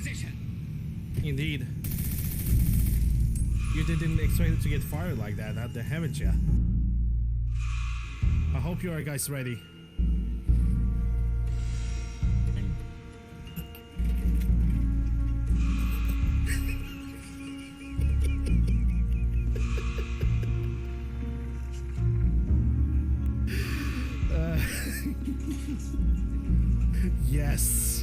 position. Indeed. You didn't expect it to get fired like that, haven't you? I hope you are guys ready. Yes.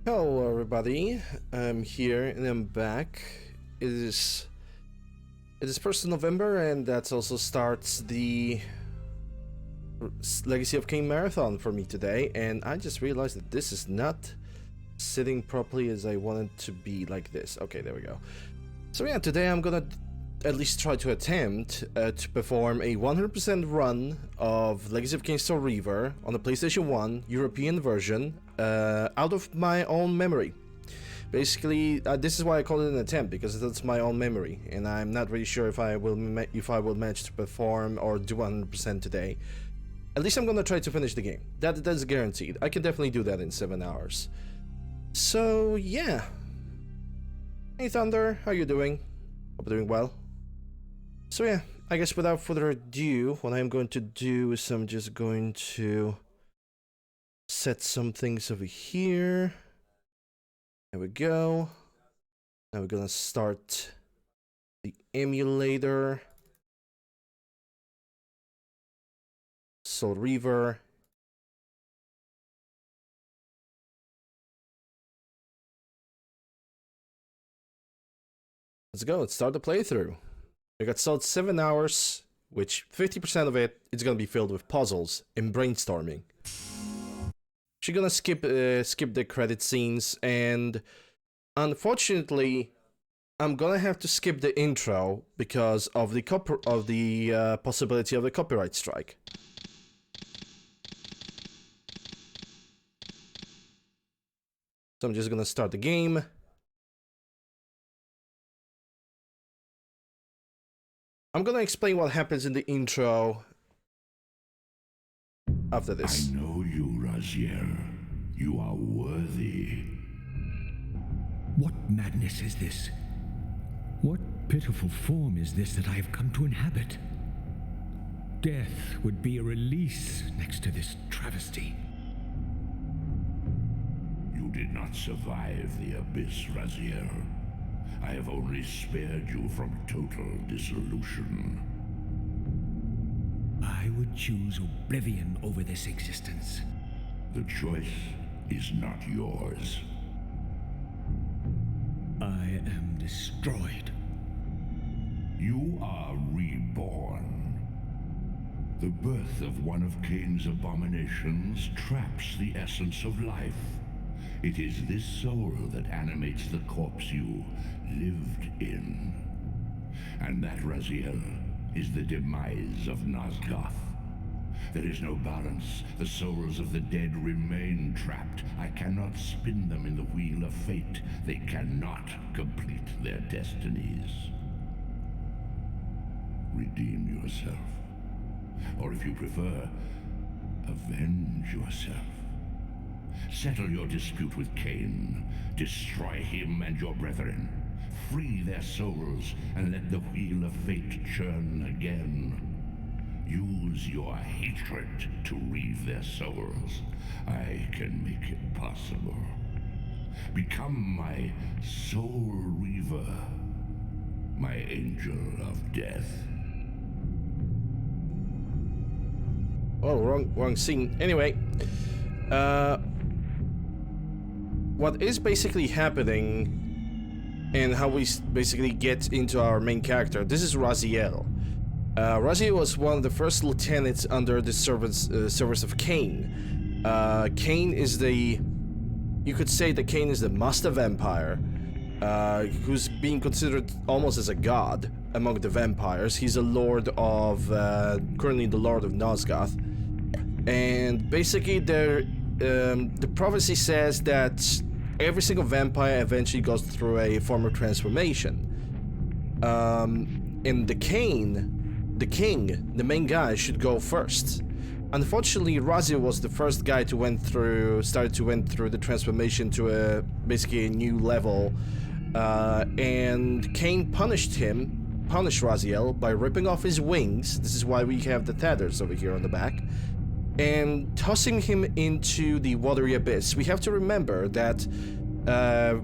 Hello everybody, I'm here and I'm back. It is 1st of November and that also starts the Legacy of Kain marathon for me today, and I just realized that this is not sitting properly as I want it to be like this. Okay, there we go. So yeah, today I'm gonna at least try to attempt to perform a 100% run of Legacy of Kain Reaver on the PlayStation 1 European version out of my own memory. Basically, this is why I call it an attempt, because it's my own memory, and I'm not really sure if I will manage to perform or do 100% today. At least I'm gonna try to finish the game. That's guaranteed. I can definitely do that in 7 hours. So yeah. Hey Thunder, how you doing? Hope you're doing well. So yeah, I guess without further ado, what I'm going to do is I'm just going to set some things over here. There we go. Now we're gonna start the emulator. So Reaver. Let's go, let's start the playthrough. We got sold 7 hours, which 50% of it is gonna be filled with puzzles and brainstorming. She's gonna skip the credit scenes, and unfortunately, I'm gonna have to skip the intro because of the possibility of the copyright strike. So I'm just gonna start the game. I'm gonna explain what happens in the intro after this. I know you, Raziel. You are worthy. What madness is this? What pitiful form is this that I have come to inhabit? Death would be a release next to this travesty. You did not survive the abyss, Raziel. I have only spared you from total dissolution. I would choose oblivion over this existence. The choice is not yours. I am destroyed. You are reborn. The birth of one of Kain's abominations traps the essence of life. It is this soul that animates the corpse you lived in. And that, Raziel, is the demise of Nosgoth. There is no balance. The souls of the dead remain trapped. I cannot spin them in the wheel of fate. They cannot complete their destinies. Redeem yourself. Or if you prefer, avenge yourself. Settle your dispute with Kain. Destroy him and your brethren. Free their souls and let the wheel of fate churn again. Use your hatred to reave their souls. I can make it possible. Become my soul reaver, my angel of death. Oh, wrong scene. Anyway, what is basically happening and how we basically get into our main character. This is Raziel. Raziel was one of the first lieutenants under the service of Kain. Kain is you could say that Kain is the master vampire, who's being considered almost as a god among the vampires. He's a lord of, currently the lord of Nosgoth. And basically the prophecy says that every single vampire eventually goes through a form of transformation. And the king, the main guy, should go first. Unfortunately, Raziel was the first guy to went through the transformation to a basically a new level, and Kain punished Raziel by ripping off his wings. This is why we have the tethers over here on the back, and tossing him into the watery abyss. We have to remember that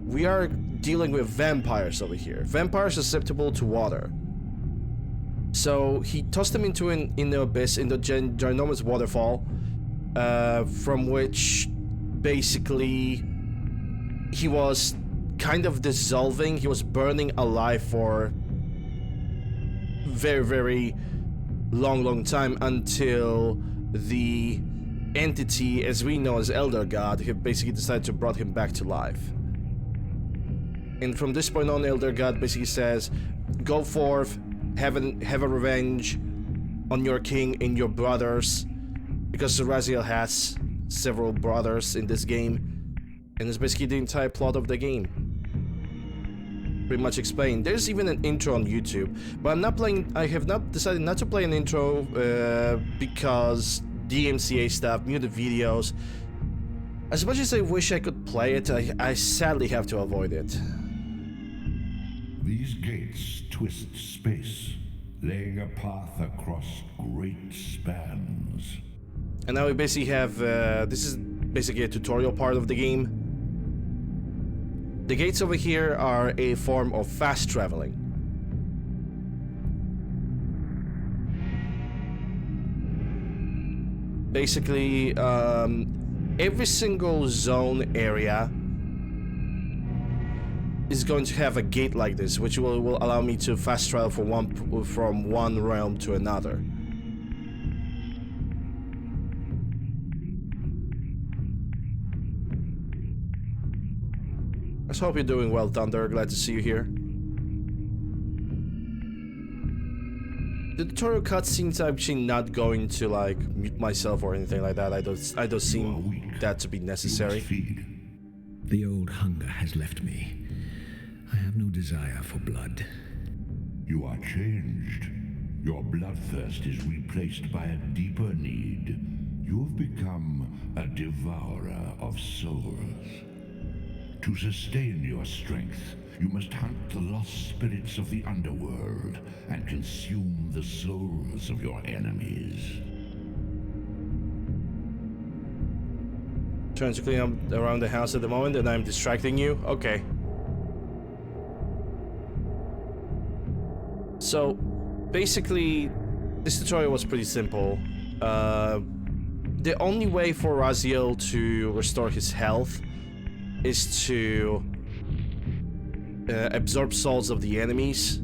we are dealing with vampires over here. Vampires are susceptible to water. So he tossed him into in the abyss, in the ginormous waterfall, from which basically he was kind of dissolving. He was burning alive for very, very long time until the entity, as we know as Elder God, he basically decided to brought him back to life. And from this point on, Elder God basically says, go forth, have a revenge on your king and your brothers, because Raziel has several brothers in this game, and it's basically the entire plot of the game. Pretty much explained. There's even an intro on YouTube, but I have not decided not to play an intro because DMCA stuff, muted videos. As much as I wish I could play it, I sadly have to avoid it. These gates twist space, laying a path across great spans. And now we basically have, this is basically a tutorial part of the game. The gates over here are a form of fast traveling. Basically, every single zone area is going to have a gate like this, which will allow me to fast travel from one realm to another. I hope you're doing well, Thunder. Glad to see you here. The tutorial cutscenes, I'm actually not going to like mute myself or anything like that. I don't seem that to be necessary. The old hunger has left me. I have no desire for blood. You are changed. Your bloodthirst is replaced by a deeper need. You have become a devourer of souls. To sustain your strength, you must hunt the lost spirits of the underworld and consume the souls of your enemies. Trying to clean up around the house at the moment and I'm distracting you? Okay. So, basically, this tutorial was pretty simple. The only way for Raziel to restore his health is to absorb souls of the enemies.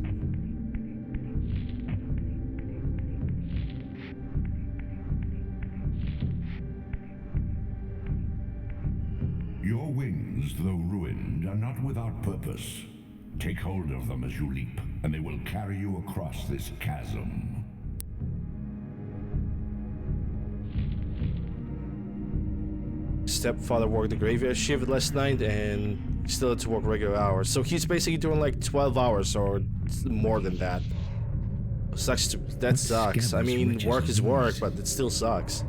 Your wings, though ruined, are not without purpose. Take hold of them as you leap, and they will carry you across this chasm. Stepfather worked the graveyard shift last night and still had to work regular hours. So he's basically doing like 12 hours or more than that. That sucks. I mean, work is work, but it still sucks.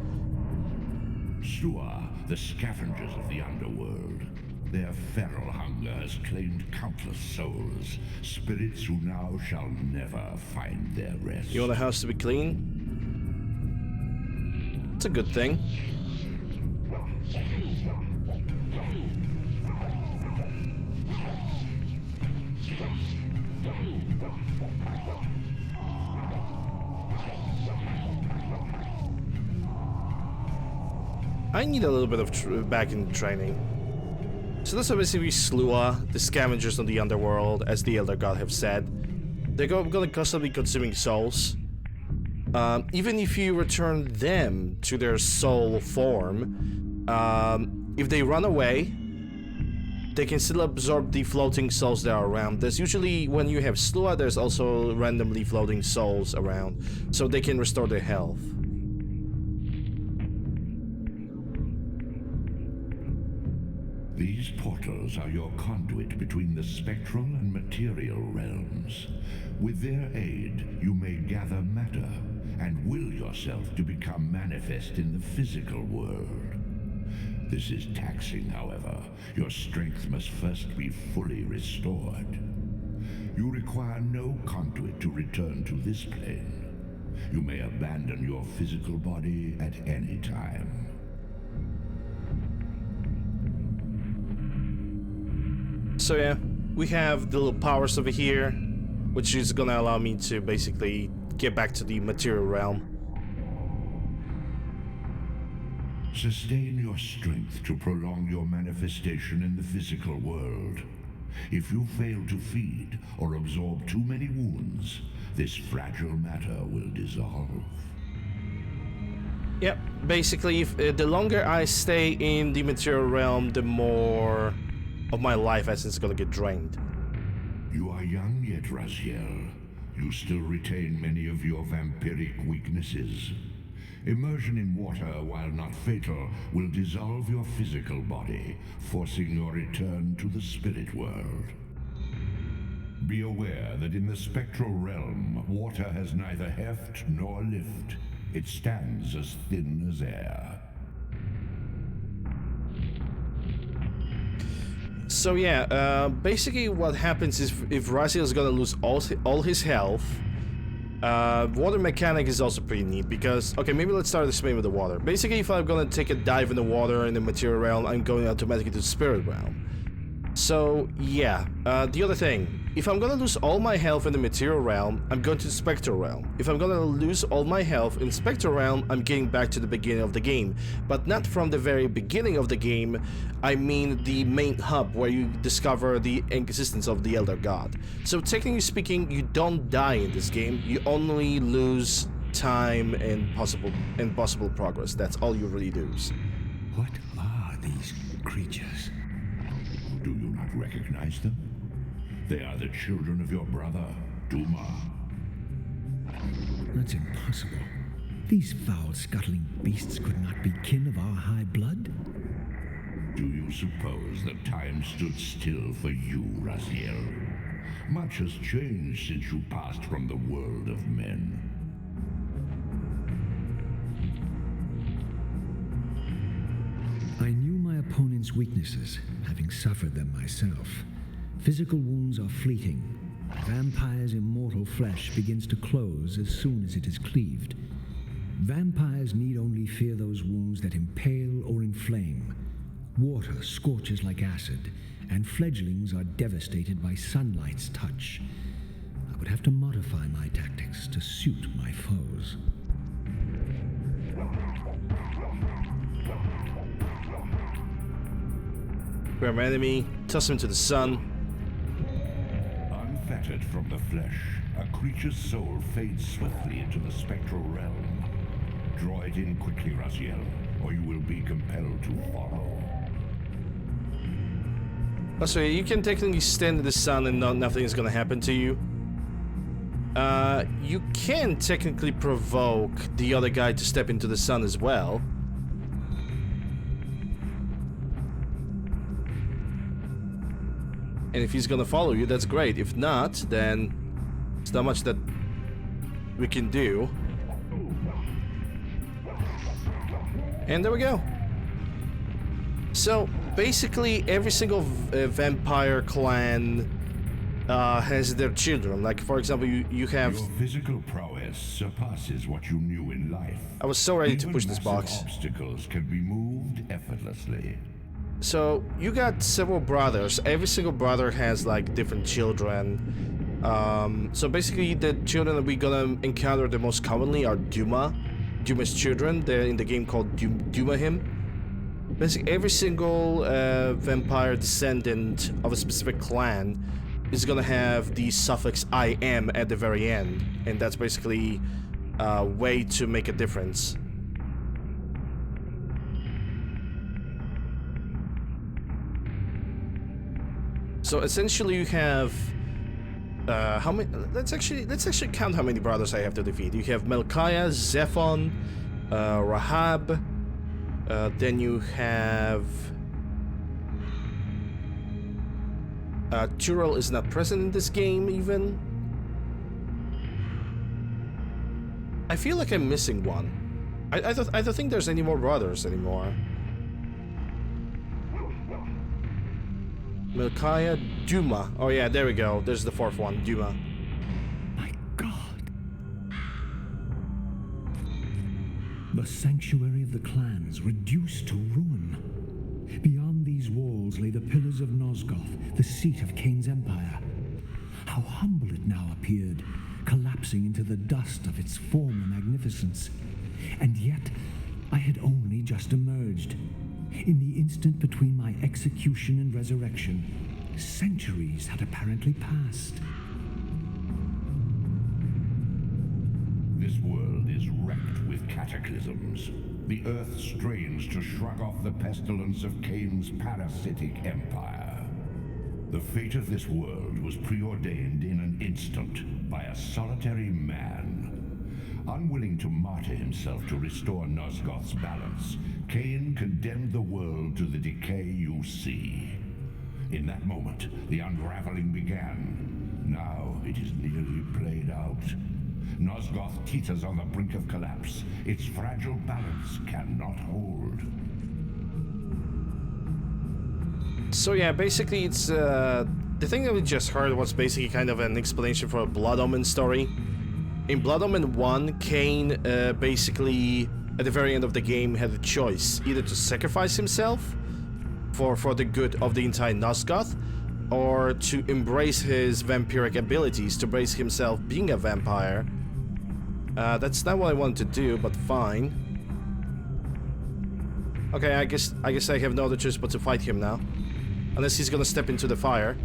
Sua, the scavengers of the underworld. Their feral hunger has claimed countless souls, spirits who now shall never find their rest. You want the house to be clean? It's a good thing. I need a little bit of back in training. So that's basically Slua, the scavengers of the underworld, as the Elder God have said. They're gonna constantly consuming souls. Even if you return them to their soul form, if they run away, they can still absorb the floating souls that are around. There's usually, when you have Slua, there's also randomly floating souls around, so they can restore their health. These portals are your conduit between the spectral and material realms. With their aid, you may gather matter and will yourself to become manifest in the physical world. This is taxing, however. Your strength must first be fully restored. You require no conduit to return to this plane. You may abandon your physical body at any time. So yeah, we have the little powers over here, which is gonna allow me to basically get back to the material realm. Sustain your strength to prolong your manifestation in the physical world. If you fail to feed or absorb too many wounds, this fragile matter will dissolve. Yep, basically, if, the longer I stay in the material realm, the more of my life essence is gonna get drained. You are young yet, Raziel. You still retain many of your vampiric weaknesses. Immersion in water, while not fatal, will dissolve your physical body, forcing your return to the spirit world. Be aware that in the spectral realm, water has neither heft nor lift. It stands as thin as air. So yeah, basically what happens is if Raziel is gonna lose all his health, water mechanic is also pretty neat because, okay, maybe let's start explaining with the water. Basically, if I'm gonna take a dive in the water in the material realm, I'm going automatically to the spirit realm. So yeah, the other thing, if I'm gonna lose all my health in the material realm, I'm going to the spectral realm. If I'm gonna lose all my health in spectral realm, I'm getting back to the beginning of the game. But not from the very beginning of the game, I mean the main hub where you discover the existence of the Elder God. So technically speaking, you don't die in this game, you only lose time and possible progress. That's all you really lose. What are these creatures? Do you not recognize them? They are the children of your brother, Duma. That's impossible. These foul, scuttling beasts could not be kin of our high blood? Do you suppose that time stood still for you, Raziel? Much has changed since you passed from the world of men. I knew my opponent's weaknesses, having suffered them myself. Physical wounds are fleeting. Vampire's immortal flesh begins to close as soon as it is cleaved. Vampires need only fear those wounds that impale or inflame. Water scorches like acid, and fledglings are devastated by sunlight's touch. I would have to modify my tactics to suit my foes. Grab my enemy, toss him to the sun. Unfettered from the flesh, a creature's soul fades swiftly into the spectral realm. Draw it in quickly, Raziel, or you will be compelled to follow. So you can technically stand in the sun and nothing is gonna happen to you. You can technically provoke the other guy to step into the sun as well. And if he's gonna follow you, that's great. If not, then there's not much that we can do. And there we go. So basically, every single vampire clan has their children. Like, for example, you have. Your physical prowess surpasses what you knew in life. I was so ready to Even push this box. massive obstacles can be moved effortlessly. So you got several brothers. Every single brother has like different children. So basically, the children that we're gonna encounter the most commonly are Duma's children. They're in the game called Duma him. Basically, every single vampire descendant of a specific clan is gonna have the suffix "I am" at the very end, and that's basically a way to make a difference. So essentially, you have how many? Let's actually count how many brothers I have to defeat. You have Melchiah, Zephon, Rahab. Then you have Turel is not present in this game even. I feel like I'm missing one. I don't think there's any more brothers anymore. Milkaya, Duma. Oh yeah, there we go. There's the fourth one, Duma. My God. The sanctuary of the clans reduced to ruin. Beyond these walls lay the pillars of Nosgoth, the seat of Kain's empire. How humble it now appeared, collapsing into the dust of its former magnificence. And yet, I had only just emerged. In the instant between my execution and resurrection, centuries had apparently passed. This world is wrecked with cataclysms. The earth strains to shrug off the pestilence of Kain's parasitic empire. The fate of this world was preordained in an instant by a solitary man. Unwilling to martyr himself to restore Nosgoth's balance, Kain condemned the world to the decay you see. In that moment, the unraveling began. Now it is nearly played out. Nosgoth teeters on the brink of collapse. Its fragile balance cannot hold. So yeah, basically it's the thing that we just heard was basically kind of an explanation for a Blood Omen story. In Blood Omen 1, Kain basically at the very end of the game had a choice, either to sacrifice himself for the good of the entire Nosgoth, or to embrace his vampiric abilities, to embrace himself being a vampire. That's not what I wanted to do, but fine. Okay, I guess I have no other choice but to fight him now. Unless he's gonna step into the fire.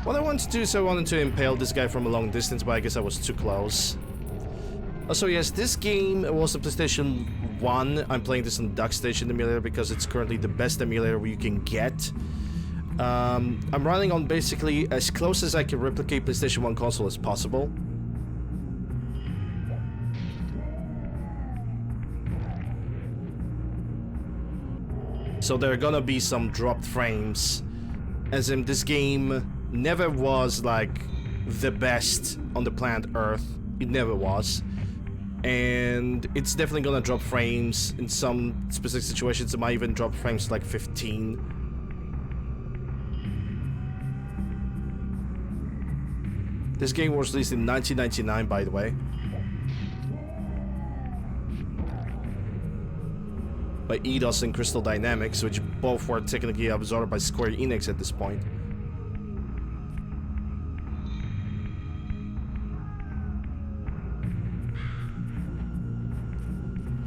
What I wanted to do is I wanted to impale this guy from a long distance, but I guess I was too close. Also, yes, this game was a PlayStation 1. I'm playing this on DuckStation emulator because it's currently the best emulator you can get. I'm running on basically as close as I can replicate PlayStation 1 console as possible. So there are gonna be some dropped frames, as in this game never was like the best on the planet Earth. It never was. And it's definitely gonna drop frames in some specific situations. It might even drop frames to like 15. This game was released in 1999, by the way. By Eidos and Crystal Dynamics, which both were technically absorbed by Square Enix at this point.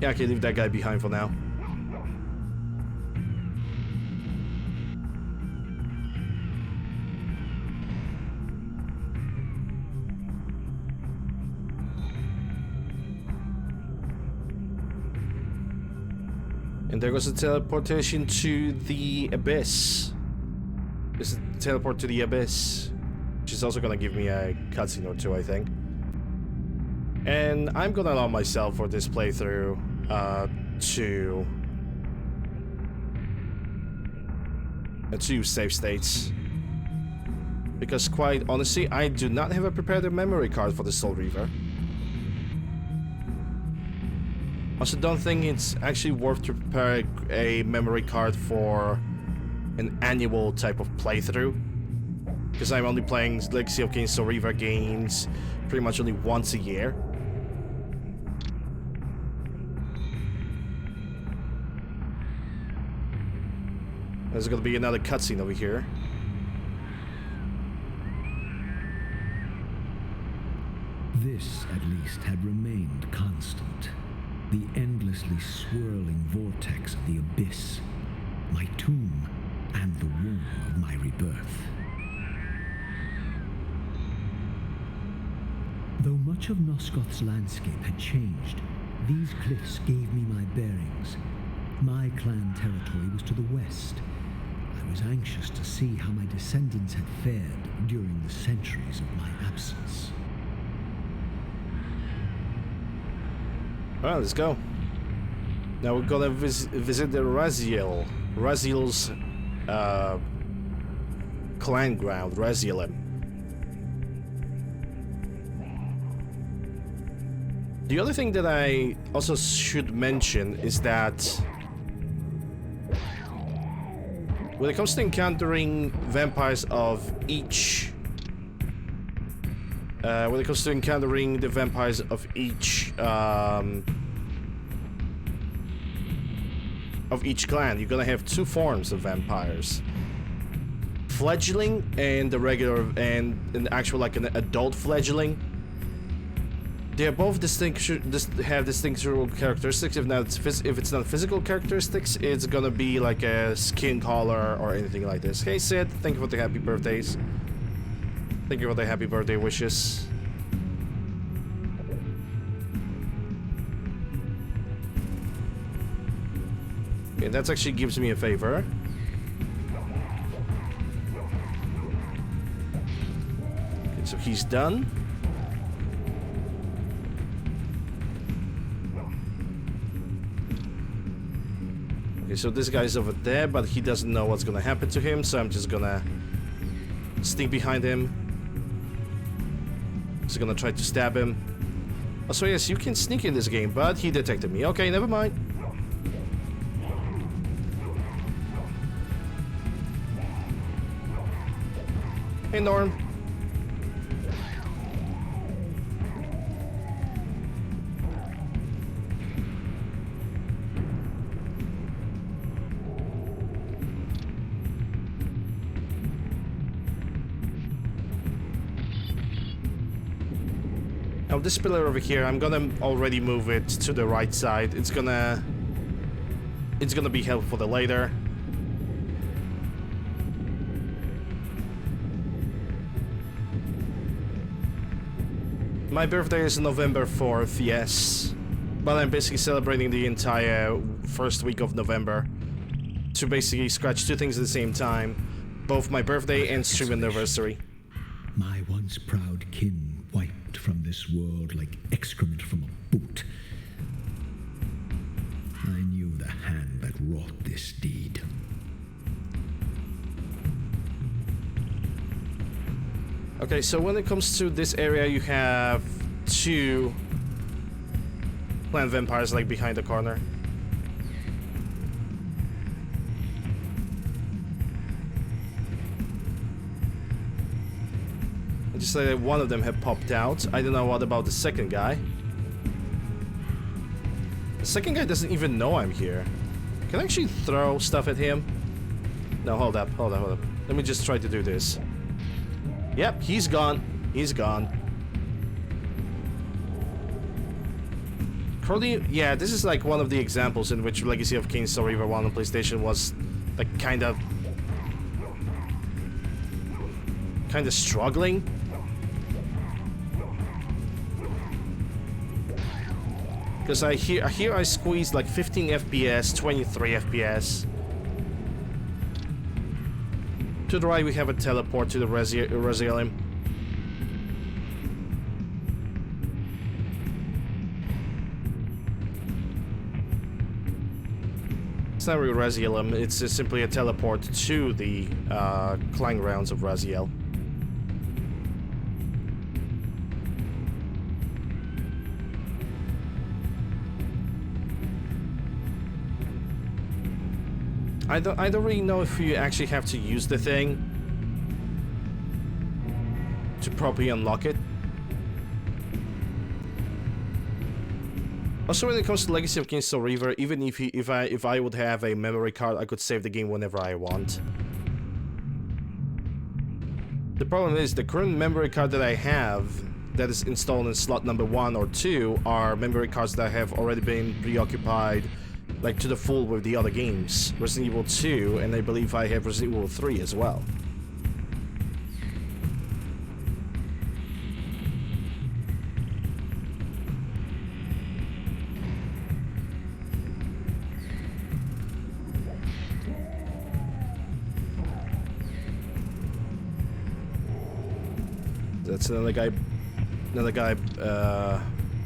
Yeah, I can leave that guy behind for now. And there goes the teleportation to the Abyss. This is the teleport to the Abyss, which is also gonna give me a cutscene or two, I think. And I'm gonna allow myself for this playthrough to save states. Because quite honestly, I do not have a prepared memory card for the Soul Reaver. Also, don't think it's actually worth to prepare a memory card for an annual type of playthrough. Because I'm only playing Legacy of Kain Soul Reaver games pretty much only once a year. There's gonna be another cutscene over here. This, at least, had remained constant. The endlessly swirling vortex of the abyss, my tomb, and the womb of my rebirth. Though much of Nosgoth's landscape had changed, these cliffs gave me my bearings. My clan territory was to the west. I was anxious to see how my descendants had fared during the centuries of my absence. Alright, let's go. Now we're gonna visit the Raziel's clan ground, Raziel. The other thing that I also should mention is that when it comes to encountering vampires of each when it comes to encountering the vampires of each clan, you're gonna have two forms of vampires: fledgling and the regular, and an actual like an adult fledgling. They are both have distinctive characteristics. If it's not physical characteristics, it's gonna be like a skin color or anything like this. Hey Sid, thank you for the happy birthdays. Thank you for the happy birthday wishes. Okay, that actually gives me a favor. Okay, so he's done. Okay, so this guy's over there, but he doesn't know what's gonna happen to him, so I'm just gonna sneak behind him. Just gonna try to stab him. Oh, so yes, you can sneak in this game, but he detected me. Okay, never mind. Hey, Norm. Now this pillar over here, I'm gonna already move it to the right side. It's gonna be helpful for the later. My birthday is November 4th, yes. But I'm basically celebrating the entire first week of November to basically scratch two things at the same time. Both my birthday and stream anniversary. My once proud kin wiped from this world like excrement from a boot. I knew the hand that wrought this deed. Okay, so when it comes to this area, you have two plant vampires like behind the corner. Just like one of them have popped out. I don't know what about the second guy. The second guy doesn't even know I'm here. Can I actually throw stuff at him? No, hold up. Let me just try to do this. Yep, he's gone. He's gone. Currently, yeah, this is like one of the examples in which Legacy of Kain Reaver 1 on PlayStation was like kind of struggling. Because I squeezed like 15 FPS, 23 FPS. To the right, we have a teleport to the Raziel. It's not really Raziel, it's just simply a teleport to the clan grounds of Raziel. I don't really know if you actually have to use the thing to properly unlock it. Also, when it comes to Legacy of Kain Reaver, even if I would have a memory card, I could save the game whenever I want. The problem is the current memory card that I have that is installed in slot number 1 or 2 are memory cards that have already been preoccupied like to the full with the other games. Resident Evil 2, and I believe I have Resident Evil 3 as well. That's another guy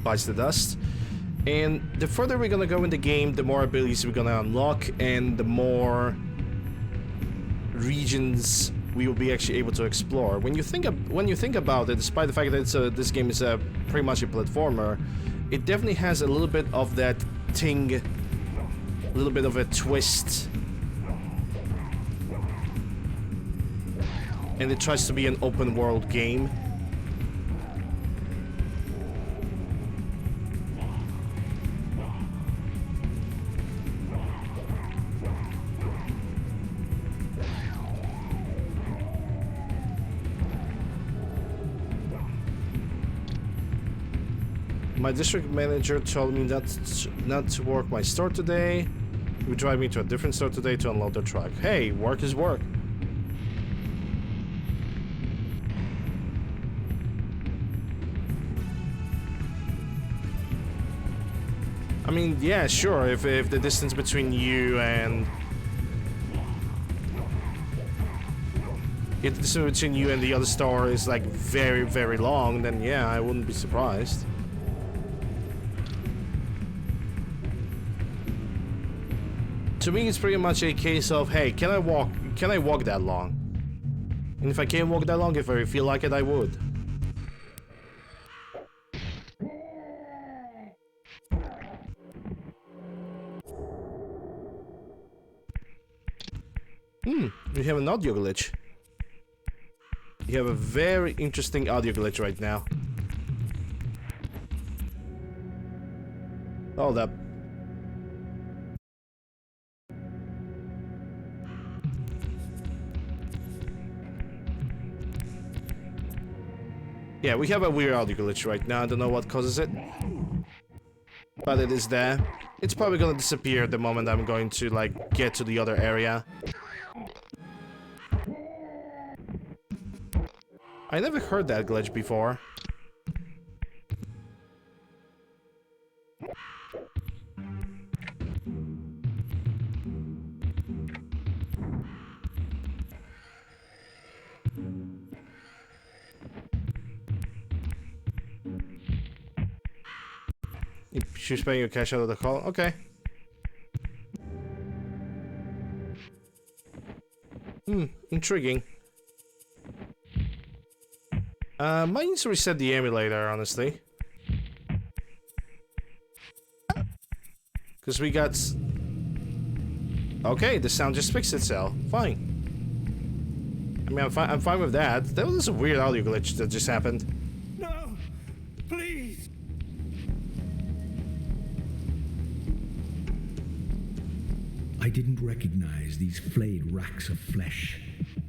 bites the dust. And the further we're gonna go in the game, the more abilities we're gonna unlock, and the more regions we will be actually able to explore. When you think about it, despite the fact that this game is pretty much a platformer, it definitely has a little bit of that ting, a little bit of a twist, and it tries to be an open world game. My district manager told me not to work my store today. He would drive me to a different store today to unload the truck. Hey, work is work. I mean, yeah, sure, if the distance between you and... if the distance between you and the other store is like very, very long, then yeah, I wouldn't be surprised. To me, it's pretty much a case of, hey, can I walk that long? And if I can't walk that long, if I feel like it, I would. We have an audio glitch. You have a very interesting audio glitch right now. Hold up. Yeah, we have a weird audio glitch right now. I don't know what causes it, but it is there. It's probably gonna disappear the moment I'm going to, like, get to the other area. I never heard that glitch before. She's paying your cash out of the call? Okay. Intriguing. Might need to reset the emulator, honestly. Because we got... okay, the sound just fixed itself. Fine. I mean, I'm fine with that. That was a weird audio glitch that just happened. No! Please! I didn't recognize these flayed racks of flesh.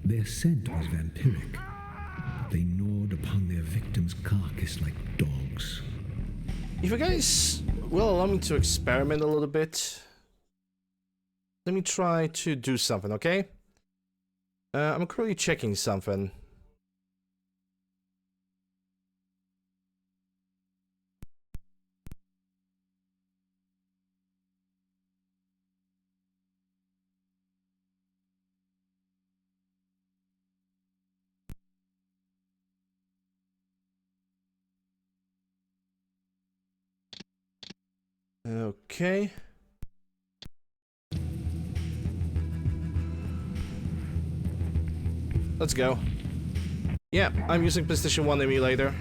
Their scent was vampiric. They gnawed upon their victim's carcass like dogs. If you guys will allow me to experiment a little bit, let me try to do something, okay? I'm currently checking something. Okay. Let's go. Yeah, I'm using PlayStation 1 emulator.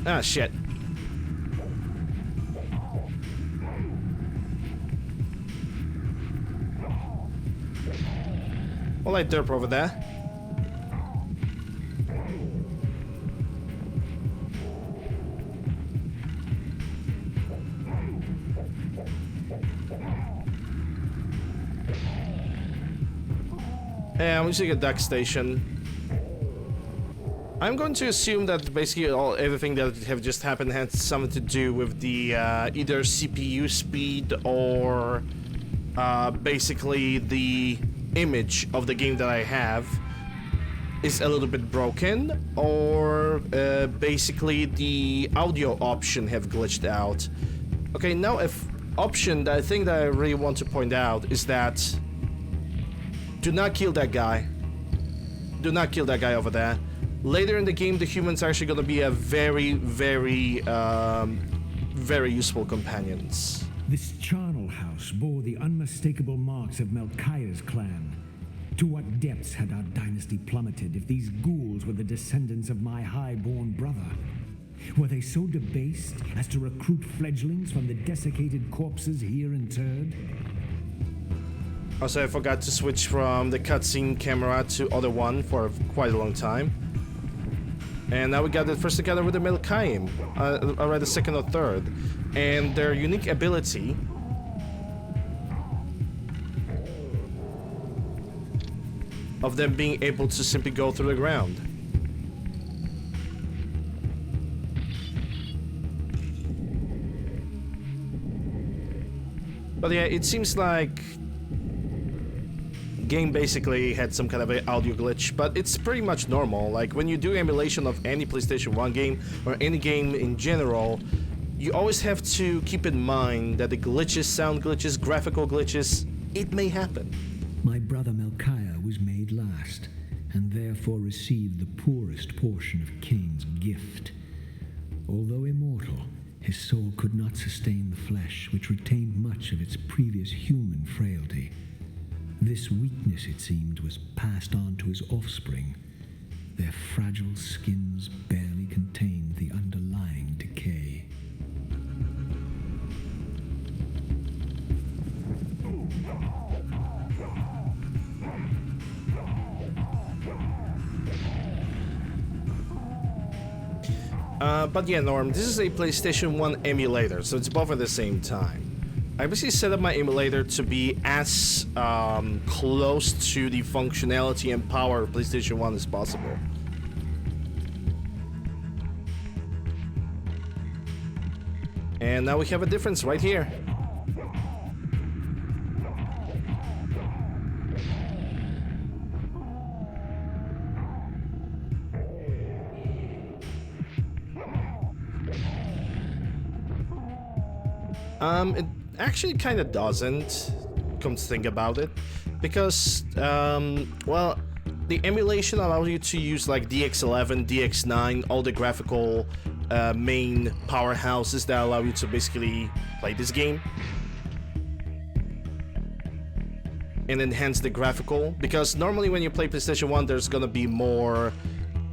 Ah, shit. Well, light derp over there. Yeah, I'm using a duck station. I'm going to assume that basically everything that have just happened has something to do with the either CPU speed or basically the image of the game that I have is a little bit broken, or basically the audio option have glitched out. Okay, now if option that I think that I really want to point out is that do not kill that guy. Do not kill that guy over there. later in the game, the humans are actually going to be a very, very, very useful companions. This charnel house bore the unmistakable marks of Melchiah's clan. To what depths had our dynasty plummeted if these ghouls were the descendants of my high-born brother? Were they so debased as to recruit fledglings from the desiccated corpses here interred? Also, I forgot to switch from the cutscene camera to other one for quite a long time. And now we got the first encounter with the Melchiah, or the second or third. And their unique ability of them being able to simply go through the ground. But yeah, it seems like game basically had some kind of an audio glitch, but it's pretty much normal. Like when you do emulation of any PlayStation 1 game or any game in general, you always have to keep in mind that the glitches, sound glitches, graphical glitches, it may happen. My brother Melchiah was made last, and therefore received the poorest portion of Kain's gift. Although immortal, his soul could not sustain the flesh, which retained much of its previous human frailty. This weakness, it seemed, was passed on to his offspring. Their fragile skins barely contained the underlying decay. But yeah, Norm, this is a PlayStation 1 emulator, so it's both at the same time. I basically set up my emulator to be as close to the functionality and power of PlayStation 1 as possible. And now we have a difference right here. It actually kind of doesn't, come to think about it, because, well, the emulation allows you to use like DX11, DX9, all the graphical main powerhouses that allow you to basically play this game and enhance the graphical, because normally when you play PlayStation 1 there's gonna be more,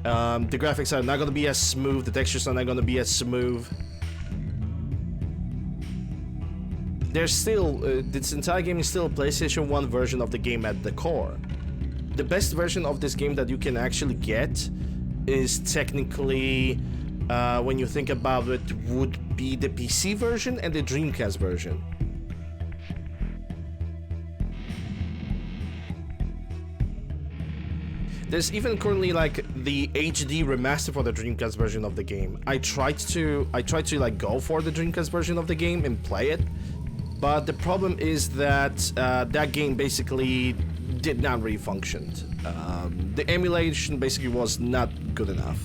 the graphics are not gonna be as smooth, the textures are not gonna be as smooth. There's still, this entire game is still a PlayStation 1 version of the game at the core. The best version of this game that you can actually get is technically, when you think about it, would be the PC version and the Dreamcast version. There's even currently like the HD remaster for the Dreamcast version of the game. I tried to like go for the Dreamcast version of the game and play it. But the problem is that that game basically did not really function. The emulation basically was not good enough.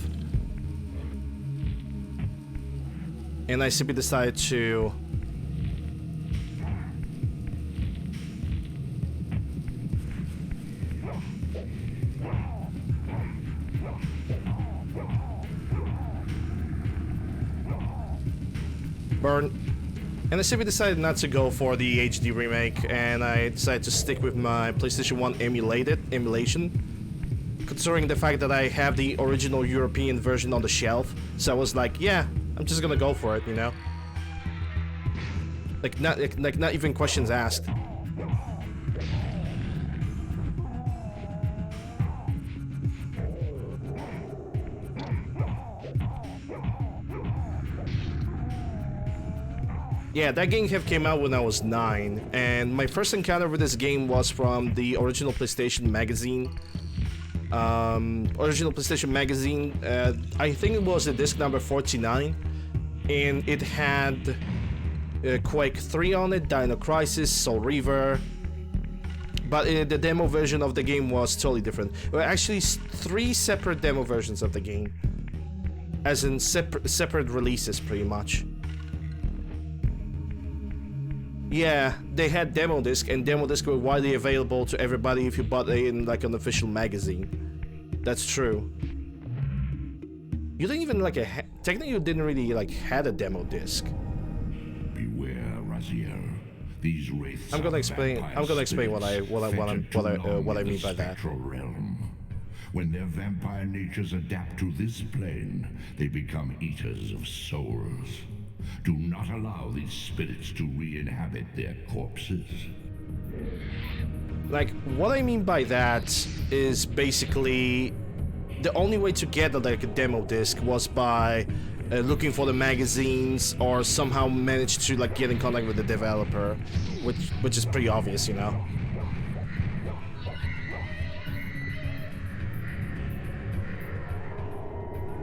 And I simply decided to burn. And I simply decided not to go for the HD remake, and I decided to stick with my PlayStation 1 emulation, considering the fact that I have the original European version on the shelf. So I was like, yeah, I'm just gonna go for it, you know? Like not even questions asked. Yeah, that game came out when I was 9, and my first encounter with this game was from the original PlayStation magazine. I think it was the disc number 49, and it had Quake 3 on it, Dino Crisis, Soul Reaver, but the demo version of the game was totally different. There were actually 3 separate demo versions of the game, as in separate releases pretty much. Yeah, they had demo disc, and demo disc were widely available to everybody if you bought it in like an official magazine. That's true. You didn't even like technically you didn't really like had a demo disc. Beware, Raziel. These wraiths I'm gonna are explain what I mean by that. spectral realm. When their vampire natures adapt to this plane, they become eaters of souls. Do not allow these spirits to re-inhabit their corpses. Like, what I mean by that is basically the only way to get like a demo disc was by looking for the magazines or somehow manage to like get in contact with the developer, which is pretty obvious, you know.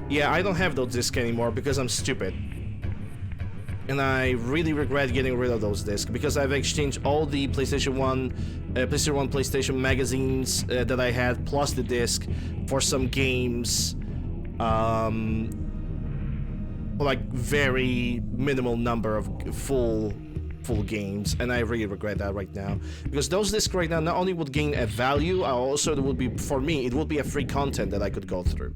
Yeah, I don't have those discs anymore because I'm stupid. And I really regret getting rid of those discs because I've exchanged all the PlayStation 1, PlayStation magazines that I had plus the disc for some games, like very minimal number of full games, and I really regret that right now because those discs right now not only would gain a value, also it would be, for me, it would be a free content that I could go through.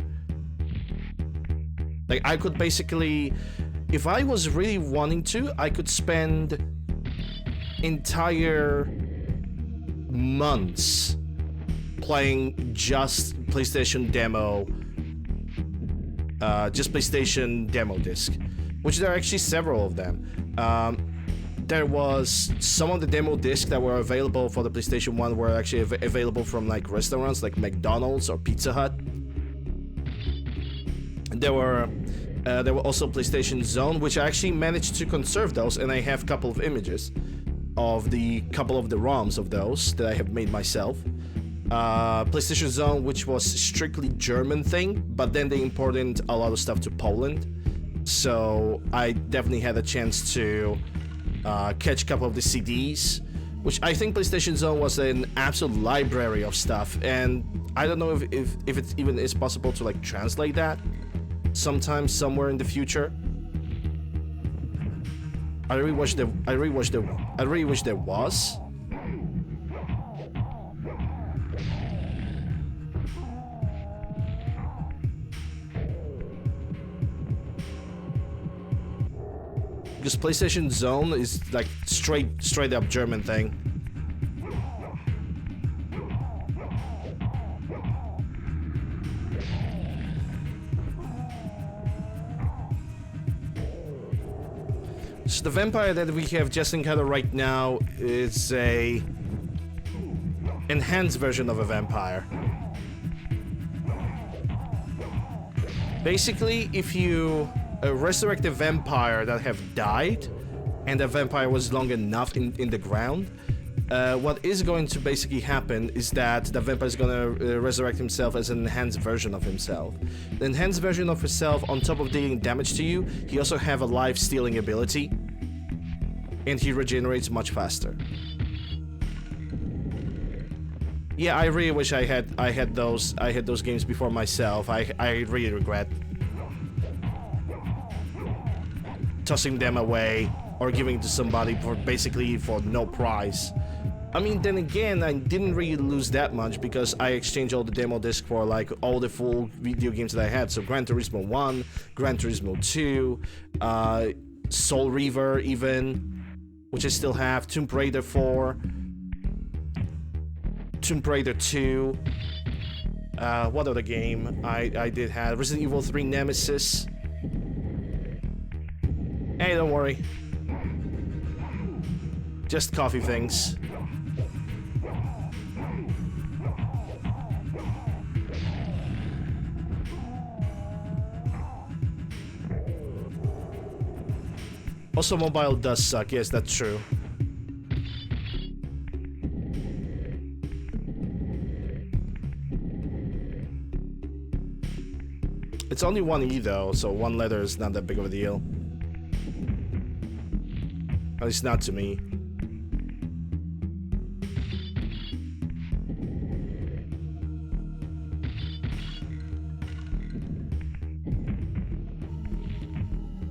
Like, I could basically, if I was really wanting to, I could spend entire months playing just PlayStation demo, disc, which there are actually several of them. There was some of the demo discs that were available for the PlayStation 1 were actually available from like restaurants like McDonald's or Pizza Hut. There were also PlayStation Zone, which I actually managed to conserve those, and I have a couple of images of the couple of the ROMs of those that I have made myself. PlayStation Zone, which was strictly German thing, but then they imported a lot of stuff to Poland, so I definitely had a chance to catch a couple of the CDs, which I think PlayStation Zone was an absolute library of stuff, and I don't know if it even is possible to like translate that sometime somewhere in the future. I really wish there was. Because PlayStation Zone is like straight up German thing. So the vampire that we have just encountered right now is a enhanced version of a vampire. Basically, if you resurrect a vampire that have died, and the vampire was long enough in the ground, what is going to basically happen is that the vampire is going to resurrect himself as an enhanced version of himself. The enhanced version of himself, on top of dealing damage to you, he also have a life-stealing ability, and he regenerates much faster. Yeah, I really wish I had those games before myself. I really regret tossing them away or giving to somebody for basically for no price. I mean, then again, I didn't really lose that much because I exchanged all the demo disc for like all the full video games that I had. So Gran Turismo 1, Gran Turismo 2, Soul Reaver even, which I still have, Tomb Raider 4, Tomb Raider 2, what other game I did have? Resident Evil 3 Nemesis. Hey, don't worry. Just coffee things. Also, mobile does suck. Yes, that's true. It's only one E though, so one letter is not that big of a deal. At least not to me.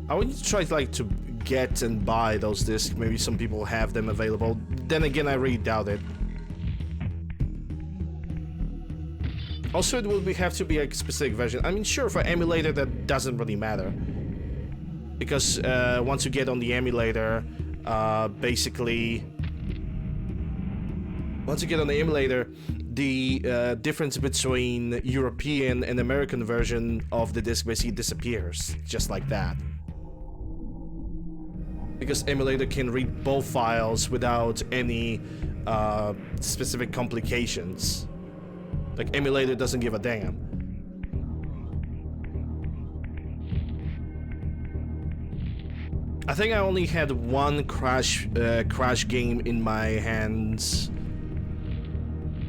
I would try to get and buy those discs. Maybe some people have them available. Then again, I really doubt it. Also, it would have to be a specific version. I mean, sure, for emulator that doesn't really matter, because once you get on the emulator, basically, once you get on the emulator, the difference between European and American version of the disc basically disappears, just like that. Because emulator can read both files without any specific complications. Like, emulator doesn't give a damn. I think I only had one crash game in my hands.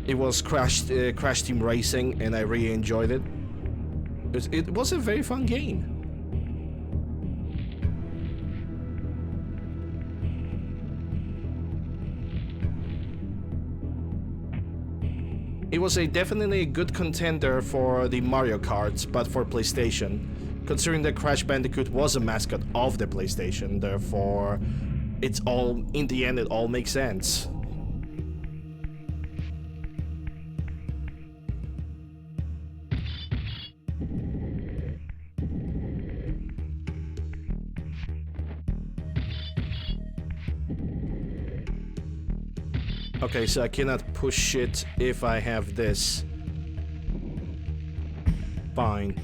It was Crash Team Racing, and I really enjoyed it. It was a very fun game. It was definitely a good contender for the Mario Kart, but for PlayStation. Considering that Crash Bandicoot was a mascot of the PlayStation, therefore, it's all, in the end, it all makes sense. Okay, so I cannot push it if I have this. Fine.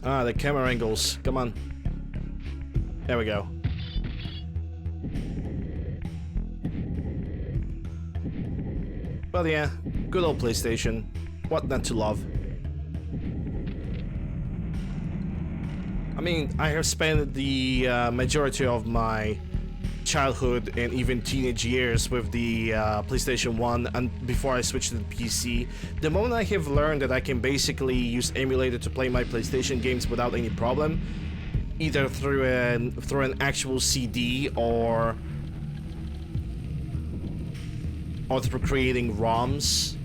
Ah, the camera angles. Come on. There we go. Well, yeah, good old PlayStation. What not to love? I mean, I have spent the majority of my childhood and even teenage years with the PlayStation 1 and before I switched to the PC. The moment I have learned that I can basically use emulator to play my PlayStation games without any problem, either through an actual CD or through creating ROMs,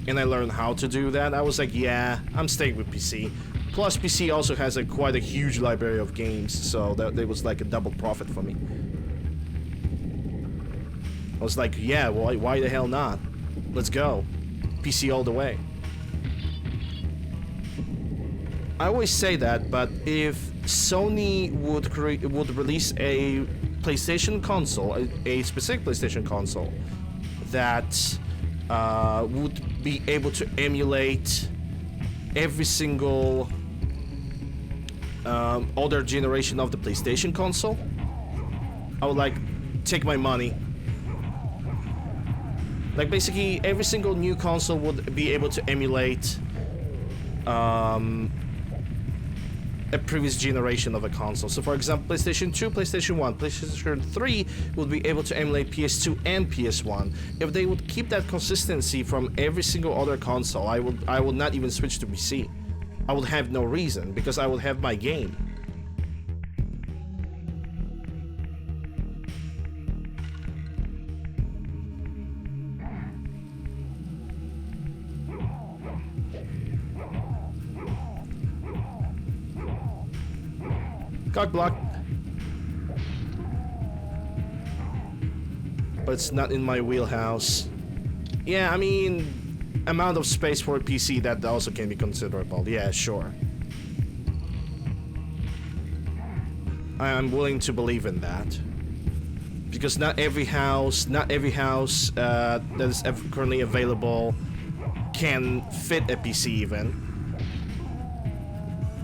and I learned how to do that, I was like, yeah, I'm staying with PC. Plus, PC also has quite a huge library of games, so that it was like a double profit for me. I was like, yeah, why the hell not? Let's go. PC all the way. I always say that, but if Sony would release a PlayStation console, a specific PlayStation console, that would be able to emulate every single other generation of the PlayStation console, I would like take my money. Like, basically every single new console would be able to emulate a previous generation of a console. So for example, PlayStation 2, PlayStation 1, PlayStation 3 would be able to emulate PS2 and PS1. If they would keep that consistency from every single other console, I would not even switch to PC. I would have no reason, because I would have my game. Cock block. But it's not in my wheelhouse. Yeah, I mean, amount of space for a PC, that also can be considerable. Yeah, sure. I'm willing to believe in that. Because not every house that is currently available can fit a PC even.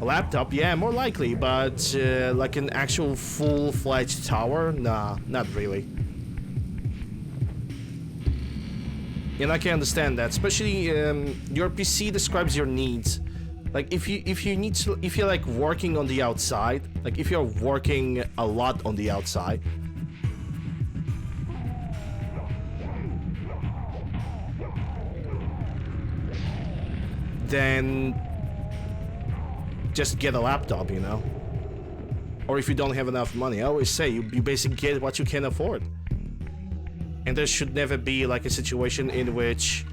A laptop, yeah, more likely, but like an actual full-fledged tower? Nah, not really. And I can understand that, especially your PC describes your needs. Like if you're like working on the outside, like if you're working a lot on the outside, then just get a laptop, you know? or if you don't have enough money. I always say you basically get what you can afford. And there should never be like a situation in which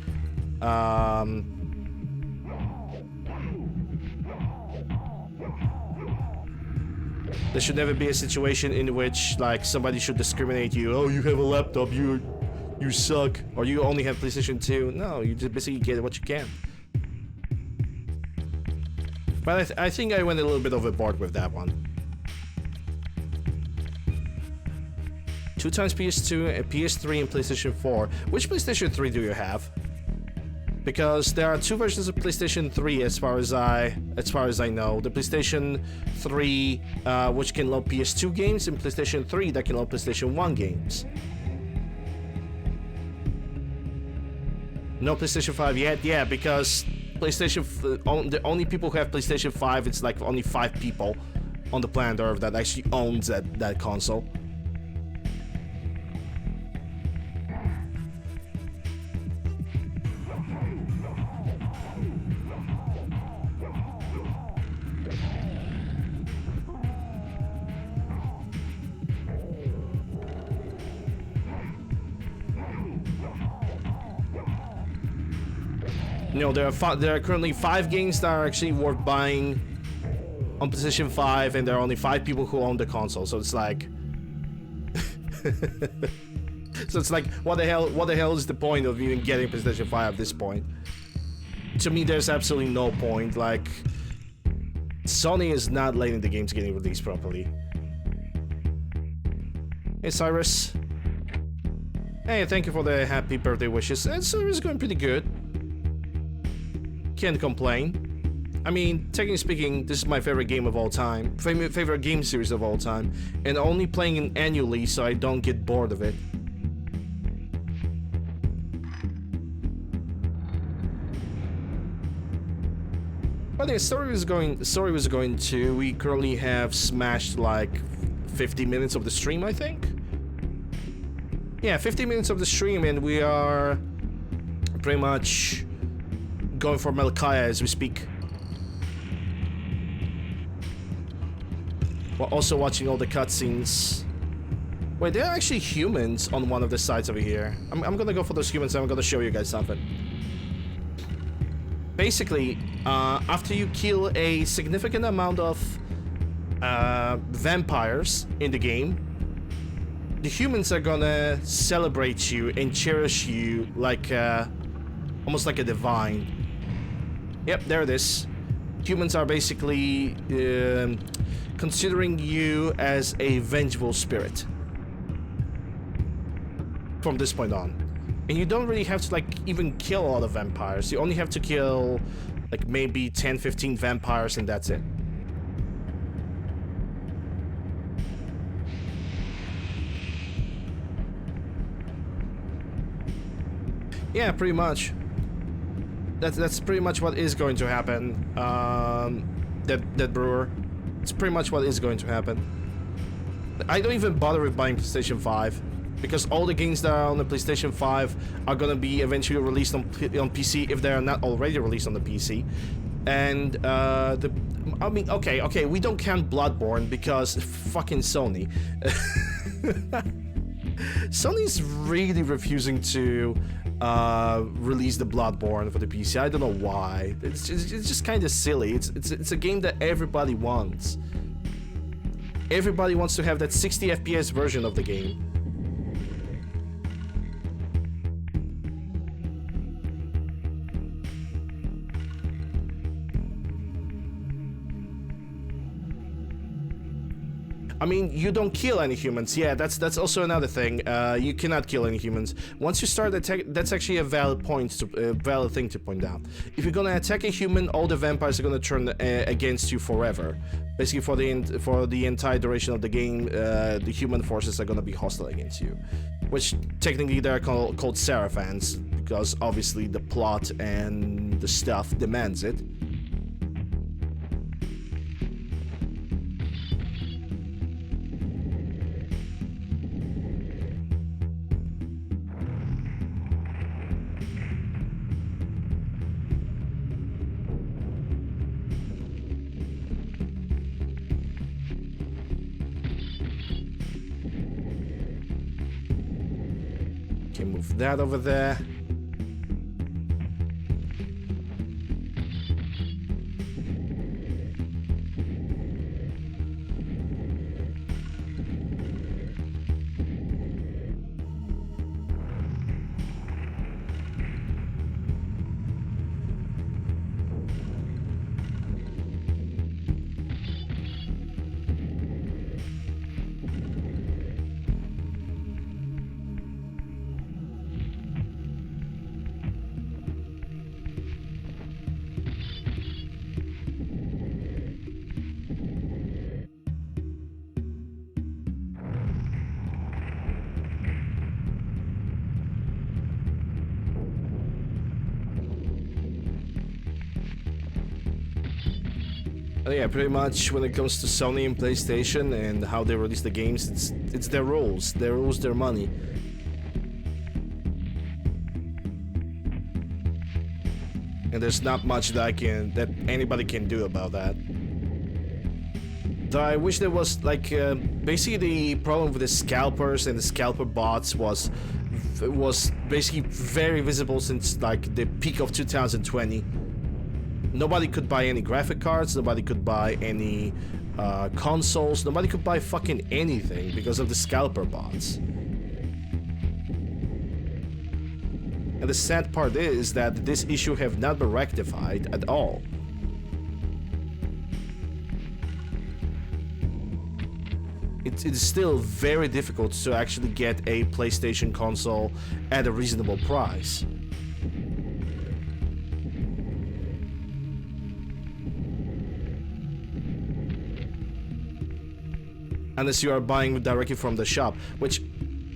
there should never be a situation in which like somebody should discriminate you. Oh, you have a laptop, you suck, or you only have PlayStation 2. No, you just basically get what you can. But I think I went a little bit overboard with that one. 2 times PS2 and PS3 and PlayStation 4. Which PlayStation 3 do you have? Because there are 2 versions of PlayStation 3 as far as I know. The PlayStation 3 which can load PS2 games, and PlayStation 3 that can load PlayStation 1 games. No PlayStation 5 yet? Yeah, because the only people who have PlayStation 5, it's like only 5 people on the planet Earth that actually owns that console. You know, there are currently 5 games that are actually worth buying on PlayStation 5, and there are only 5 people who own the console. So it's like, what the hell is the point of even getting PlayStation 5 at this point? To me, there's absolutely no point. Like, Sony is not letting the games getting released properly. Hey, Cyrus. Hey, thank you for the happy birthday wishes. And Cyrus is going pretty good. Can't complain. I mean, technically speaking, this is my favorite game of all time. Favorite game series of all time. And only playing it annually so I don't get bored of it. But yeah, story was going to. We currently have smashed like 50 minutes of the stream, I think. Yeah, 50 minutes of the stream, and we are pretty much going for Melchiah as we speak. We're also watching all the cutscenes. Wait, there are actually humans on one of the sides over here. I'm gonna go for those humans, and I'm gonna show you guys something. Basically, after you kill a significant amount of vampires in the game, the humans are gonna celebrate you and cherish you like almost like a divine. Yep, there it is. Humans are basically considering you as a vengeful spirit from this point on. And you don't really have to like even kill a lot of vampires. You only have to kill like maybe 10-15 vampires, and that's it. Yeah, pretty much. That's pretty much what is going to happen. That brewer. It's pretty much what is going to happen. I don't even bother with buying PlayStation 5 because all the games that are on the PlayStation 5 are gonna be eventually released on PC if they are not already released on the PC. And I mean, okay, we don't count Bloodborne because fucking Sony. Sony's really refusing to release the Bloodborne for the PC. I don't know why. It's just kind of silly. It's a game that everybody wants. Everybody wants to have that 60 FPS version of the game. I mean, you don't kill any humans. Yeah, that's also another thing. You cannot kill any humans. Once you start attack, that's actually a valid thing to point out. If you're gonna attack a human, all the vampires are gonna turn against you forever. Basically, for the entire duration of the game, the human forces are gonna be hostile against you. Which technically they're called Seraphans, because obviously the plot and the stuff demands it. move that over there. Yeah, pretty much when it comes to Sony and PlayStation and how they release the games, it's their rules, their money. And there's not much that anybody can do about that. Though I wish there was like basically the problem with the scalpers and the scalper bots was basically very visible since like the peak of 2020. Nobody could buy any graphic cards, nobody could buy any consoles, nobody could buy fucking anything because of the scalper bots. And the sad part is that this issue have not been rectified at all. It is still very difficult to actually get a PlayStation console at a reasonable price. Unless you are buying directly from the shop, which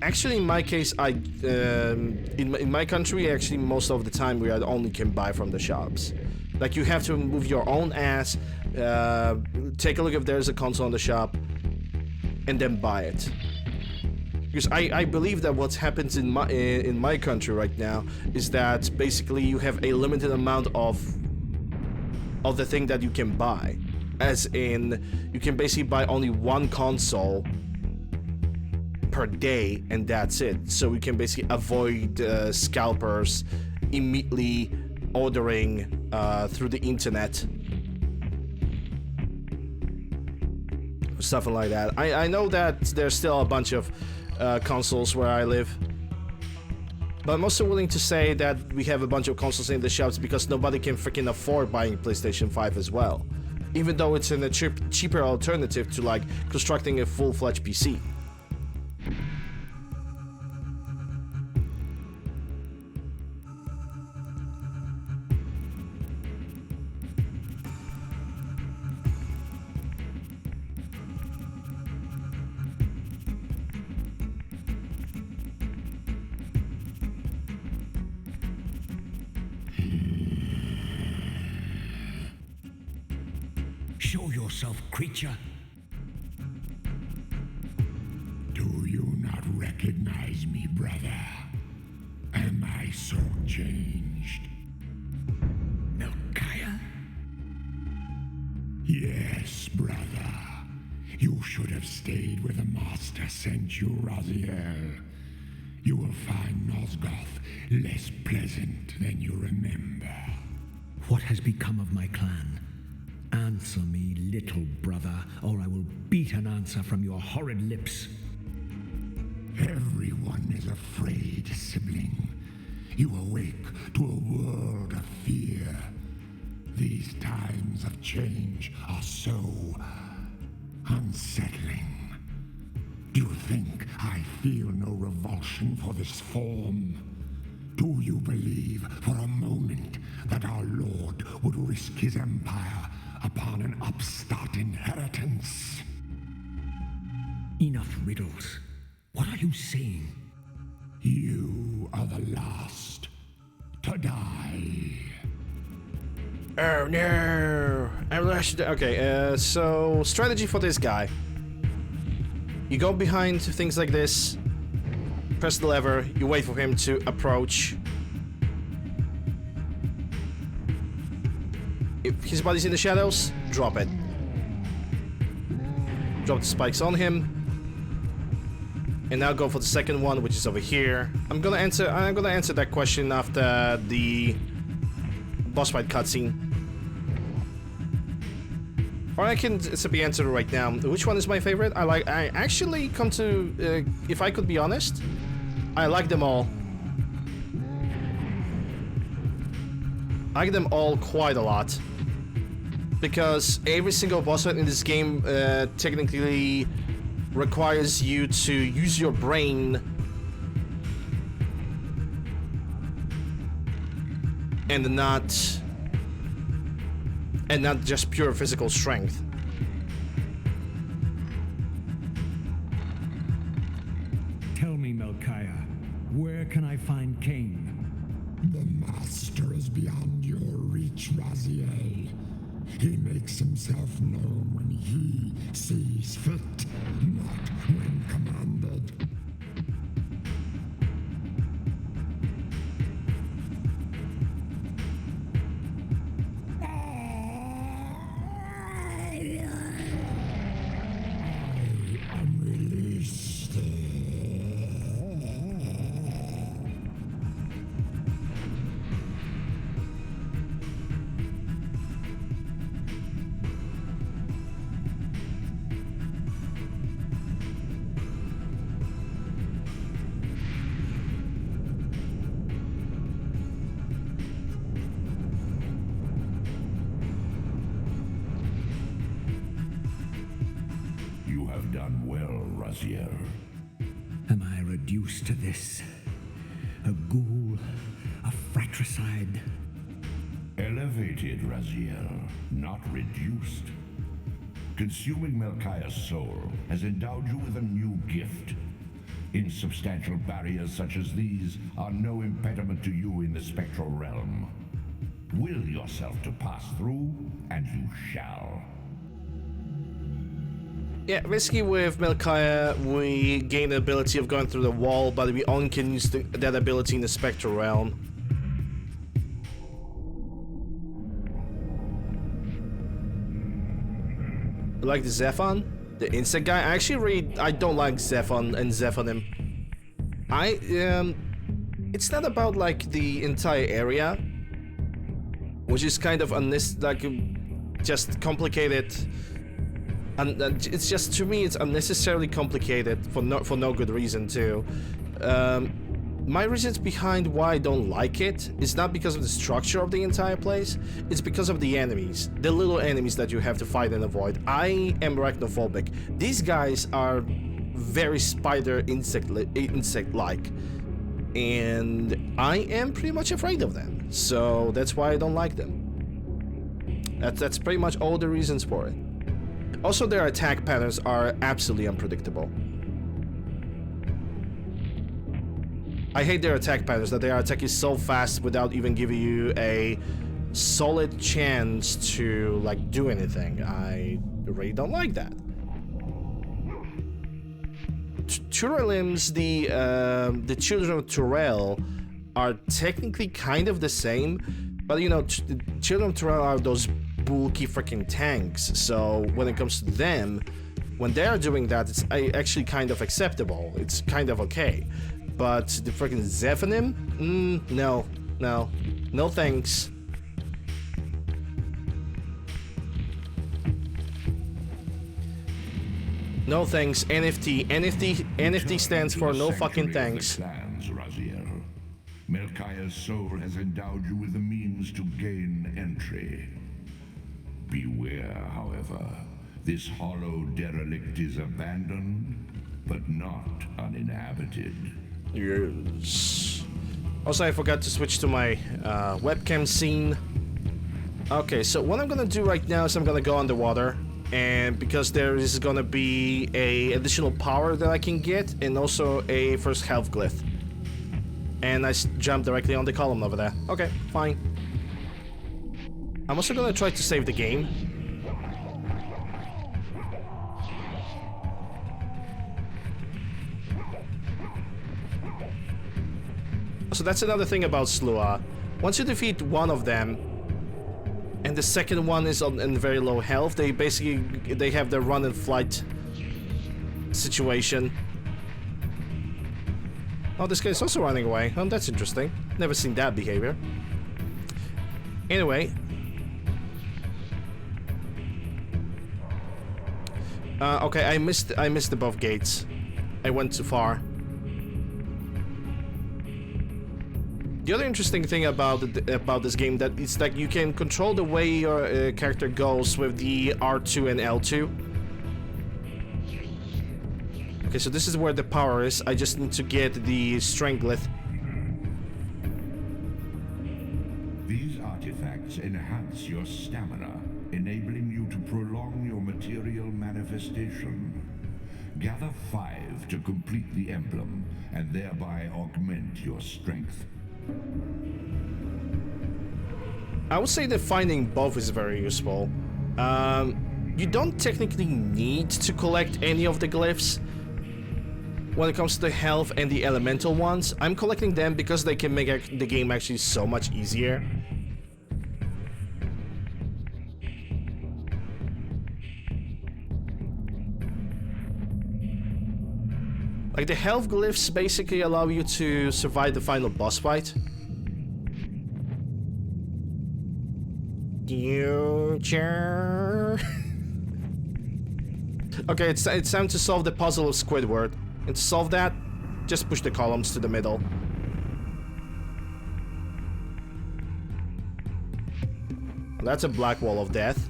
actually in my case, in my country, actually most of the time we only can buy from the shops. Like you have to move your own ass, take a look if there's a console in the shop, and then buy it. Because I believe that what happens in my country right now is that basically you have a limited amount of the thing that you can buy. As in, you can basically buy only one console per day, and that's it. So we can basically avoid scalpers immediately ordering through the internet. Something like that. I know that there's still a bunch of consoles where I live. But I'm also willing to say that we have a bunch of consoles in the shops because nobody can freaking afford buying PlayStation 5 as well. Even though it's a cheaper alternative to like constructing a full-fledged PC. Show yourself, creature. Do you not recognize me, brother? Am I so changed? Melchiah? Yes, brother. You should have stayed where the Master sent you, Raziel. You will find Nosgoth less pleasant than you remember. What has become of my clan? Answer me, little brother, or I will beat an answer from your horrid lips. Everyone is afraid, sibling. You awake to a world of fear. These times of change are so unsettling. Do you think I feel no revulsion for this form? Do you believe for a moment that our Lord would risk his empire upon an upstart inheritance? Enough riddles. What are you saying? You are the last to die. Oh no! Okay, so strategy for this guy. You go behind things like this, press the lever, you wait for him to approach. If his body's in the shadows, drop it. Drop the spikes on him. And now go for the second one, which is over here. I'm gonna answer that question after the boss fight cutscene. Or I can simply answer it right now. Which one is my favorite? I actually come to, if I could be honest, I like them all. I like them all quite a lot. Because every single boss fight in this game technically requires you to use your brain and not just pure physical strength. Tell me, Melchiah, where can I find Kain? The Master is beyond your reach, Raziel. He makes himself known when he sees fit, not when commanded. I am released. You have done well, Raziel. Am I reduced to this? A ghoul? A fratricide? Elevated, Raziel, not reduced. Consuming Melchiah's soul has endowed you with a new gift. Insubstantial barriers such as these are no impediment to you in the spectral realm. Will yourself to pass through, and you shall. Yeah, basically with Melchiah, we gain the ability of going through the wall, but we only can use that ability in the spectral realm. Like the Zephon, the insect guy. I don't like Zephon and Zephonim. It's not about like the entire area, which is kind of just complicated. And it's just, to me, it's unnecessarily complicated for no good reason too. My reasons behind why I don't like it is not because of the structure of the entire place. It's because of the enemies, the little enemies that you have to fight and avoid. I am arachnophobic. These guys are very spider insect-like, and I am pretty much afraid of them. So that's why I don't like them. That's pretty much all the reasons for it. Also, their attack patterns are absolutely unpredictable. I hate their attack patterns, that they are attacking so fast without even giving you a solid chance to like do anything. I really don't like that. Turelims, the children of Turel, are technically kind of the same, but you know, children of Turel are those bulky freaking tanks, so when it comes to them, when they're doing that, it's actually kind of acceptable. It's kind of okay. But the freaking Zephonim? No thanks. No thanks. NFT stands for no fucking thanks. Plans, Raziel. Melchiah's soul has endowed you with the means to gain entry. Beware, however. This hollow derelict is abandoned, but not uninhabited. Yes. Also, I forgot to switch to my webcam scene. Okay, so what I'm gonna do right now is I'm gonna go underwater, and because there is gonna be a additional power that I can get, and also a first health glyph. And I jump directly on the column over there. Okay, fine. I'm also gonna try to save the game. So that's another thing about Slua. Once you defeat one of them, and the second one is in very low health, they basically have the run and flight situation. Oh, this guy's also running away. Oh, that's interesting. Never seen that behavior. Anyway. Okay, I missed the both gates. I went too far. The other interesting thing about this game that it's like you can control the way your character goes with the R2 and L2. Okay, so this is where the power is. I just need to get the strength glyph. These artifacts enhance your stamina, enabling you to prolong your material manifestation. Gather 5 to complete the emblem, and thereby augment your strength. I would say that finding both is very useful. You don't technically need to collect any of the glyphs when it comes to the health and the elemental ones. I'm collecting them because they can make the game actually so much easier. Like the health glyphs basically allow you to survive the final boss fight. Future. Okay, it's time to solve the puzzle of Squidward. And to solve that, just push the columns to the middle. That's a black wall of death.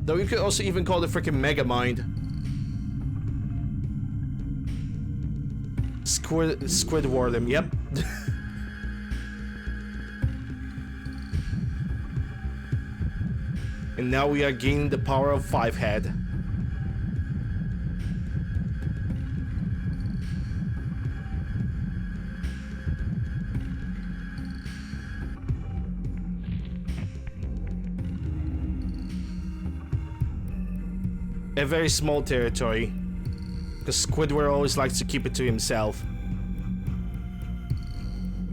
Though you could also even call it freaking Mega Mind. Squidward him, yep. And now we are gaining the power of 5-head. A very small territory, because Squidward always likes to keep it to himself.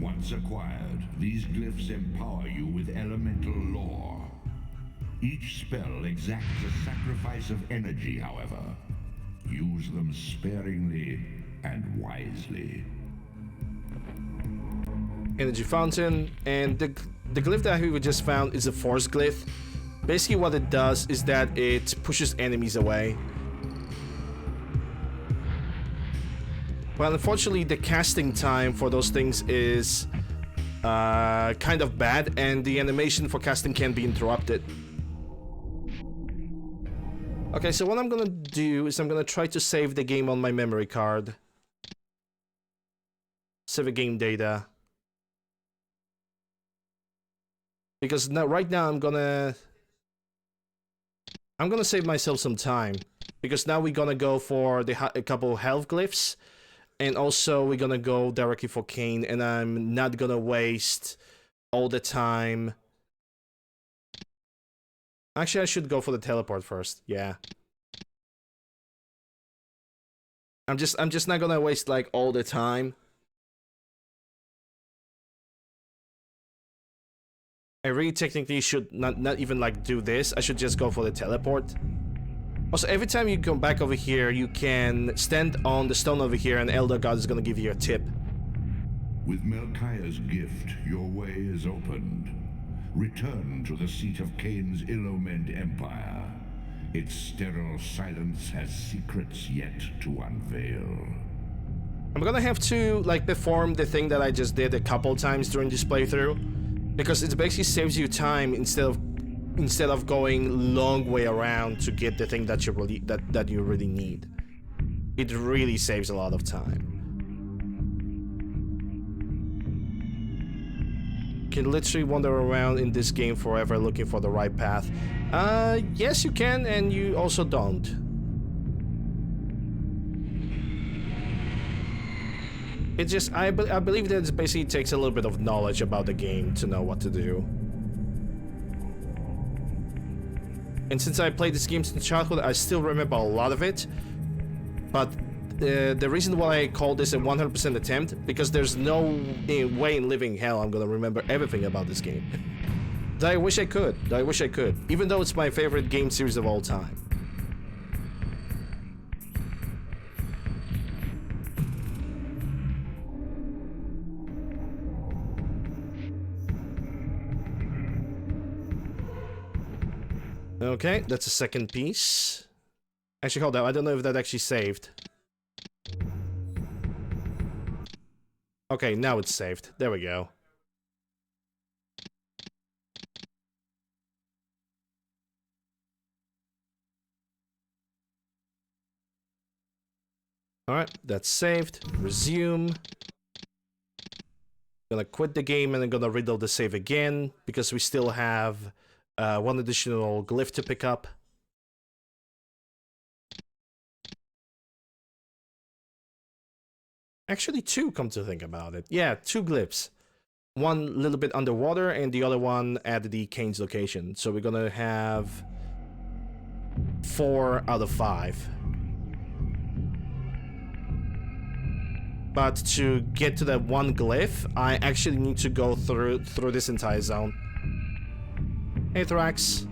Once acquired, these glyphs empower you with elemental lore. Each spell exacts a sacrifice of energy, however. Use them sparingly and wisely. Energy fountain, and the glyph that we just found is a force glyph. Basically what it does is that it pushes enemies away. Well, unfortunately the casting time for those things is kind of bad, and the animation for casting can be interrupted. Okay, so what I'm gonna do is I'm gonna try to save the game on my memory card. Save the game data. Because now, right now I'm gonna save myself some time, because now we're gonna go for a couple health glyphs, and also we're gonna go directly for Kain, and I'm not gonna waste all the time. Actually, I should go for the teleport first. Yeah. I'm just not gonna waste like all the time. I really technically should not even like do this. I should just go for the teleport. Also, every time you come back over here, you can stand on the stone over here, and Elder God is gonna give you a tip. With Melchiah's gift, your way is opened. Return to the seat of Kain's ill-omened empire. Its sterile silence has secrets yet to unveil. I'm gonna have to like perform the thing that I just did a couple times during this playthrough, because it basically saves you time instead of going long way around to get the thing that you really need. It really saves a lot of time. You can literally wander around in this game forever looking for the right path. Yes you can, and you also don't. It just, I believe that it basically takes a little bit of knowledge about the game to know what to do. And since I played this game since childhood, I still remember a lot of it. But the reason why I call this a 100% attempt, because there's no way in living hell I'm gonna remember everything about this game. Though I wish I could. Even though it's my favorite game series of all time. Okay, that's a second piece. Actually, hold on. I don't know if that actually saved. Okay, now it's saved. There we go. Alright, that's saved. Resume. Gonna quit the game and I'm gonna reload the save again because we still have one additional glyph to pick up. Actually, two, come to think about it. Yeah, two glyphs. One a little bit underwater and the other one at the Kain's location. So we're gonna have 4 out of 5. But to get to that one glyph, I actually need to go through this entire zone. Hey, Thrax.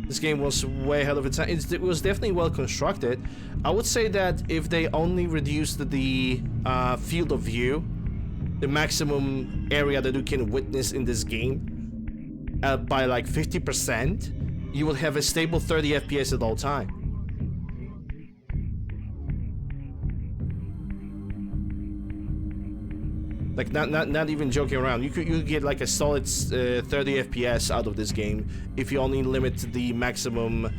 This game was way ahead of its time. It was definitely well constructed. I would say that if they only reduced the field of view, the maximum area that you can witness in this game, by like 50%, you will have a stable 30 FPS at all time. Like not even joking around. You could get like a solid 30 FPS out of this game if you only limit the maximum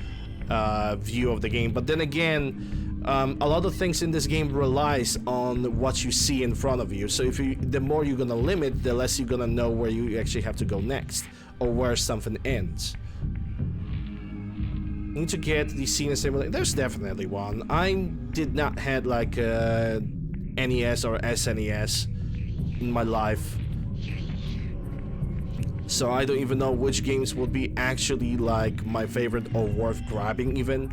view of the game. But then again, a lot of things in this game relies on what you see in front of you. So the more you're gonna limit, the less you're gonna know where you actually have to go next or where something ends. Need to get the scene simulator. There's definitely one. I did not had like NES or SNES in my life, so I don't even know which games would be actually like my favorite or worth grabbing even.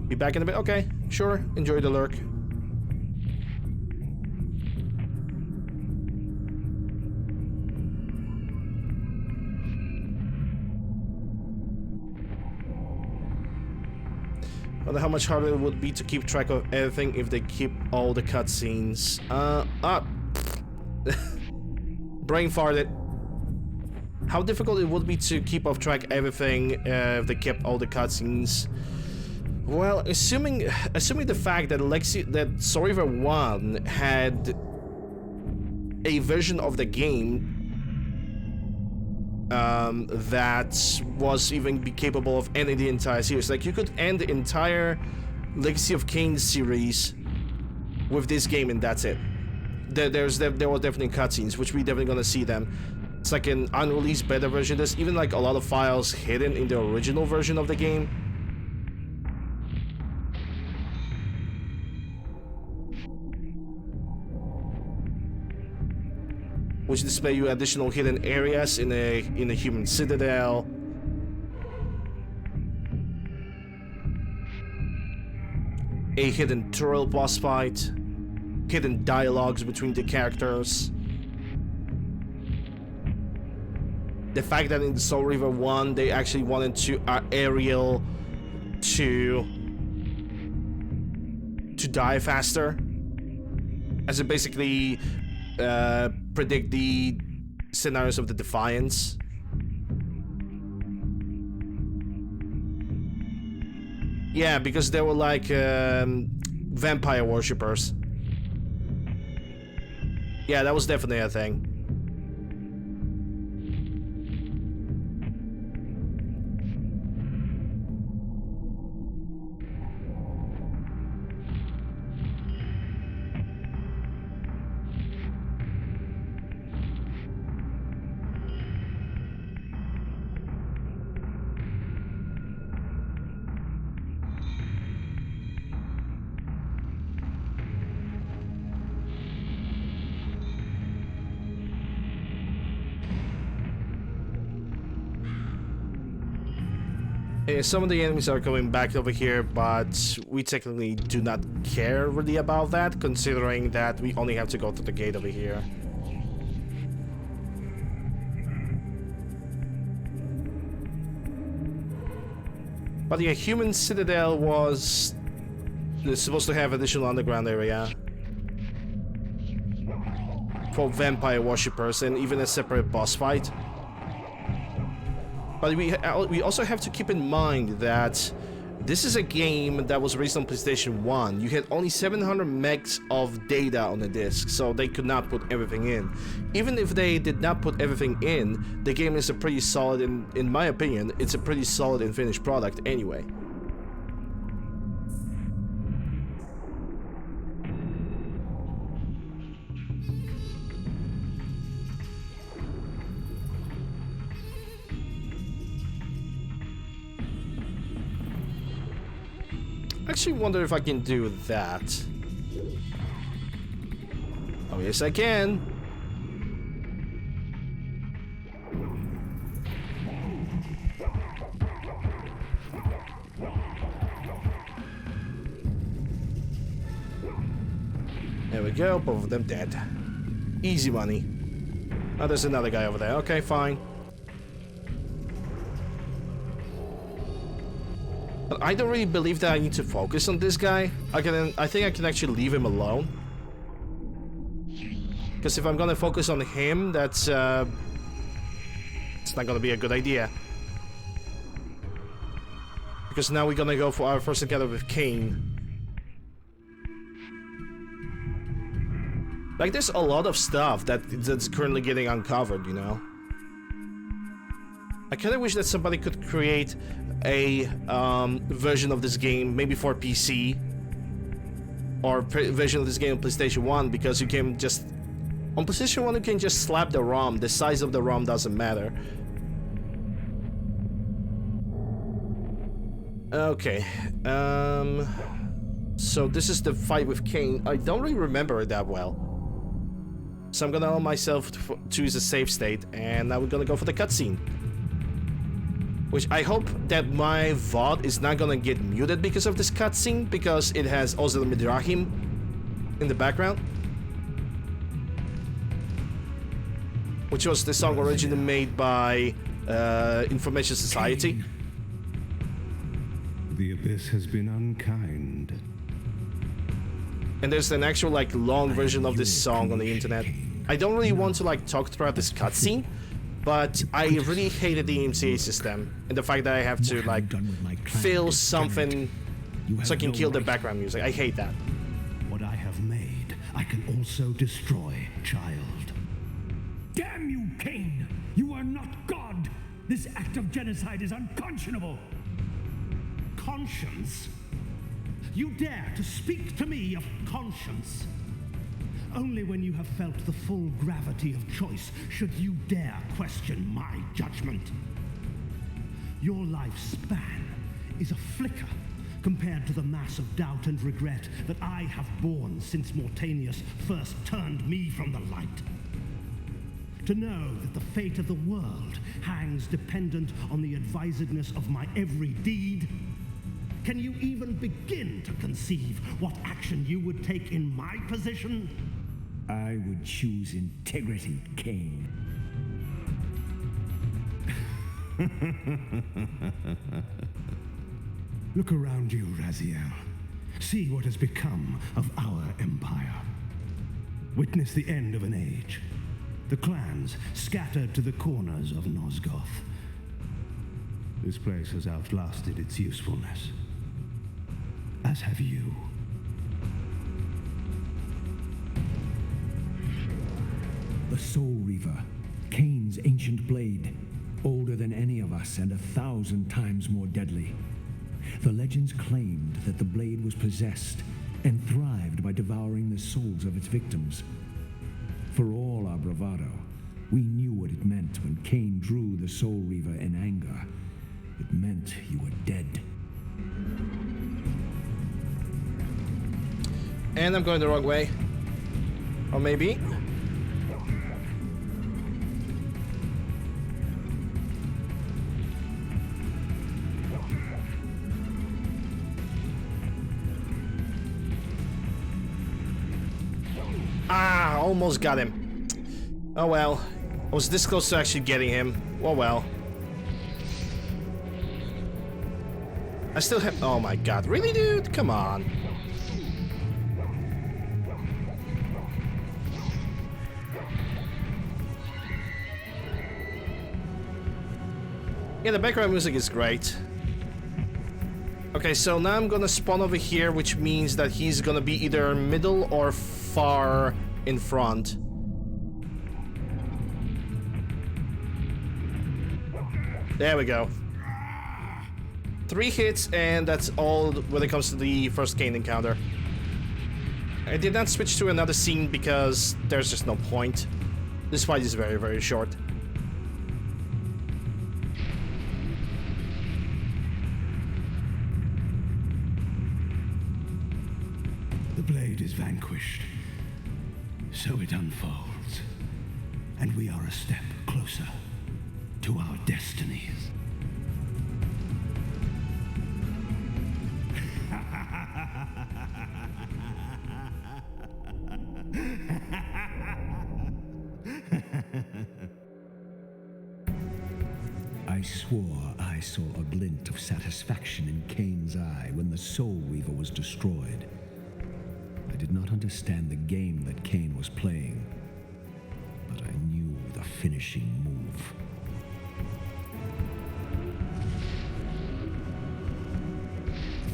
Be back in a bit. Okay, sure, enjoy the lurk. I wonder how much harder it would be to keep track of everything if they keep all the cutscenes. Brain farted. How difficult it would be to keep off track everything if they kept all the cutscenes. Well, assuming the fact that Reaver 1 had a version of the game that was even be capable of ending the entire series. Like, you could end the entire Legacy of Kain series with this game and that's it. There were definitely cutscenes, which we definitely gonna see them. It's like an unreleased beta version. There's even like a lot of files hidden in the original version of the game. Which display you additional hidden areas in a human citadel. A hidden tutorial boss fight. Hidden dialogues between the characters. The fact that in the Soul Reaver 1 they actually wanted to Ariel to die faster, as it basically predict the scenarios of the Defiance. Yeah, because they were like vampire worshippers. Yeah, that was definitely a thing. Some of the enemies are coming back over here, but we technically do not care really about that, considering that we only have to go to the gate over here. But yeah, Human Citadel was supposed to have additional underground area for vampire worshippers and even a separate boss fight. But we also have to keep in mind that this is a game that was released on PlayStation 1. You had only 700 megs of data on the disc, so they could not put everything in. Even if they did not put everything in, the game is a pretty solid, in my opinion, it's a pretty solid and finished product anyway. I actually wonder if I can do that. Oh, yes, I can. There we go, both of them dead. Easy money. Oh, there's another guy over there. Okay, fine. But I don't really believe that I need to focus on this guy. I think I can actually leave him alone. Because if I'm gonna focus on him, it's not gonna be a good idea. Because now we're gonna go for our first encounter with Kain. Like, there's a lot of stuff that's currently getting uncovered, you know? I kinda wish that somebody could create a version of this game, maybe for PC, or version of this game on PlayStation 1, because you can just... On PlayStation 1 you can just slap the ROM, the size of the ROM doesn't matter. Okay, so this is the fight with Kain. I don't really remember it that well. So I'm gonna allow myself to choose a save state, and now we're gonna go for the cutscene. Which I hope that my VOD is not gonna get muted because of this cutscene, because it has Ozel Midrahim in the background. Which was the song originally made by Information Society. Kain. The abyss has been unkind. And there's an actual like long version of this song on the internet. I don't really want to like talk throughout this cutscene, but I really hated the MCA system and the fact that I have to like fill something so I can kill the background music. I hate that. What I have made, I can also destroy, child. Damn you, Kain! You are not God! This act of genocide is unconscionable! Conscience? You dare to speak to me of conscience? Only when you have felt the full gravity of choice should you dare question my judgment. Your lifespan is a flicker compared to the mass of doubt and regret that I have borne since Mortanius first turned me from the light. To know that the fate of the world hangs dependent on the advisedness of my every deed. Can you even begin to conceive what action you would take in my position? I would choose integrity, Kain. Look around you, Raziel. See what has become of our empire. Witness the end of an age. The clans scattered to the corners of Nosgoth. This place has outlasted its usefulness. As have you. The Soul Reaver, Kain's ancient blade, older than any of us and 1,000 times more deadly. The legends claimed that the blade was possessed and thrived by devouring the souls of its victims. For all our bravado, we knew what it meant when Kain drew the Soul Reaver in anger. It meant you were dead. And I'm going the wrong way. Or maybe. almost got him. Oh well. I was this close to actually getting him. Oh well. I still have... Oh my god. Really, dude? Come on. Yeah, the background music is great. Okay, so now I'm gonna spawn over here, which means that he's gonna be either middle or far in front. There we go. 3 hits, and that's all when it comes to the first Kain encounter. I did not switch to another scene because there's just no point. This fight is very, very short. The blade is vanquished. So it unfolds. And we are a step closer to our destinies. I swore I saw a glint of satisfaction in Kain's eye when the Soul Reaver was destroyed. I did not understand the game that Kain was playing, but I knew the finishing move.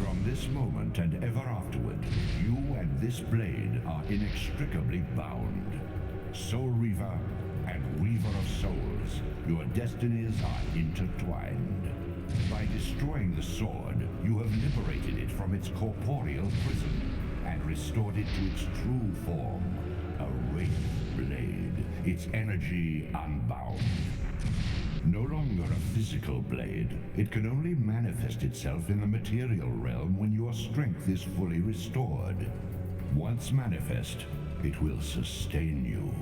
From this moment and ever afterward, you and this blade are inextricably bound. Soul Reaver and Reaver of Souls, your destinies are intertwined. By destroying the sword, you have liberated it from its corporeal prison and restored it to its true form, a wraith blade, its energy unbound. No longer a physical blade, it can only manifest itself in the material realm when your strength is fully restored. Once manifest, it will sustain you.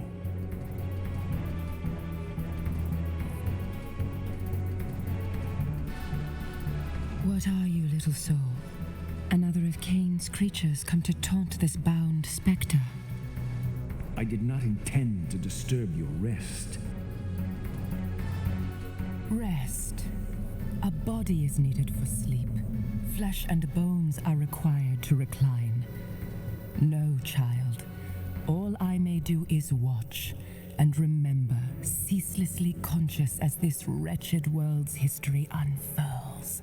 What are you, little soul? Another of Kain's creatures come to taunt this bound spectre. I did not intend to disturb your rest. Rest. A body is needed for sleep. Flesh and bones are required to recline. No, child. All I may do is watch and remember, ceaselessly conscious as this wretched world's history unfurls.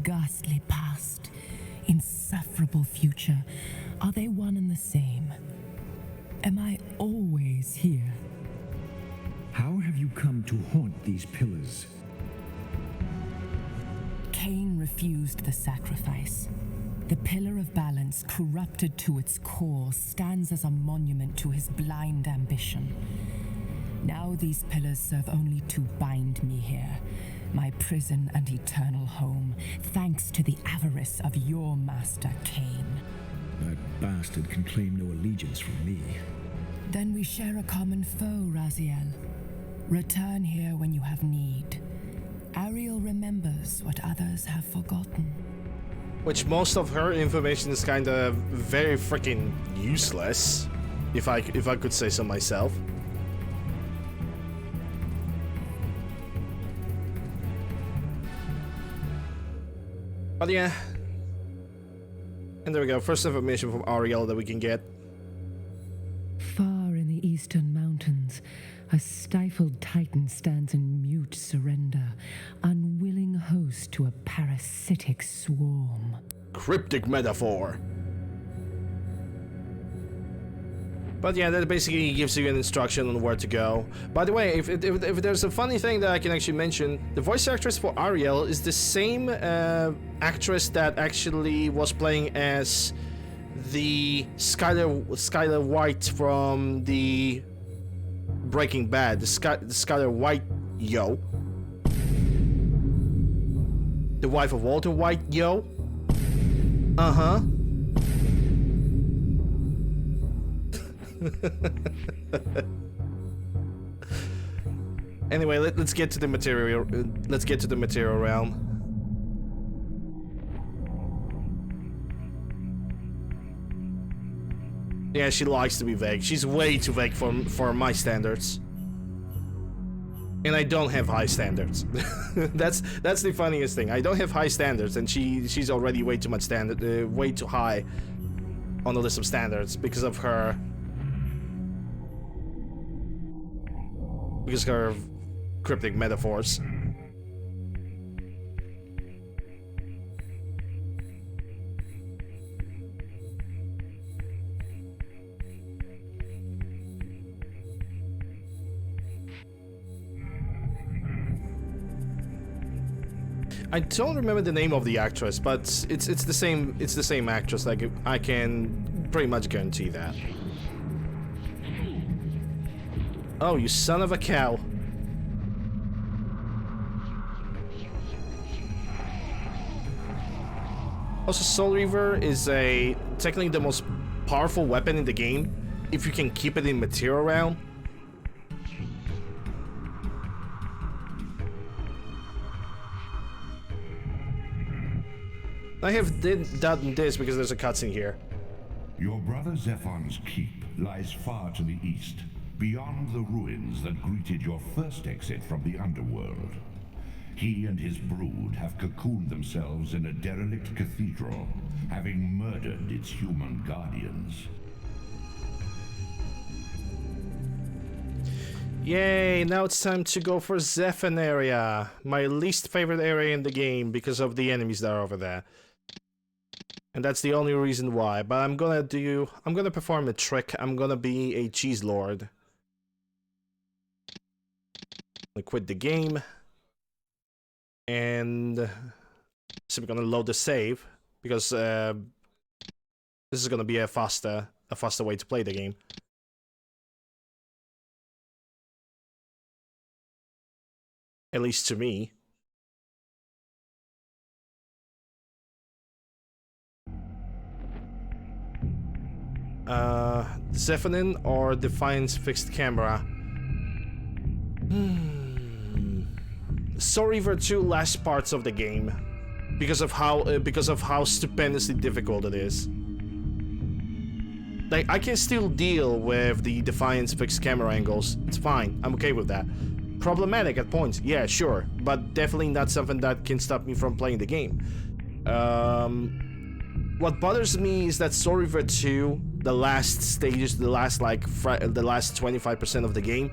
Ghastly past, insufferable future, are they one and the same? Am I always here? How have you come to haunt these pillars? Kain refused the sacrifice. The pillar of balance, corrupted to its core, stands as a monument to his blind ambition. Now these pillars serve only to bind me here, my prison and eternal home, thanks to the avarice of your master, Kain. That bastard can claim no allegiance from me. Then we share a common foe, Raziel. Return here when you have need. Ariel remembers what others have forgotten. Which most of her information is kind of very freaking useless, if I could say so myself. But yeah. And there we go, first information from Ariel that we can get. Far in the eastern mountains, a stifled titan stands in mute surrender, unwilling host to a parasitic swarm. Cryptic metaphor. But yeah, that basically gives you an instruction on where to go. By the way, if there's a funny thing that I can actually mention, the voice actress for Ariel is the same actress that actually was playing as the Skylar White from the Breaking Bad, the Skylar White yo. The wife of Walter White yo. Uh-huh. Anyway, let's get to the material. Let's get to the material realm. Yeah, she likes to be vague. She's way too vague for my standards. And I don't have high standards. that's the funniest thing. I don't have high standards, and she's already way too much way too high on the list of standards because of her cryptic metaphors. I don't remember the name of the actress, but it's the same actress. Like, I can pretty much guarantee that. Oh, you son of a cow. Also, Soul Reaver is technically the most powerful weapon in the game if you can keep it in material realm. I have done this because there's a cutscene here. Your brother Zephon's keep lies far to the east, beyond the ruins that greeted your first exit from the underworld. He and his brood have cocooned themselves in a derelict cathedral, having murdered its human guardians. Yay, now it's time to go for Zephon area. My least favorite area in the game because of the enemies that are over there. And that's the only reason why. But I'm gonna perform a trick. I'm gonna be a cheese lord. I quit the game. And so we're gonna load the save because this is gonna be a faster way to play the game. At least to me. Zephonin or Defiance fixed camera. Soul Reaver 2 last parts of the game because of how stupendously difficult it is. Like, I can still deal with the Defiance fixed camera angles. It's fine. I'm okay with that. Problematic at points, yeah, sure, but definitely not something that can stop me from playing the game. What bothers me is that Soul Reaver 2, the last stages, the last 25% of the game,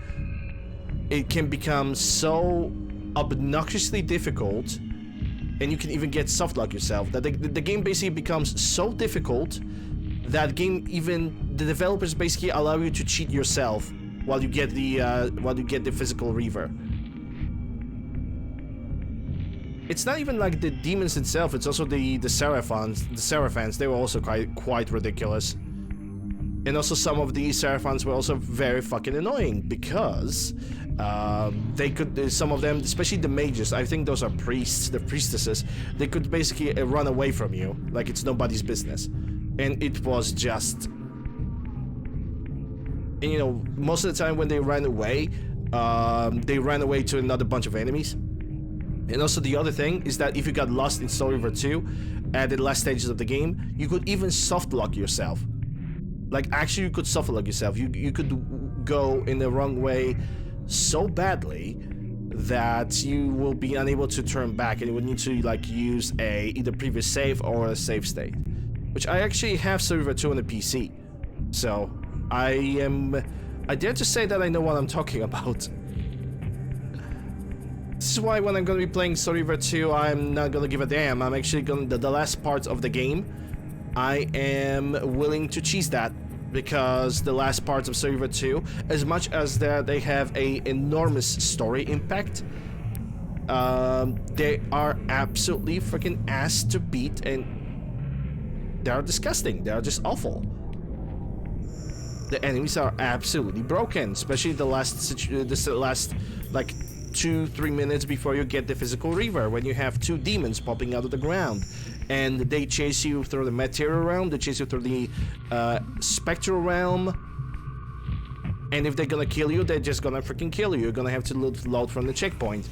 it can become so obnoxiously difficult, and you can even get softlock yourself. That the game basically becomes so difficult that the developers basically allow you to cheat yourself while you get the physical Reaver. It's not even like the demons itself, it's also the Seraphans. They were also quite ridiculous. And also some of the Seraphans were also very fucking annoying because some of them, especially the mages, I think those are priests, the priestesses, they could basically run away from you like it's nobody's business. And it was just... And you know, most of the time when they ran away to another bunch of enemies. And also the other thing is that if you got lost in Soul Reaver 2 at the last stages of the game, you could even softlock yourself. Like, actually you could softlock yourself. You could go in the wrong way so badly that you will be unable to turn back, and you would need to like use either previous save or a save state. Which I actually have Soul Reaver 2 on the PC. So I dare to say that I know what I'm talking about. This is why when I'm gonna be playing Soul Reaver 2, I'm not gonna give a damn. I'm actually gonna, the last part of the game, I am willing to cheese that, because the last parts of Soul Reaver 2, as much as they have a enormous story impact, they are absolutely freaking ass to beat, and they are disgusting. They are just awful. The enemies are absolutely broken, especially the last like 2-3 minutes before you get the physical Reaver, when you have two demons popping out of the ground and they chase you through the material realm, they chase you through the spectral realm, and if they're gonna kill you, they're just gonna freaking kill you. You're gonna have to load from the checkpoint.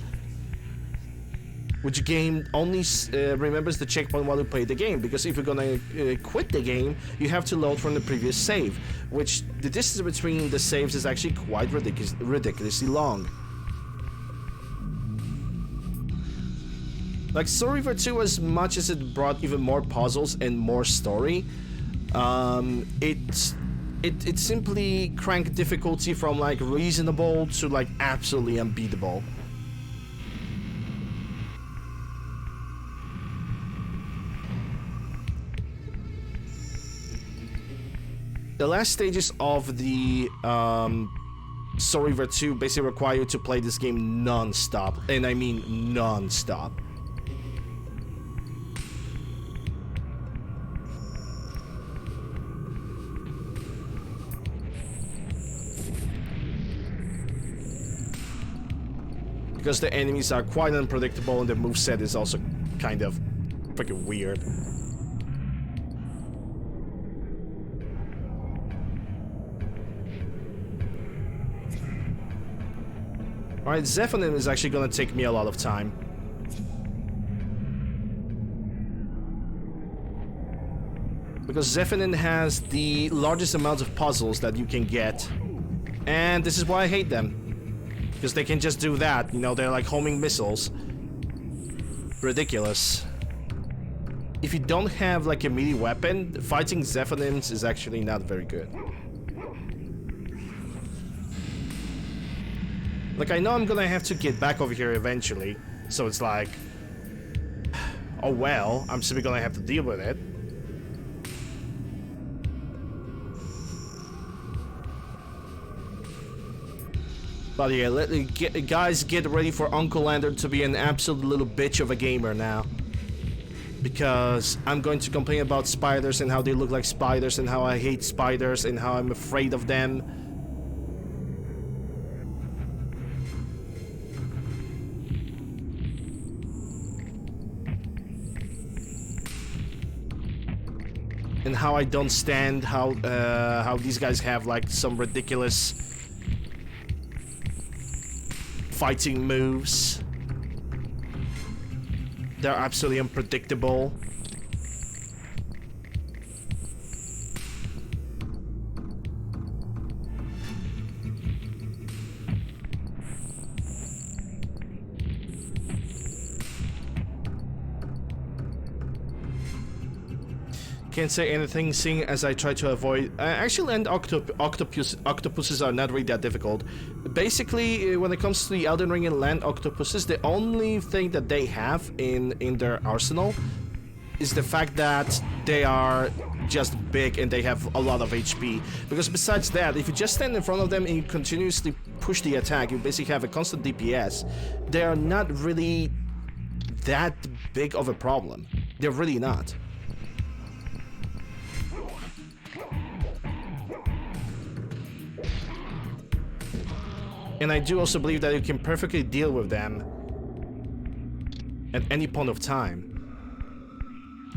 which game only remembers the checkpoint while you play the game, because if you're gonna quit the game, you have to load from the previous save, which the distance between the saves is actually quite ridiculously long. Like, Soul Reaver 2, as much as it brought even more puzzles and more story, it simply cranked difficulty from like reasonable to like absolutely unbeatable. The last stages of the Soul Reaver 2 basically require you to play this game non-stop, and I mean non-stop. Because the enemies are quite unpredictable and the moveset is also kind of freaking weird. Alright, Zephyrin is actually gonna take me a lot of time. Because Zephyrin has the largest amount of puzzles that you can get. And this is why I hate them. Because they can just do that, you know, they're like homing missiles. Ridiculous. If you don't have like a melee weapon, fighting Zephyrins is actually not very good. Like, I know I'm gonna have to get back over here eventually, so it's like, oh well, I'm simply gonna have to deal with it. But yeah, guys, get ready for UncleLander to be an absolute little bitch of a gamer now. Because I'm going to complain about spiders and how they look like spiders and how I hate spiders and how I'm afraid of them. And how I don't stand how these guys have like some ridiculous fighting moves. They're absolutely unpredictable. Can't say anything, seeing as I try to avoid... actually, and octopuses are not really that difficult. Basically, when it comes to the Elden Ring and land octopuses, the only thing that they have in their arsenal is the fact that they are just big and they have a lot of HP. Because besides that, if you just stand in front of them and you continuously push the attack, you basically have a constant DPS. They are not really that big of a problem. They're really not. And I do also believe that you can perfectly deal with them at any point of time.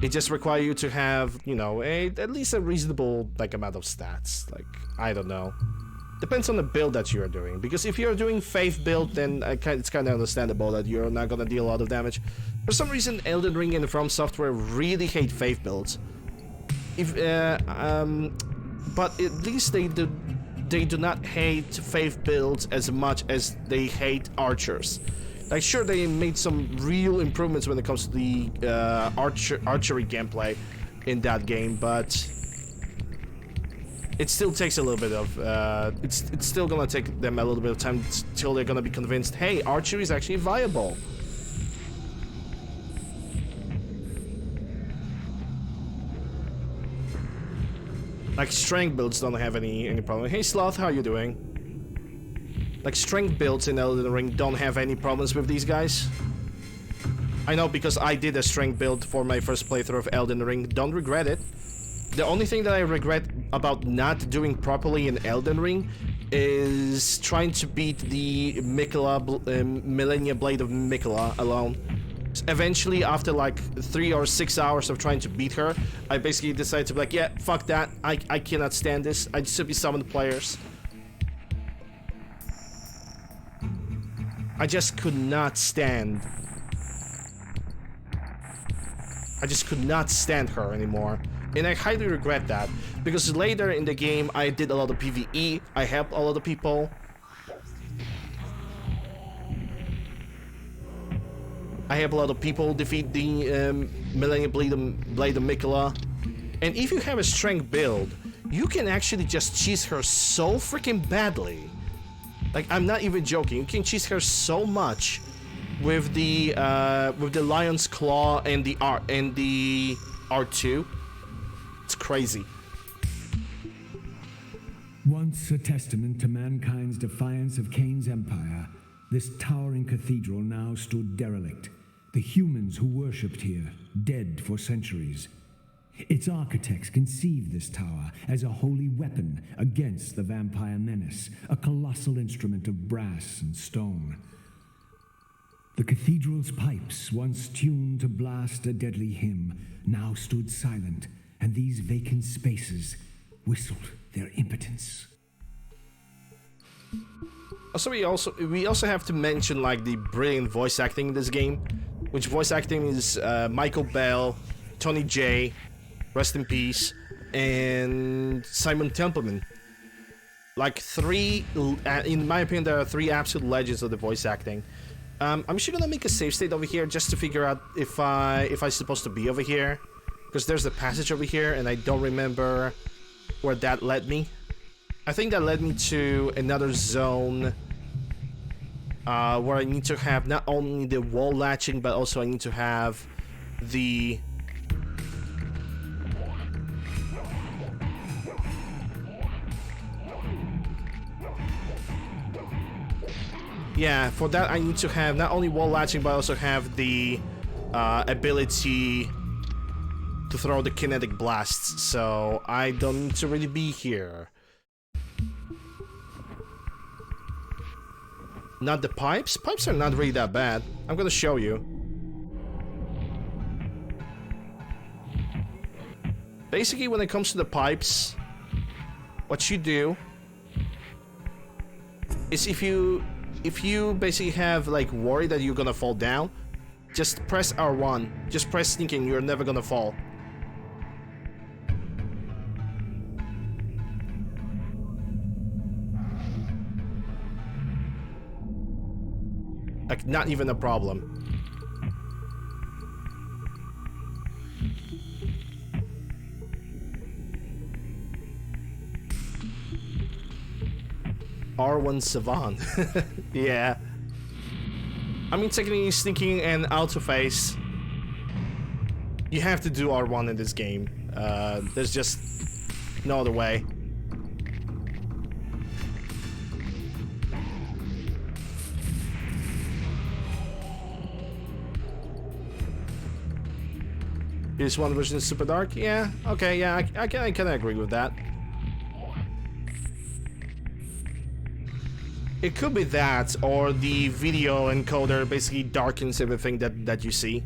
It just requires you to have, you know, at least a reasonable like amount of stats. Like, I don't know. Depends on the build that you are doing. Because if you're doing Faith build, then it's kind of understandable that you're not gonna deal a lot of damage. For some reason, Elden Ring and From Software really hate Faith builds. But at least they do not hate Faith builds as much as they hate archers. Like, sure, they made some real improvements when it comes to the archery gameplay in that game, but it still takes a little bit of... it's still gonna take them a little bit of time till they're gonna be convinced, hey, archery is actually viable. Like, strength builds don't have any problem. Hey Sloth, how you doing? Like, strength builds in Elden Ring don't have any problems with these guys. I know, because I did a strength build for my first playthrough of Elden Ring. Don't regret it. The only thing that I regret about not doing properly in Elden Ring is trying to beat the Millennia Blade of Miquella alone. Eventually, after like 3 or 6 hours of trying to beat her, I basically decided to be like, yeah, fuck that, I cannot stand this, I just simply summon the players. I just could not stand I just could not stand her anymore. And I highly regret that, because later in the game I did a lot of PvE, I helped a lot of people. I helped a lot of people defeat the Millennium Blade of Mikola. And if you have a strength build, you can actually just cheese her so freaking badly. Like, I'm not even joking, you can cheese her so much with the Lion's Claw and the R2. It's crazy. Once a testament to mankind's defiance of Kain's empire, this towering cathedral now stood derelict. The humans who worshipped here, dead for centuries. Its architects conceived this tower as a holy weapon against the vampire menace, a colossal instrument of brass and stone. The cathedral's pipes, once tuned to blast a deadly hymn, now stood silent, and these vacant spaces whistled their impotence. Also, we also have to mention like the brilliant voice acting in this game, which voice acting is Michael Bell, Tony J, rest in peace, and Simon Templeman. Like in my opinion, there are three absolute legends of the voice acting. I'm actually gonna make a save state over here just to figure out if I'm supposed to be over here, because there's a passage over here and I don't remember where that led me. I think that led me to another zone where I need to have not only the wall latching, but also I need to have the yeah, for that I need to have not only wall latching, but also have the ability to throw the kinetic blasts, so I don't need to really be here. Not the pipes? Pipes are not really that bad. I'm gonna show you. Basically, when it comes to the pipes, what you do is if you basically have like worry that you're gonna fall down, just press R1. Just press sneaking, you're never gonna fall. Like, not even a problem. R1 Savant. Yeah. I mean, technically sneaking and auto face, you have to do R1 in this game. There's just no other way. This one version is super dark? Yeah, okay, yeah, I can agree with that. It could be that, or the video encoder basically darkens everything that you see.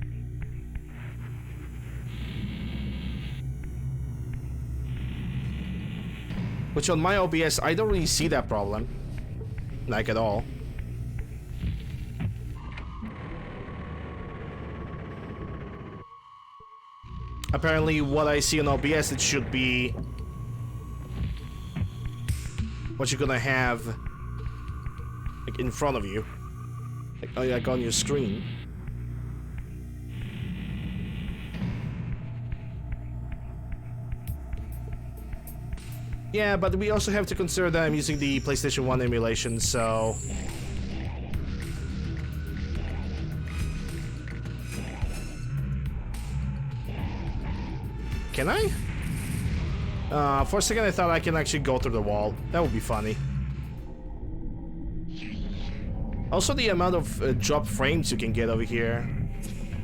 Which on my OBS, I don't really see that problem. Like, at all. Apparently, what I see on OBS, it should be what you're gonna have like in front of you, like on your screen. Yeah, but we also have to consider that I'm using the PlayStation 1 emulation, so can I? For a second I thought I can actually go through the wall. That would be funny. Also, the amount of drop frames you can get over here.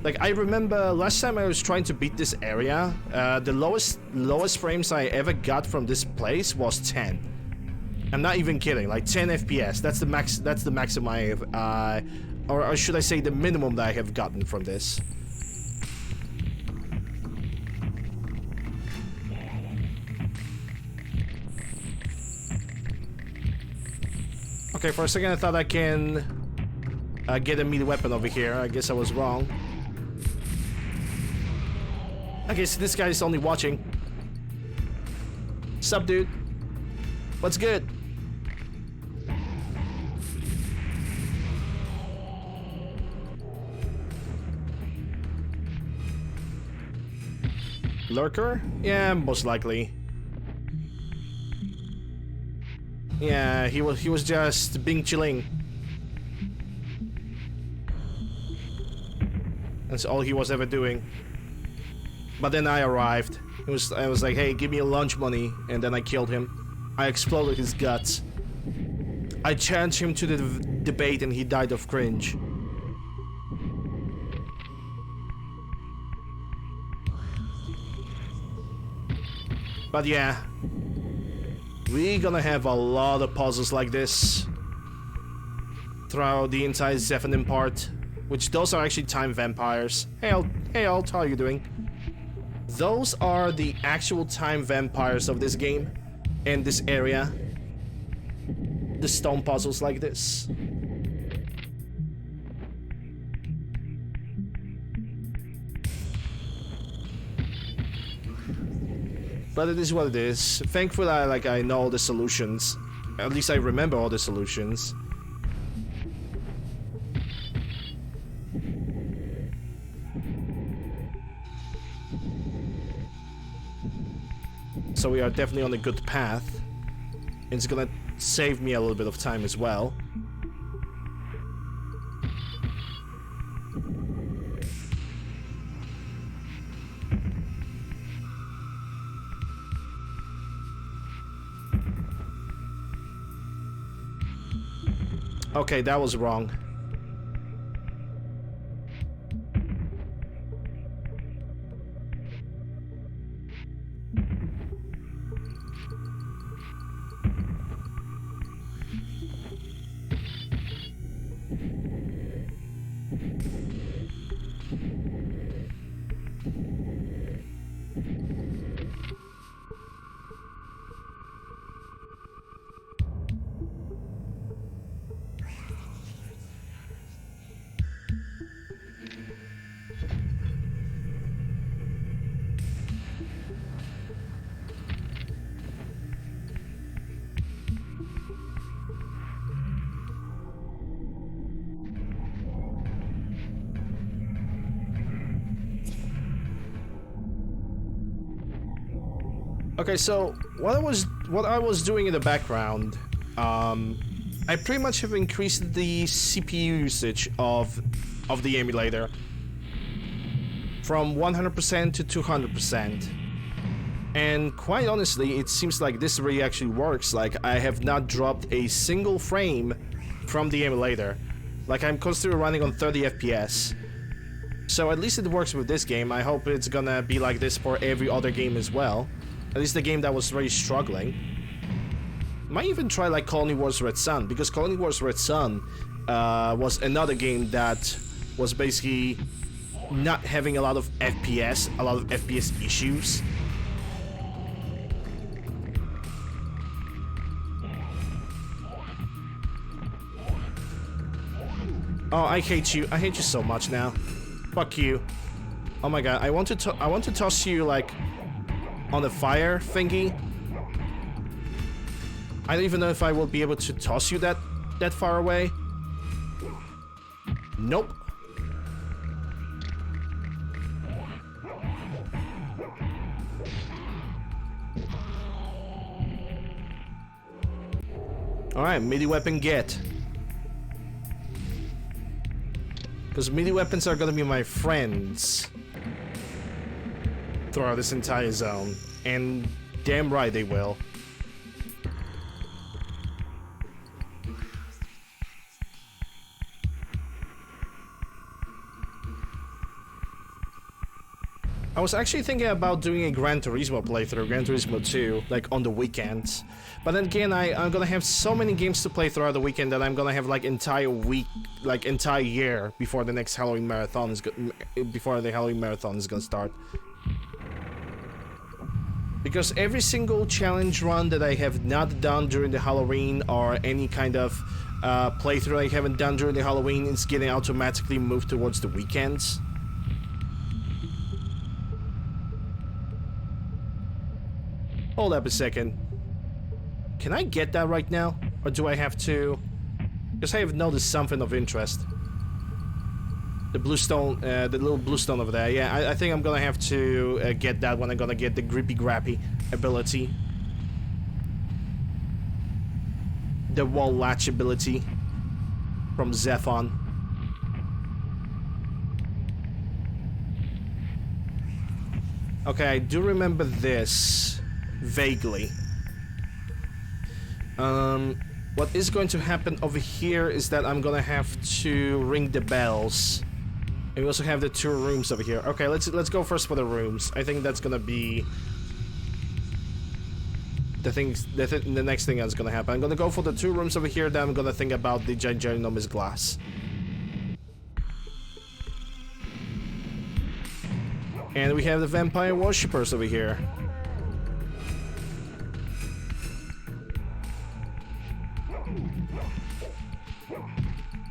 Like, I remember last time I was trying to beat this area, the lowest frames I ever got from this place was 10. I'm not even kidding, like 10 FPS. That's the max. That's the maximum I have, or should I say the minimum that I have gotten from this. Okay, for a second I thought I can get a melee weapon over here. I guess I was wrong. I guess this guy is only watching. Sup, dude? What's good? Lurker? Yeah, most likely. Yeah, he was just being chilling. That's all he was ever doing. But then I arrived. I was like, hey, give me your lunch money, and then I killed him. I exploded his guts. I challenged him to the debate and he died of cringe. But yeah, we're gonna have a lot of puzzles like this throughout the entire Zephyrin part, which those are actually time vampires. Hey, Alt, how are you doing? Those are the actual time vampires of this game and this area. The stone puzzles like this. But it is what it is. Thankfully, I know all the solutions. At least I remember all the solutions. So we are definitely on a good path. And it's gonna save me a little bit of time as well. Okay, that was wrong. Okay, so what I was doing in the background, I pretty much have increased the CPU usage of the emulator from 100% to 200%. And quite honestly, it seems like this really actually works. Like, I have not dropped a single frame from the emulator. Like, I'm constantly running on 30 FPS. So at least it works with this game. I hope it's gonna be like this for every other game as well. At least the game that was really struggling. Might even try like Colony Wars Red Sun, because Colony Wars Red Sun was another game that was basically not having a lot of FPS issues. Oh, I hate you so much now. Fuck you. Oh my god, I want to toss you like on the fire thingy. I don't even know if I will be able to toss you that far away. Nope. Alright, melee weapon get. Because melee weapons are gonna be my friends throughout this entire zone. And damn right they will. I was actually thinking about doing a Gran Turismo playthrough, Gran Turismo 2, like on the weekends. But then again, I'm gonna have so many games to play throughout the weekend that I'm gonna have like entire week, like entire year before the next Halloween marathon is before the Halloween marathon is gonna start. Because every single challenge run that I have not done during the Halloween, or any kind of playthrough I haven't done during the Halloween, is getting automatically moved towards the weekends. Hold up a second. Can I get that right now? Or do I have to... Because I have noticed something of interest. The blue stone, the little blue stone over there. Yeah, I think I'm gonna have to get that when I'm gonna get the Grippy Grappy ability. The wall latch ability from Zephon. Okay, I do remember this vaguely. What is going to happen over here is that I'm gonna have to ring the bells. And we also have the 2 rooms over here. Okay, let's go first for the rooms. I think that's gonna be the next thing that's gonna happen. I'm gonna go for the 2 rooms over here, then I'm gonna think about the ginormous glass. And we have the vampire worshippers over here.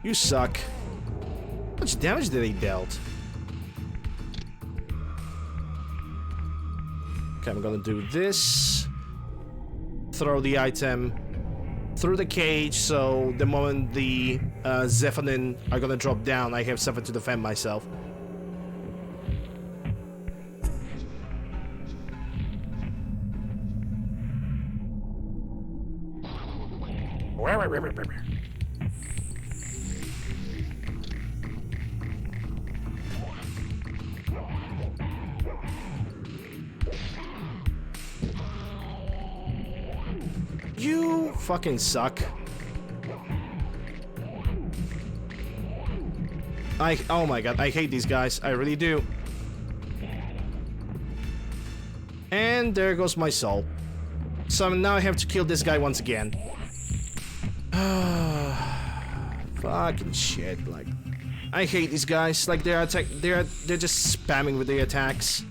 You suck. How much damage did he dealt? Okay, I'm gonna do this. Throw the item through the cage, so the moment the Zephonin are gonna drop down, I have something to defend myself. You fucking suck. Oh my god, I hate these guys. I really do. And there goes my soul. So now I have to kill this guy once again. Fucking shit, like I hate these guys. Like they're just spamming with the attacks.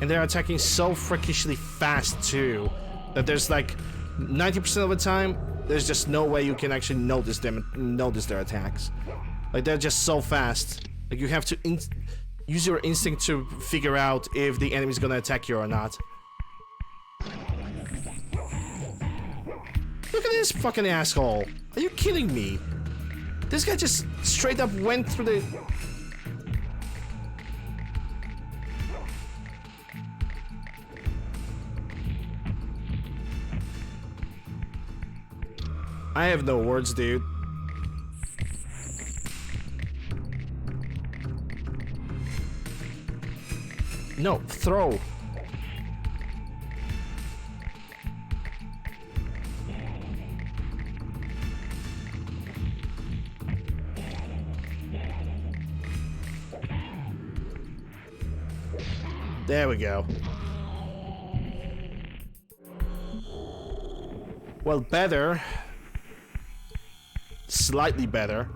And they're attacking so freakishly fast too, that there's like 90% of the time, there's just no way you can actually notice them, notice their attacks. Like they're just so fast. Like you have to use your instinct to figure out if the enemy's gonna attack you or not. Look at this fucking asshole. Are you kidding me? This guy just straight up went through the... I have no words, dude. No, throw. There we go. Well, better. Slightly better.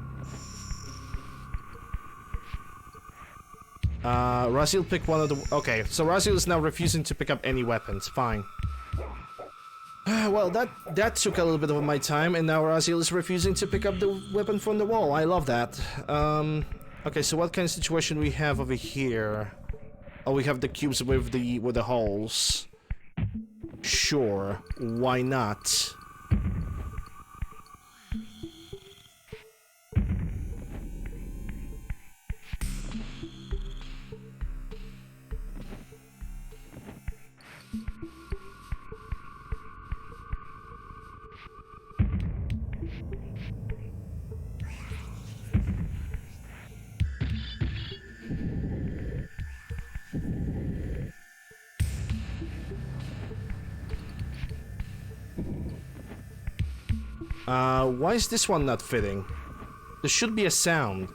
Raziel picked one of the... Okay, so Raziel is now refusing to pick up any weapons. Fine. Well, that took a little bit of my time, and now Raziel is refusing to pick up the weapon from the wall. I love that. Okay, so what kind of situation we have over here? Oh, we have the cubes with the holes. Sure, why not? Why is this one not fitting? There should be a sound.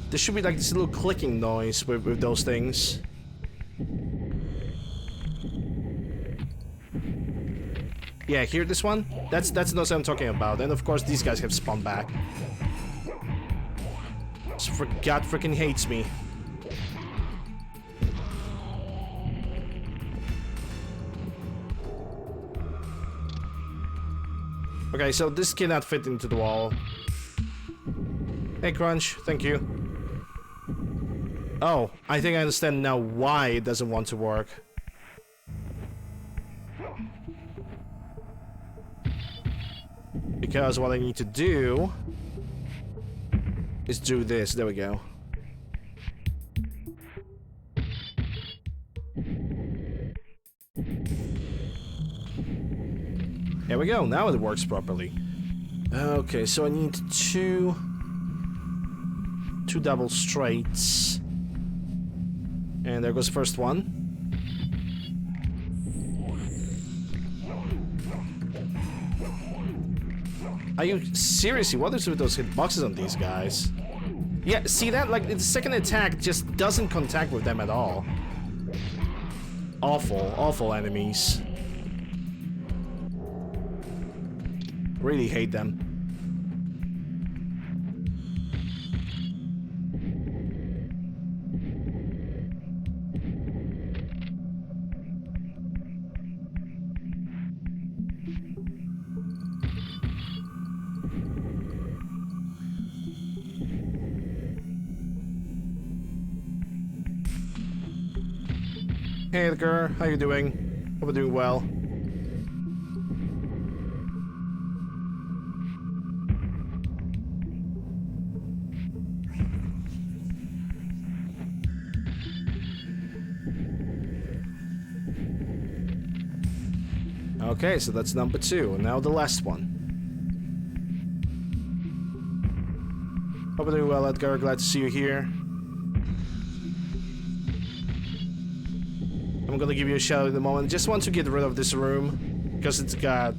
There should be like this little clicking noise with those things. Yeah, hear this one? That's the noise I'm talking about. And of course these guys have spawned back. God freaking hates me. Okay, so this cannot fit into the wall. Hey, Crunch, thank you. Oh, I think I understand now why it doesn't want to work. Because what I need to do is do this. There we go. There we go. Now it works properly. Okay, so I need two double straights. And there goes the first one. Are you seriously? What is with those hitboxes on these guys? Yeah, see that? Like, the second attack just doesn't contact with them at all. Awful, awful enemies. Really hate them. Hey Edgar, how you doing? Hope you're doing well. Okay, so that's number 2, and now the last one. Hope you're doing well, Edgar. Glad to see you here. I'm gonna give you a shout out in a moment. Just want to get rid of this room because it got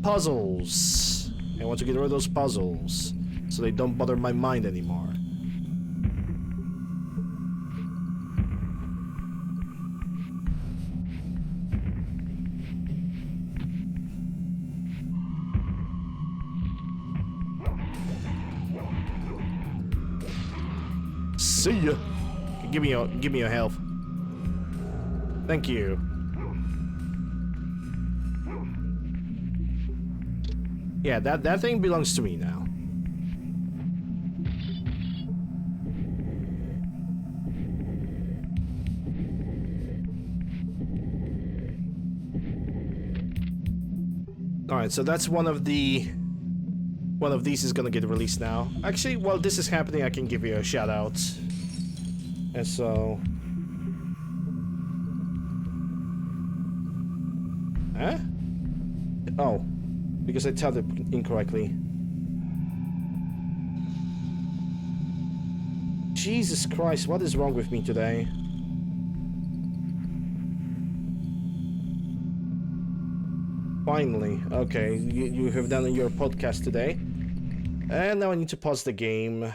puzzles. I want to get rid of those puzzles so they don't bother my mind anymore. See ya. Give me your health. Thank you. Yeah, that thing belongs to me now. All right, so that's one of these is gonna get released now. Actually, while this is happening, I can give you a shout out. And so, huh? Oh, because I typed it incorrectly. Jesus Christ, what is wrong with me today? Finally, okay, you have done your podcast today. And now I need to pause the game.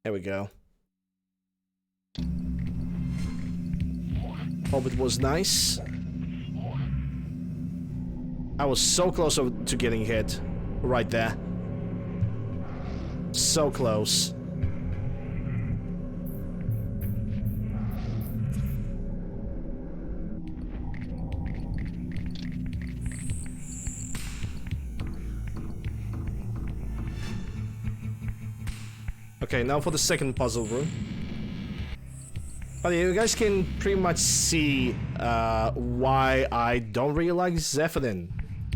There we go. Hope it was nice. I was so close to getting hit. Right there. So close. Okay, now for the second puzzle room. But yeah, you guys can pretty much see why I don't really like Zephyrin.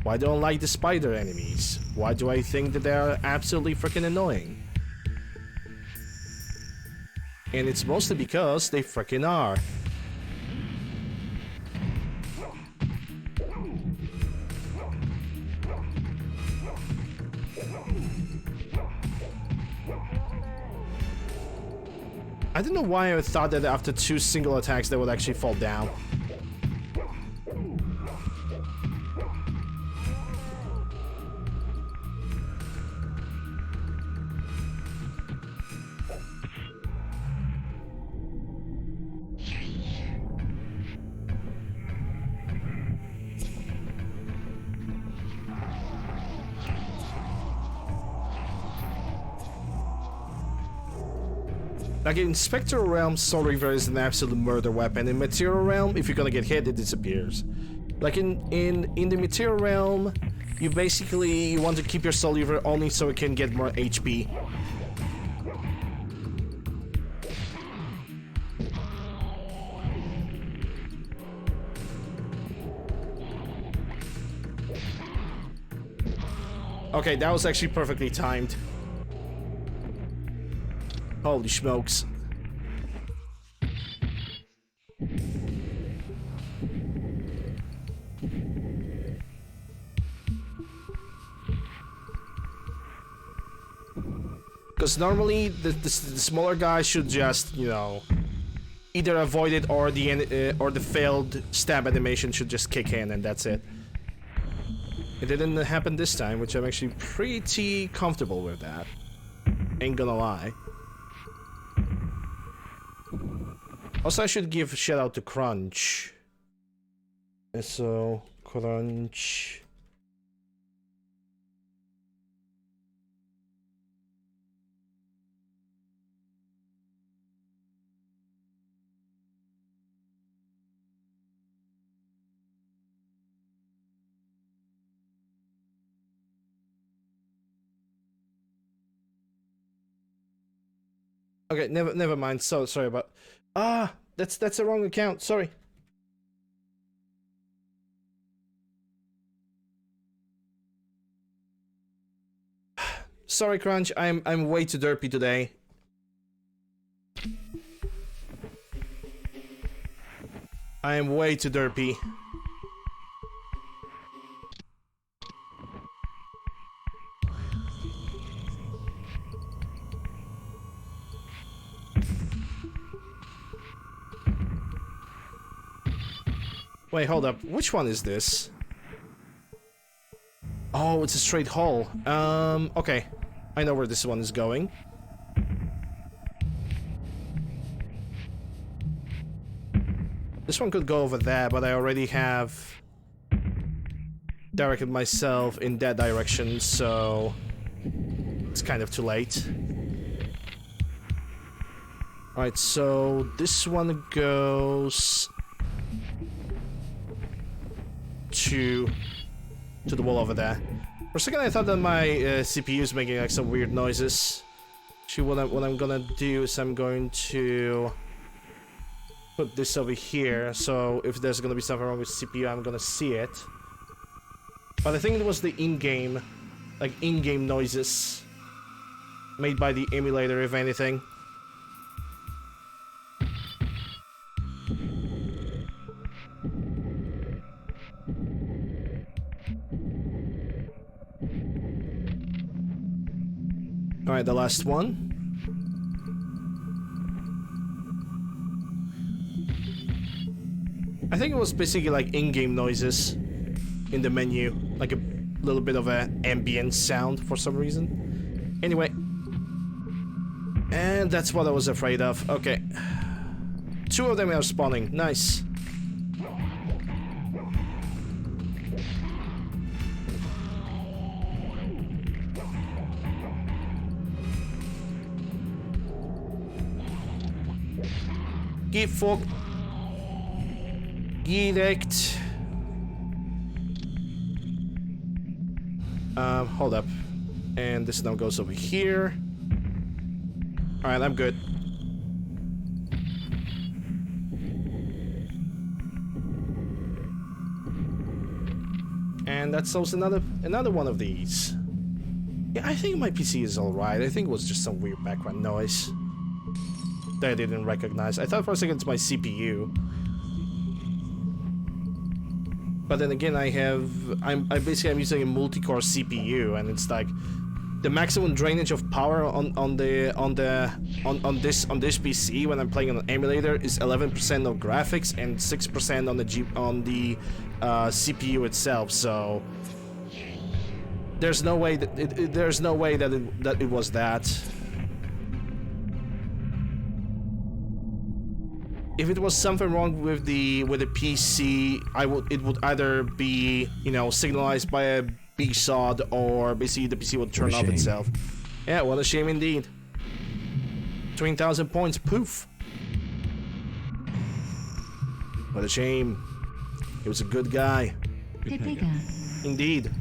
Why I don't like the spider enemies. Why do I think that they're absolutely freaking annoying? And it's mostly because they freaking are. I don't know why I thought that after 2 single attacks they would actually fall down. Like in Spectral Realm, Soul Reaver is an absolute murder weapon. In Material Realm, if you're gonna get hit, it disappears. Like in the Material Realm, you basically want to keep your Soul Reaver only so it can get more HP. Okay, that was actually perfectly timed. Holy smokes. Because normally the smaller guy should just, you know, either avoid it or the failed stab animation should just kick in and that's it. It didn't happen this time, which I'm actually pretty comfortable with that. Ain't gonna lie. Also, I should give a shout out to Crunch. And so, Crunch. Okay, never mind. So sorry about. That's the wrong account. Sorry. Sorry, Crunch. I'm way too derpy today. I am way too derpy. Wait, hold up. Which one is this? Oh, it's a straight hall. Okay. I know where this one is going. This one could go over there, but I already have directed myself in that direction, so it's kind of too late. Alright, so this one goes to the wall over there. For a second I thought that my CPU is making like some weird noises. Actually, what I'm gonna do is I'm going to put this over here, so if there's gonna be something wrong with CPU, I'm gonna see it. But I think it was the in-game noises made by the emulator, if anything. Alright, the last one. I think it was basically like in-game noises in the menu, like a little bit of an ambient sound for some reason. Anyway, and that's what I was afraid of. Okay, 2 of them are spawning. Nice. Get fucked. Direct. Hold up. And this now goes over here. Alright, I'm good. And that solves another one of these. Yeah, I think my PC is alright. I think it was just some weird background noise that I didn't recognize. I thought for a second it's my CPU. But then again, I'm basically using a multi-core CPU, and it's like the maximum drainage of power on this PC when I'm playing on an emulator is 11% of graphics and 6% on the CPU itself. So there's no way that it was that. If it was something wrong with the PC, it would either be, you know, signalized by a BSOD, or basically the PC would turn off itself. Yeah, what a shame indeed. 20,000 points, poof. What a shame. He was a good guy. Indeed.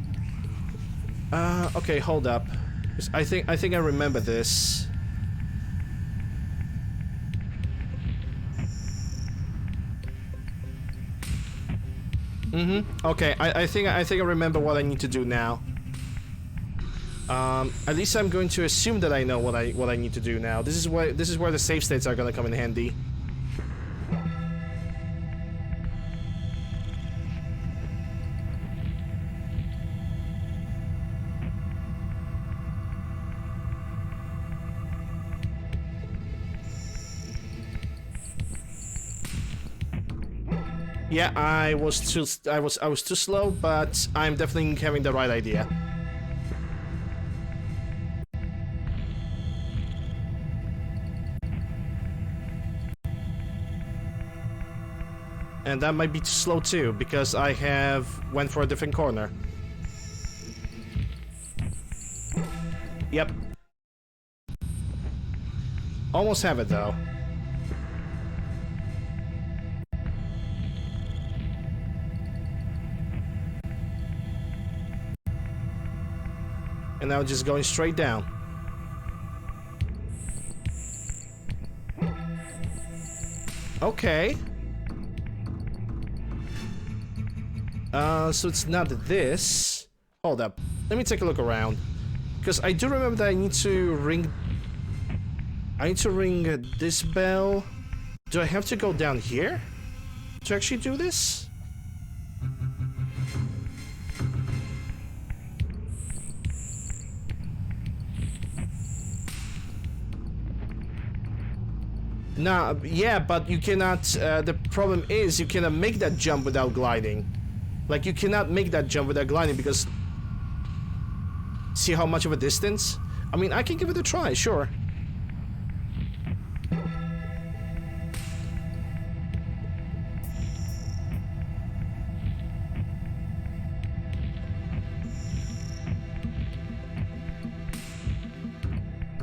Okay, hold up. 'Cause I think I remember this. Okay, I think I remember what I need to do now. At least I'm going to assume that I know what I need to do now. This is where the save states are gonna come in handy. Yeah, I was too slow, but I'm definitely having the right idea. And that might be too slow too, because I have went for a different corner. Yep. Almost have it though. And now just going straight down. Okay. So it's not this. Hold up. Let me take a look around. Because I do remember that I need to ring this bell. Do I have to go down here to actually do this? Nah, yeah, but you cannot, the problem is you cannot make that jump without gliding. Like, you cannot make that jump without gliding because... See how much of a distance? I mean, I can give it a try, sure.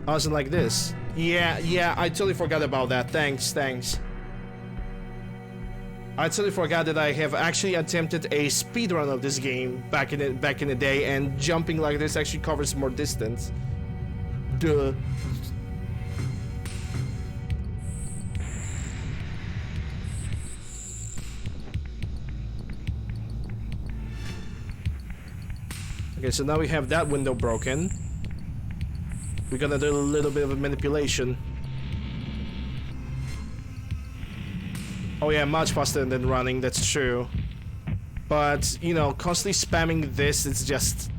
Oh, is it like this? Yeah, I totally forgot about that. Thanks. I totally forgot that I have actually attempted a speedrun of this game back in the day, and jumping like this actually covers more distance. Duh. Okay, so now we have that window broken. We're gonna do a little bit of a manipulation. Oh yeah, much faster than running, that's true. But, you know, constantly spamming this, it's just...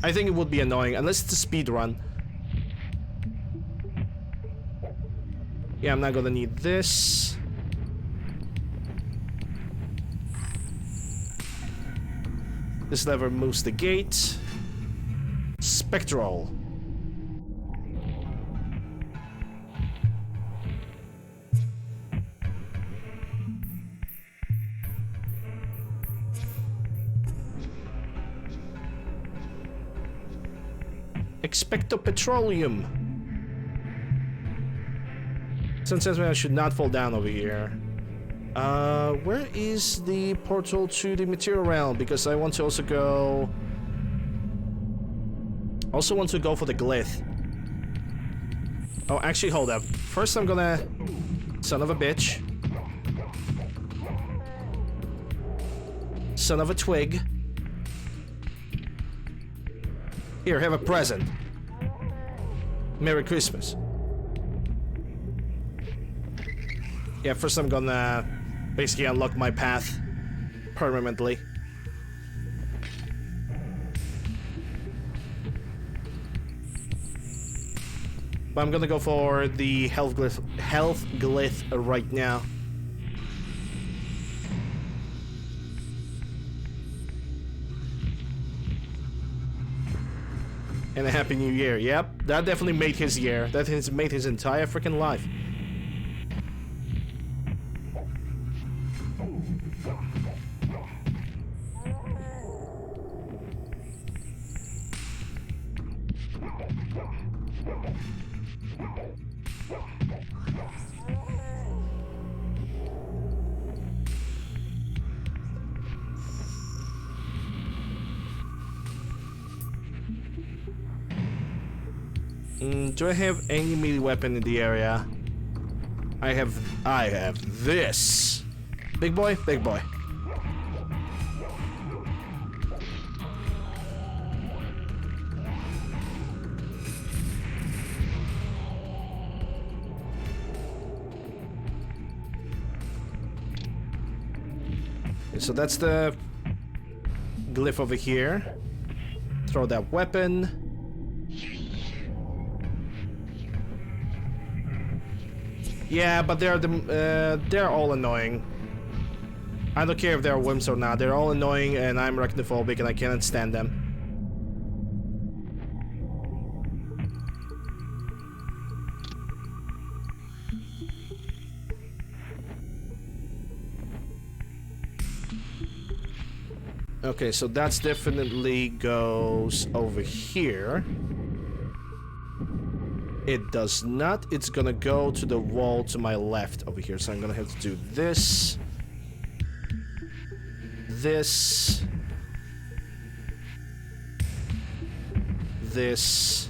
I think it would be annoying, unless it's a speed run. Yeah, I'm not gonna need this. This lever moves the gate. Spectral. Expecto Petroleum. Sometimes I should not fall down over here. Where is the portal to the material realm? Because I want to also go... Also want to go for the glyph. Oh, actually, hold up. First I'm gonna... Son of a bitch. Son of a twig. Here, have a present. Merry Christmas. Yeah, first I'm gonna basically unlock my path permanently. But I'm gonna go for the health glyph right now. And a happy new year. Yep, that definitely made his year. That has made his entire freaking life. Do I have any melee weapon in the area? I have this. Big boy, big boy. So that's the glyph over here. Throw that weapon. Yeah, but they're all annoying. I don't care if they're wimps or not. They're all annoying, and I'm arachnophobic, and I cannot stand them. Okay, so that's definitely goes over here. It does not. It's gonna go to the wall to my left over here. So I'm gonna have to do this. This. This.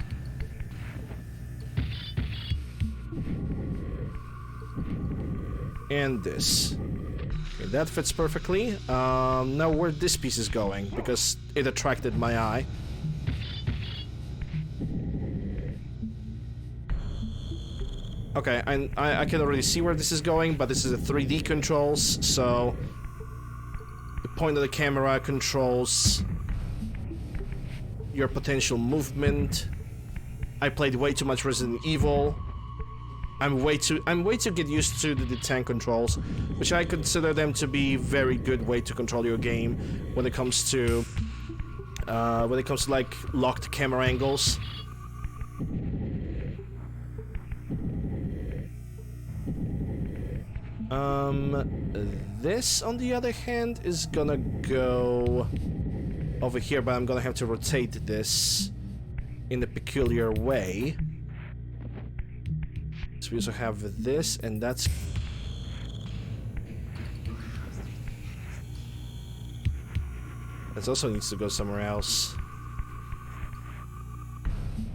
And this. Okay, that fits perfectly. Now where this piece is going, because it attracted my eye. Okay, I can already see where this is going, but this is a 3D controls, so the point of the camera controls your potential movement. I played way too much Resident Evil. I'm way too get used to the tank controls, which I consider them to be very good way to control your game when it comes to like locked camera angles. This, on the other hand, is gonna go over here, but I'm gonna have to rotate this in a peculiar way. So we also have this, and that's... That also needs to go somewhere else.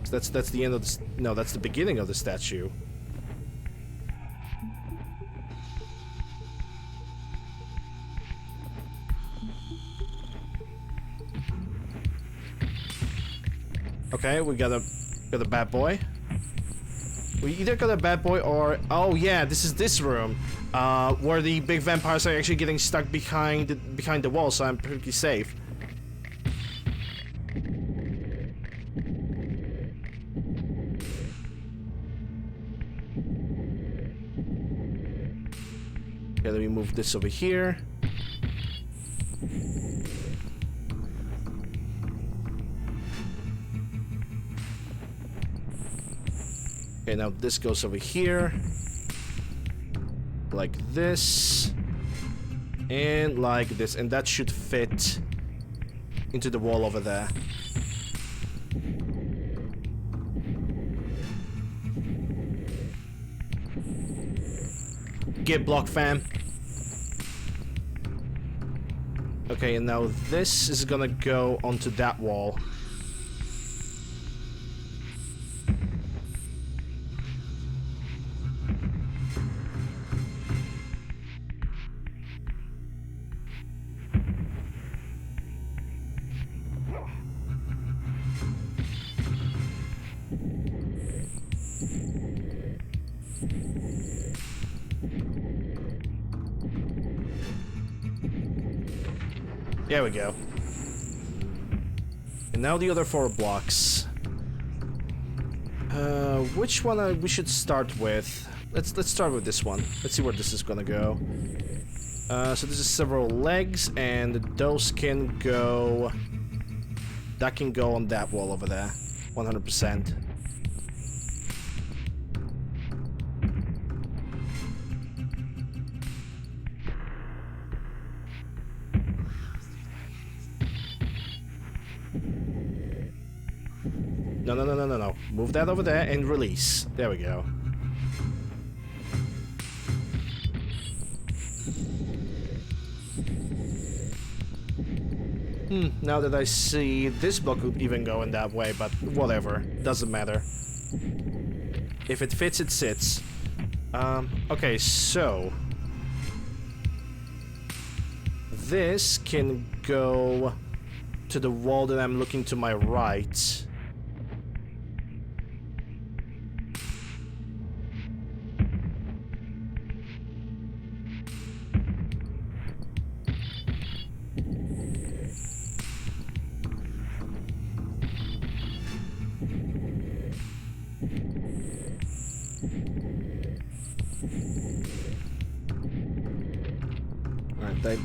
So that's the end of the... No, that's the beginning of the statue. Okay, we got a bad boy. We either got a bad boy or... Oh yeah, this is this room. Where the big vampires are actually getting stuck behind the wall, so I'm pretty safe. Okay, let me move this over here. Okay, now this goes over here. Like this. And like this. And that should fit into the wall over there. Get blocked, fam. Okay, and now this is gonna go onto that wall. There we go. And now the other 4 blocks. Which one we should start with? Let's start with this one. Let's see where this is gonna go. So this is several legs, and those can go... That can go on that wall over there. 100%. No. Move that over there and release. There we go. Now that I see, this block could even go in that way, but whatever. Doesn't matter. If it fits, it sits. Okay, so... this can go to the wall that I'm looking to my right.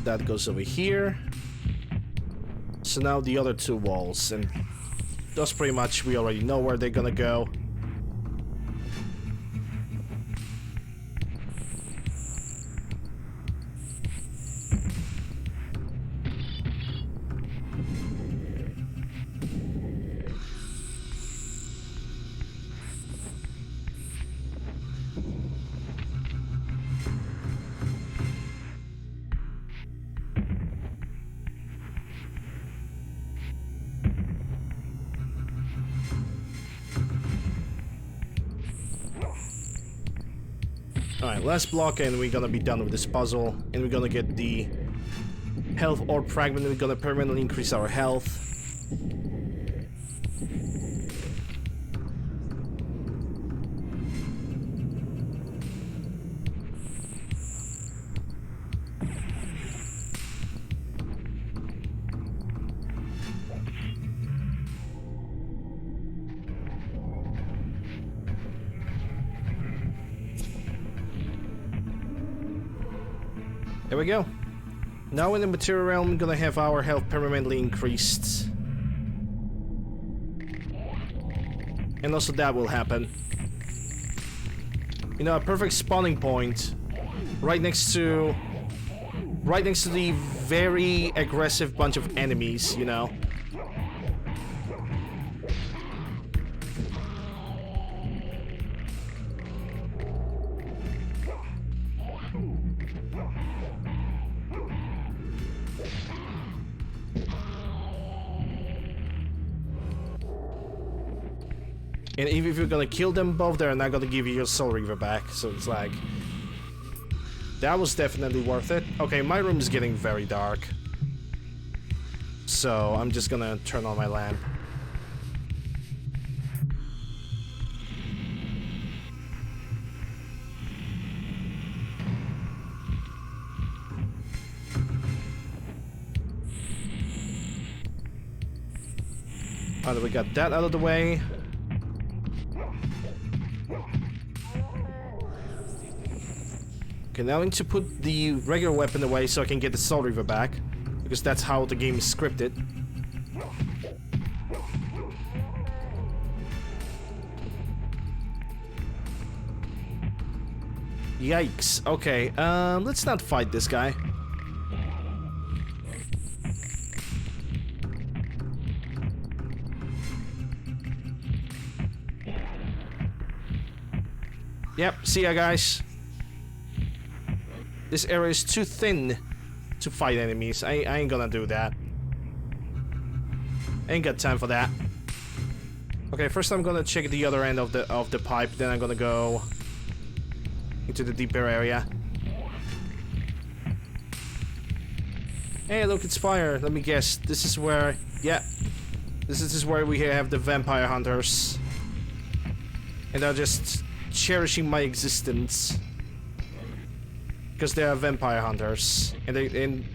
That goes over here. So now the other two walls, and those pretty much we already know where they're gonna go. Alright, last block and we're gonna be done with this puzzle. And we're gonna get the health orb fragment. We're gonna permanently increase our health. There we go. Now in the material realm, we're gonna have our health permanently increased. And also that will happen. You know, a perfect spawning point right next to the very aggressive bunch of enemies, you know. And even if you're gonna kill them both, they're not gonna give you your Soul Reaver back. So it's like... that was definitely worth it. Okay, my room is getting very dark. So I'm just gonna turn on my lamp. Alright, we got that out of the way. Okay, now I need to put the regular weapon away so I can get the Soul Reaver back. Because that's how the game is scripted. Yikes. Okay, let's not fight this guy. Yep, see ya guys. This area is too thin to fight enemies. I ain't gonna do that. Ain't got time for that. Okay, first I'm gonna check the other end of the pipe, then I'm gonna go into the deeper area. Hey, look, it's fire. Let me guess. This is where... yeah. This is where we have the vampire hunters. And they're just cherishing my existence. Because they are vampire hunters, and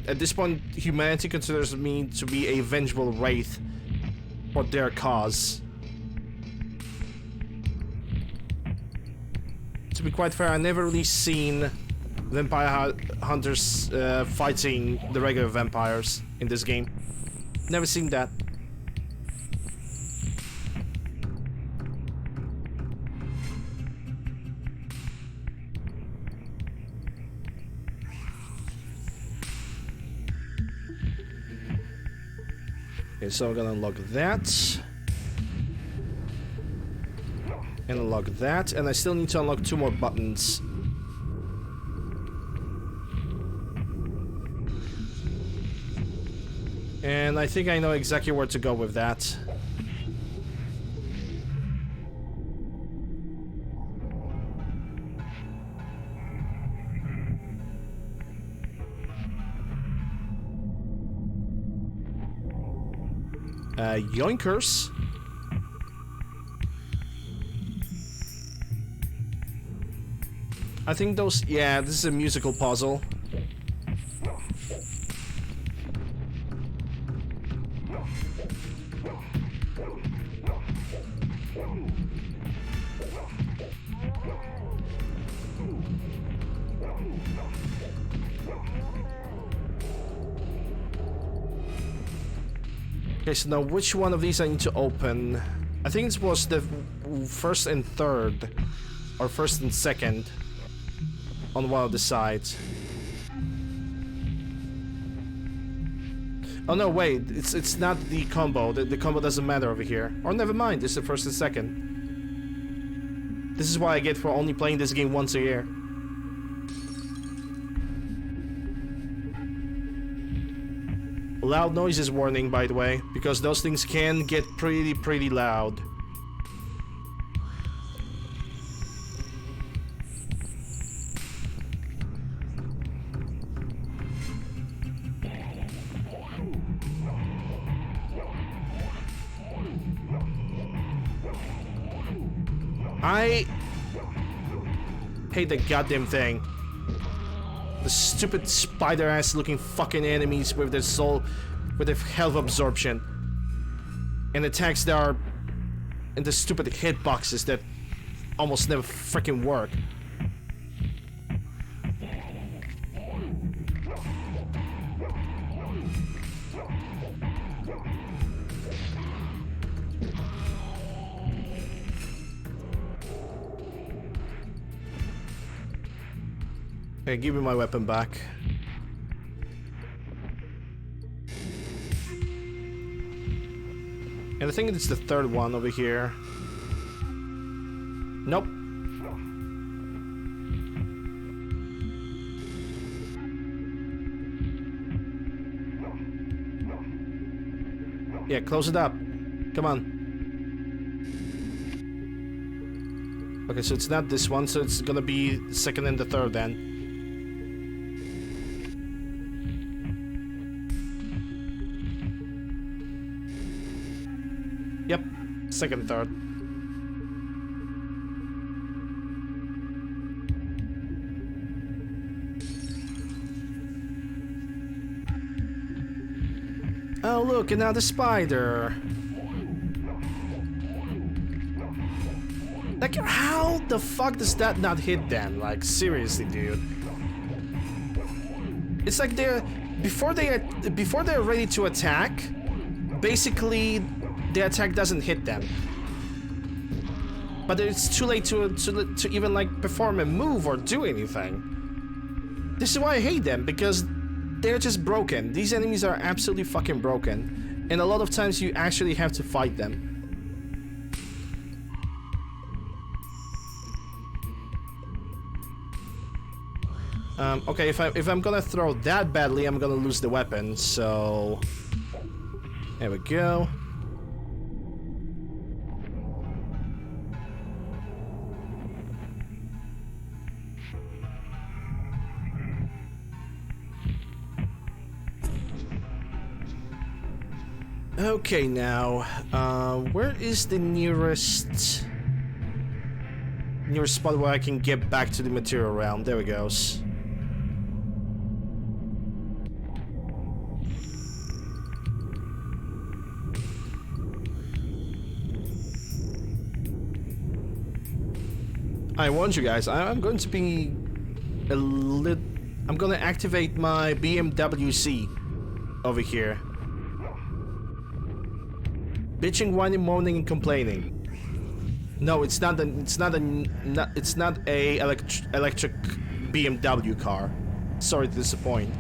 at this point, humanity considers me to be a vengeful wraith for their cause. To be quite fair, I've never really seen vampire hunters fighting the regular vampires in this game. Never seen that. Okay, so I'm gonna unlock that. And unlock that. And I still need to unlock 2 more buttons. And I think I know exactly where to go with that. Yoinkers. I think those... Yeah, this is a musical puzzle. Okay, so now which one of these I need to open? I think it was the first and third, or first and second, on one of the sides. Oh no, wait, it's not the combo. The combo doesn't matter over here. Or never mind, it's the first and second. This is what I get for only playing this game once a year. Loud noises warning, by the way, because those things can get pretty loud. I hate the goddamn thing. The stupid spider-ass looking fucking enemies with their soul, with their health absorption. And attacks that are in the stupid hitboxes that almost never freaking work. Okay, give me my weapon back. And I think it's the third one over here. Nope. Yeah, close it up. Come on. Okay, so it's not this one, so it's gonna be second and the third then. Yep, second, third. Oh look, another spider. Like, how the fuck does that not hit them? Like, seriously, dude. It's like before they're ready to attack, basically the attack doesn't hit them. But it's too late to even like perform a move or do anything. This is why I hate them, because they're just broken. These enemies are absolutely fucking broken, and a lot of times you actually have to fight them. Okay, if I'm gonna throw that badly, I'm gonna lose the weapon, so... There we go. Okay, now, where is the nearest spot where I can get back to the material realm? There we go. I warned you guys, I'm going to be a little... I'm gonna activate my BMWC over here. Bitching, whining, moaning, and complaining. No, it's not a electric BMW car. Sorry to disappoint.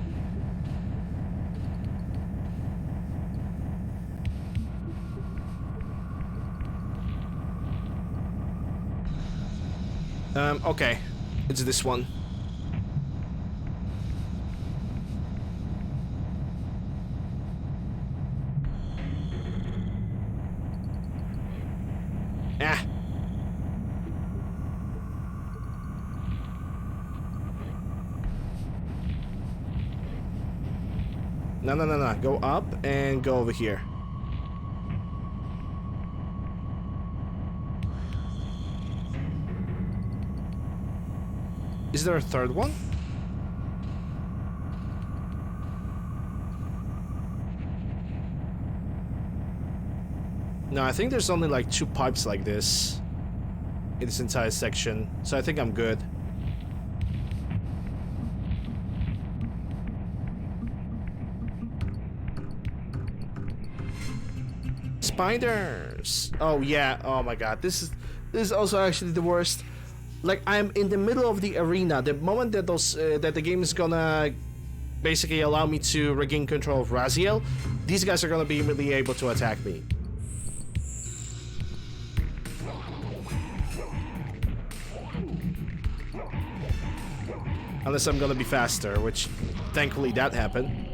Okay, it's this one. Ah. No. Go up and go over here. Is there a third one? No, I think there's only like 2 pipes like this in this entire section, so I think I'm good. Spiders! Oh yeah, oh my god, this is also actually the worst. Like, I'm in the middle of the arena. The moment that that the game is gonna basically allow me to regain control of Raziel, these guys are gonna be immediately able to attack me. Unless I'm gonna be faster, which thankfully that happened.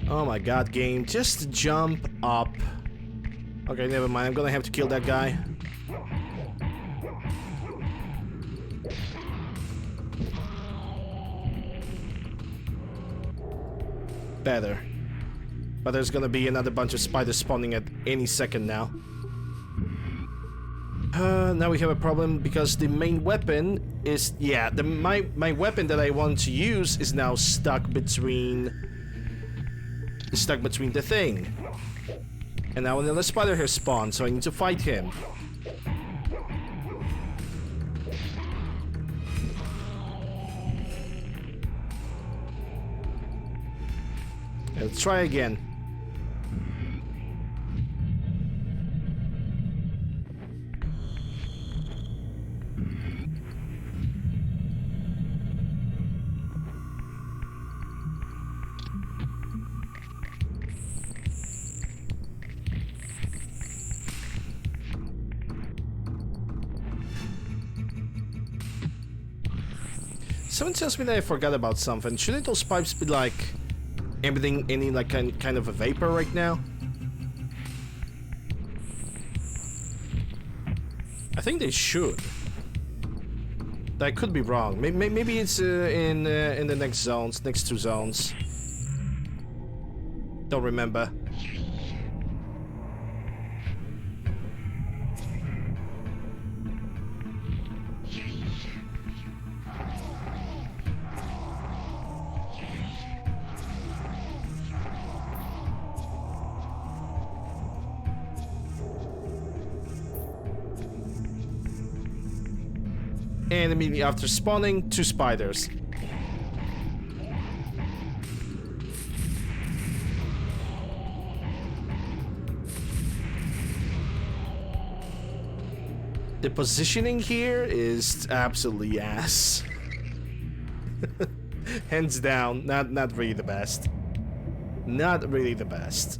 Oh my god, game, just jump up. Okay, never mind, I'm gonna have to kill that guy. Better. But there's gonna be another bunch of spiders spawning at any second now. Now we have a problem because the main weapon is... yeah, my weapon that I want to use is now stuck between the thing. And now another spider has spawned, so I need to fight him. Let's try again. Someone tells me that I forgot about something. Shouldn't those pipes be like emitting any like kind of a vapor right now? I think they should. I could be wrong. Maybe it's in the next zones, next 2 zones. Don't remember. And immediately after spawning, 2 spiders. The positioning here is absolutely ass. Hands down, not really the best. Not really the best.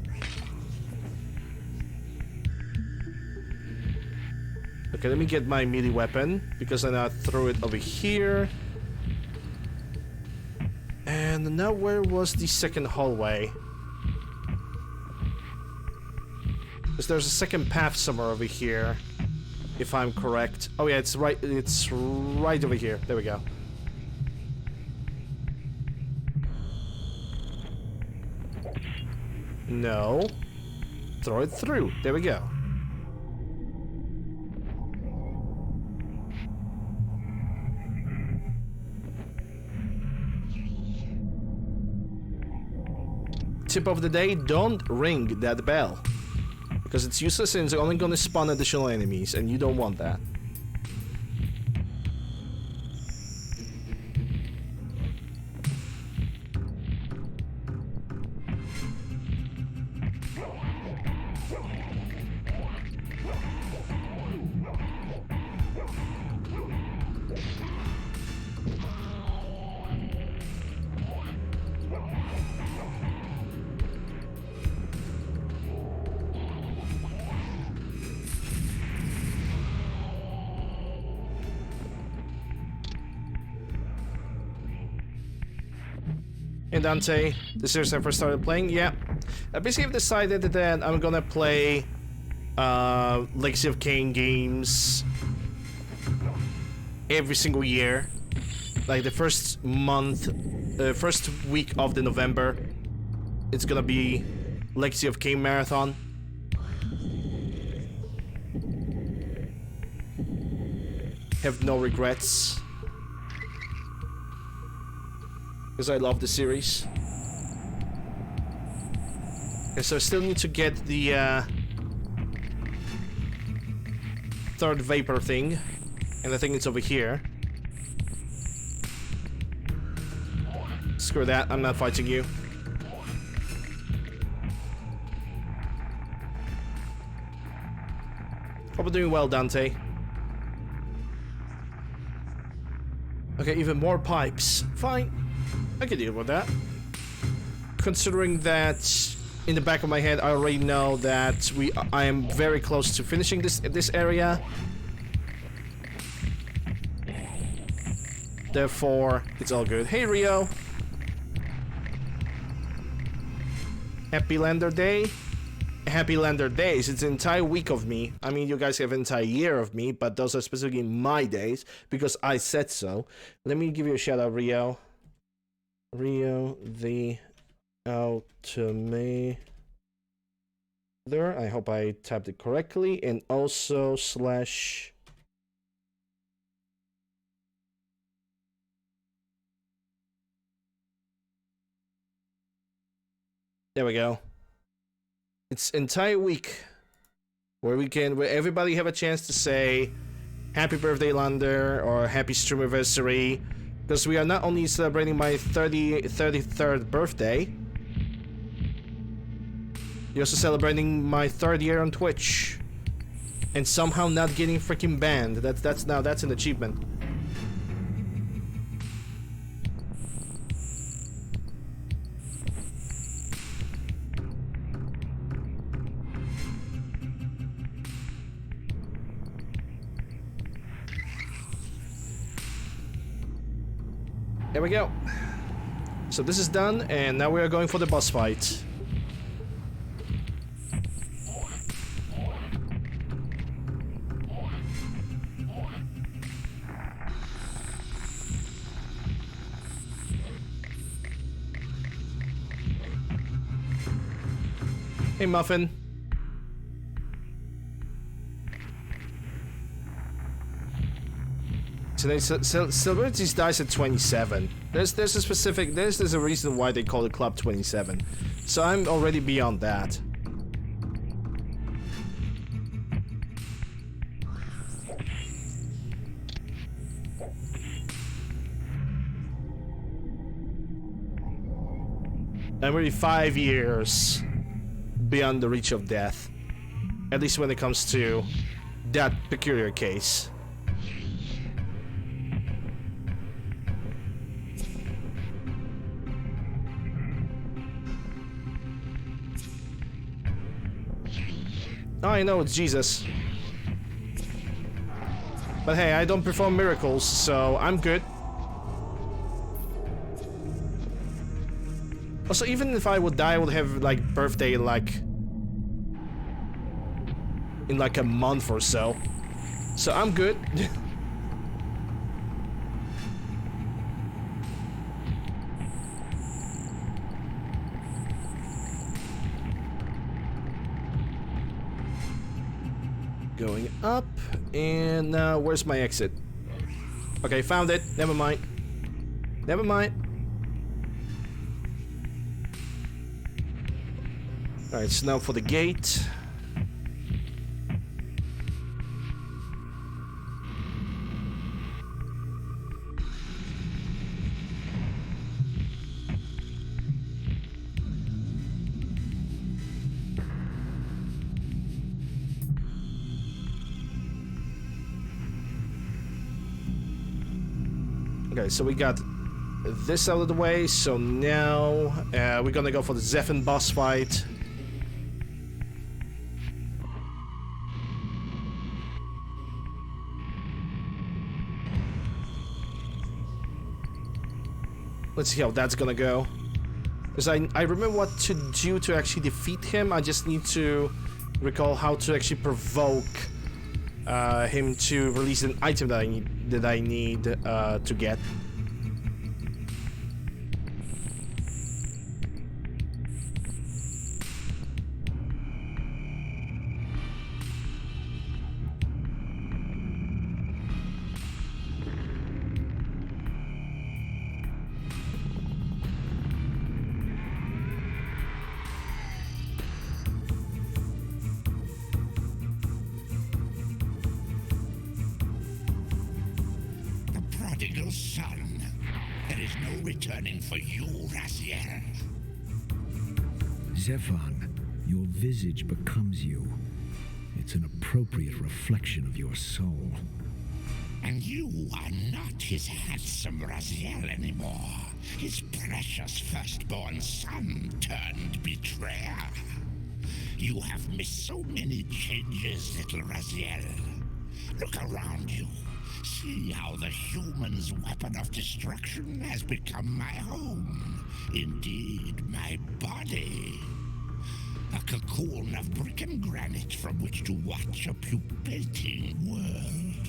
Okay, let me get my melee weapon, because I now throw it over here. And now where was the second hallway? Because there's a second path somewhere over here, if I'm correct. Oh yeah, it's right over here. There we go. No. Throw it through. There we go. Tip of the day, don't ring that bell. Because it's useless and it's only gonna spawn additional enemies, and you don't want that. And Dante, this is I first started playing. Yeah, I basically decided that I'm gonna play Legacy of Kain games every single year. like the first month, first week of the November, it's gonna be Legacy of Kain Marathon. Have no regrets. Because I love the series. Okay, so I still need to get the third vapor thing. And I think it's over here. Screw that, I'm not fighting you. Hope you're doing well, Dante. Okay, even more pipes. Fine. I can deal with that. Considering that in the back of my head I already know that I am very close to finishing this area. Therefore, it's all good. Hey Rio. Happy Lander Day. Happy Lander Days. It's an entire week of me. I mean, you guys have an entire year of me, but those are specifically my days because I said so. Let me give you a shout out, Rio. Rio the Ultimator. I hope I typed it correctly. And also slash... There we go. It's entire week where everybody have a chance to say happy birthday Lander or happy stream anniversary, because we are not only celebrating my 33rd birthday, you're also celebrating my 3rd year on Twitch and somehow not getting freaking banned. That's an achievement. There we go. So this is done, and now we are going for the boss fight. Hey, Muffin. So celebrities dies at 27. There's a reason why they call it Club 27. So I'm already beyond that. I'm already 5 years beyond the reach of death. At least when it comes to that peculiar case. Oh, I know it's Jesus. But hey, I don't perform miracles, so I'm good. Also, even if I would die, I would have like birthday in like a month or so. So I'm good. Going up, and now where's my exit? Okay, found it. Never mind. Never mind. Alright, so now for the gate. Okay, so we got this out of the way, so now we're gonna go for the Zephyr boss fight. Let's see how that's gonna go. Because I remember what to do to actually defeat him. I just need to recall how to actually provoke him to release an item that I need to get. prodigal son. There is no returning for you, Raziel. Zephan, your visage becomes you. It's an appropriate reflection of your soul. And you are not his handsome Raziel anymore. His precious firstborn son turned betrayer. You have missed so many changes, little Raziel. Look around you. See how the human's weapon of destruction has become my home. Indeed, my body. A cocoon of brick and granite from which to watch a pupating world.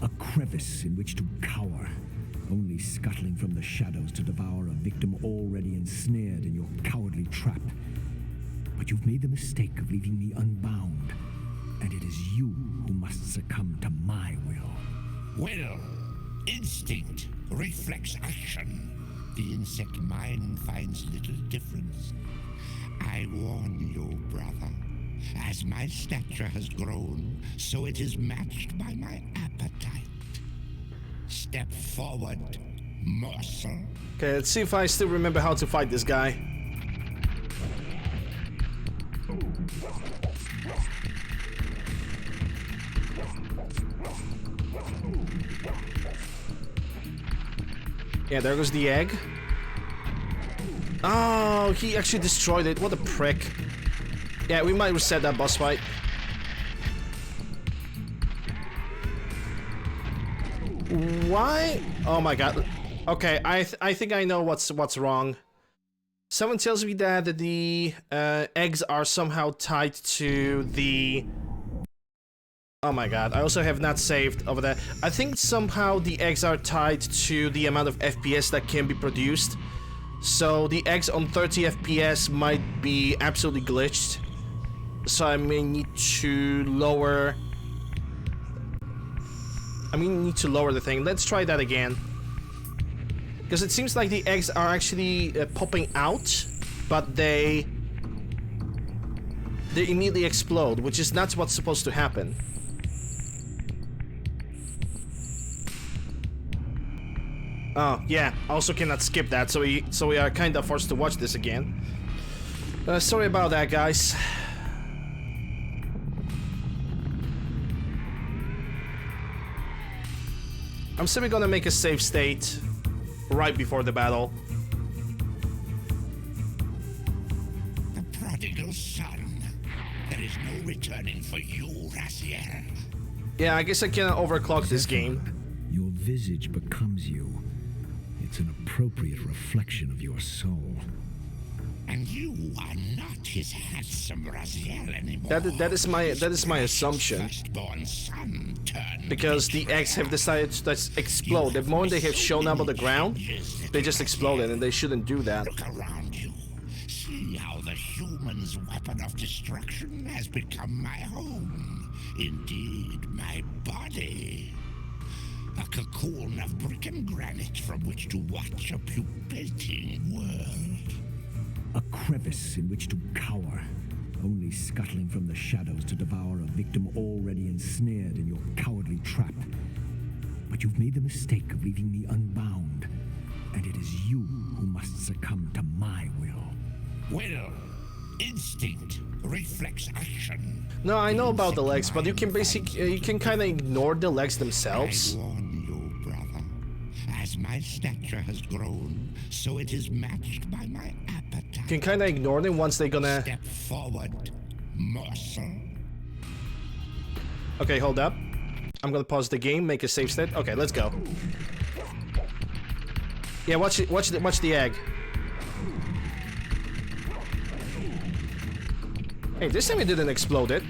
A crevice in which to cower, only scuttling from the shadows to devour a victim already ensnared in your cowardly trap. But you've made the mistake of leaving me unbound, and it is you who must succumb to my will. Will, instinct, reflex action. The insect mind finds little difference. I warn you, brother. As my stature has grown, so it is matched by my appetite. Step forward, morsel. Okay, let's see if I still remember how to fight this guy. Yeah, there goes the egg. Oh, he actually destroyed it. What a prick. Yeah, we might reset that boss fight. Why? Oh my god. Okay, I think I know what's wrong. Someone tells me that the eggs are somehow tied to the... Oh my god, I also have not saved over there. I think somehow the eggs are tied to the amount of FPS that can be produced. So the eggs on 30 FPS might be absolutely glitched. So I may need to lower... the thing. Let's try that again. Because it seems like the eggs are actually popping out, but they immediately explode, which is not what's supposed to happen. Oh, yeah, also cannot skip that, so we are kind of forced to watch this again. Sorry about that, guys. I'm simply gonna make a save state right before the battle. The prodigal son. There is no returning for you, Raziel. Yeah, I guess I cannot overclock this game. Your visage becomes you. It's an appropriate reflection of your soul. And you are not his handsome Raziel anymore. That is my assumption. Firstborn son turned Because the eggs have decided to explode. The moment they have shown up on the ground, they just exploded, and they shouldn't do that. Look around you. See how the human's weapon of destruction has become my home. Indeed, my body. A cocoon of brick and granite from which to watch a pupating world. A crevice in which to cower, only scuttling from the shadows to devour a victim already ensnared in your cowardly trap. But you've made the mistake of leaving me unbound, and it is you who must succumb to my will. Will, instinct, reflex action. No, I know about the legs, but you can kind of ignore the legs themselves. I warn you, brother. As my stature has grown, so it is matched by my appetite. You can kind of ignore them once they're gonna... Step forward, morsel. Okay, hold up. I'm gonna pause the game, make a save state. Okay, let's go. Yeah, watch the egg. Hey, this time it didn't explode it.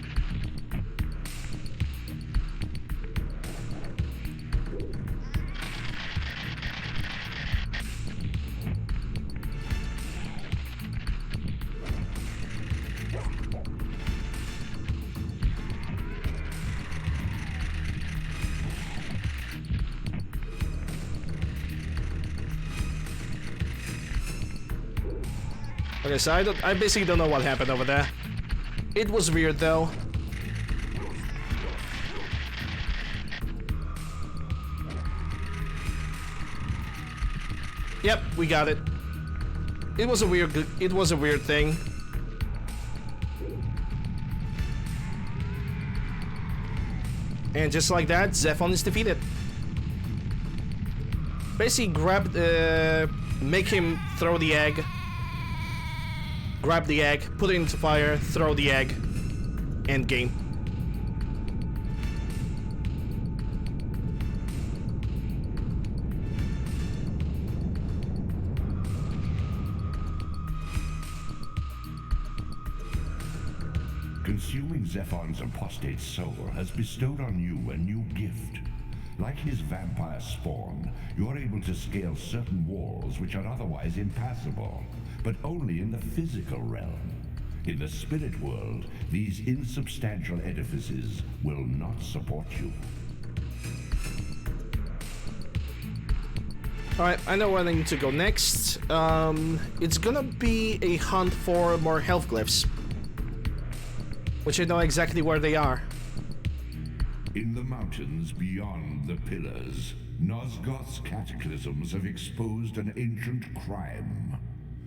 Okay, so I basically don't know what happened over there. It was weird though. Yep, we got it. It was a weird thing. And just like that, Zephon is defeated. Basically, make him throw the egg. Grab the egg, put it into fire, throw the egg. End game. Consuming Zephon's apostate soul has bestowed on you a new gift. Like his vampire spawn, you are able to scale certain walls which are otherwise impassable, but only in the physical realm. In the spirit world, these insubstantial edifices will not support you. Alright, I know where I need to go next. It's gonna be a hunt for more health glyphs. Which I know exactly where they are. In the mountains beyond the pillars, Nosgoth's cataclysms have exposed an ancient crime.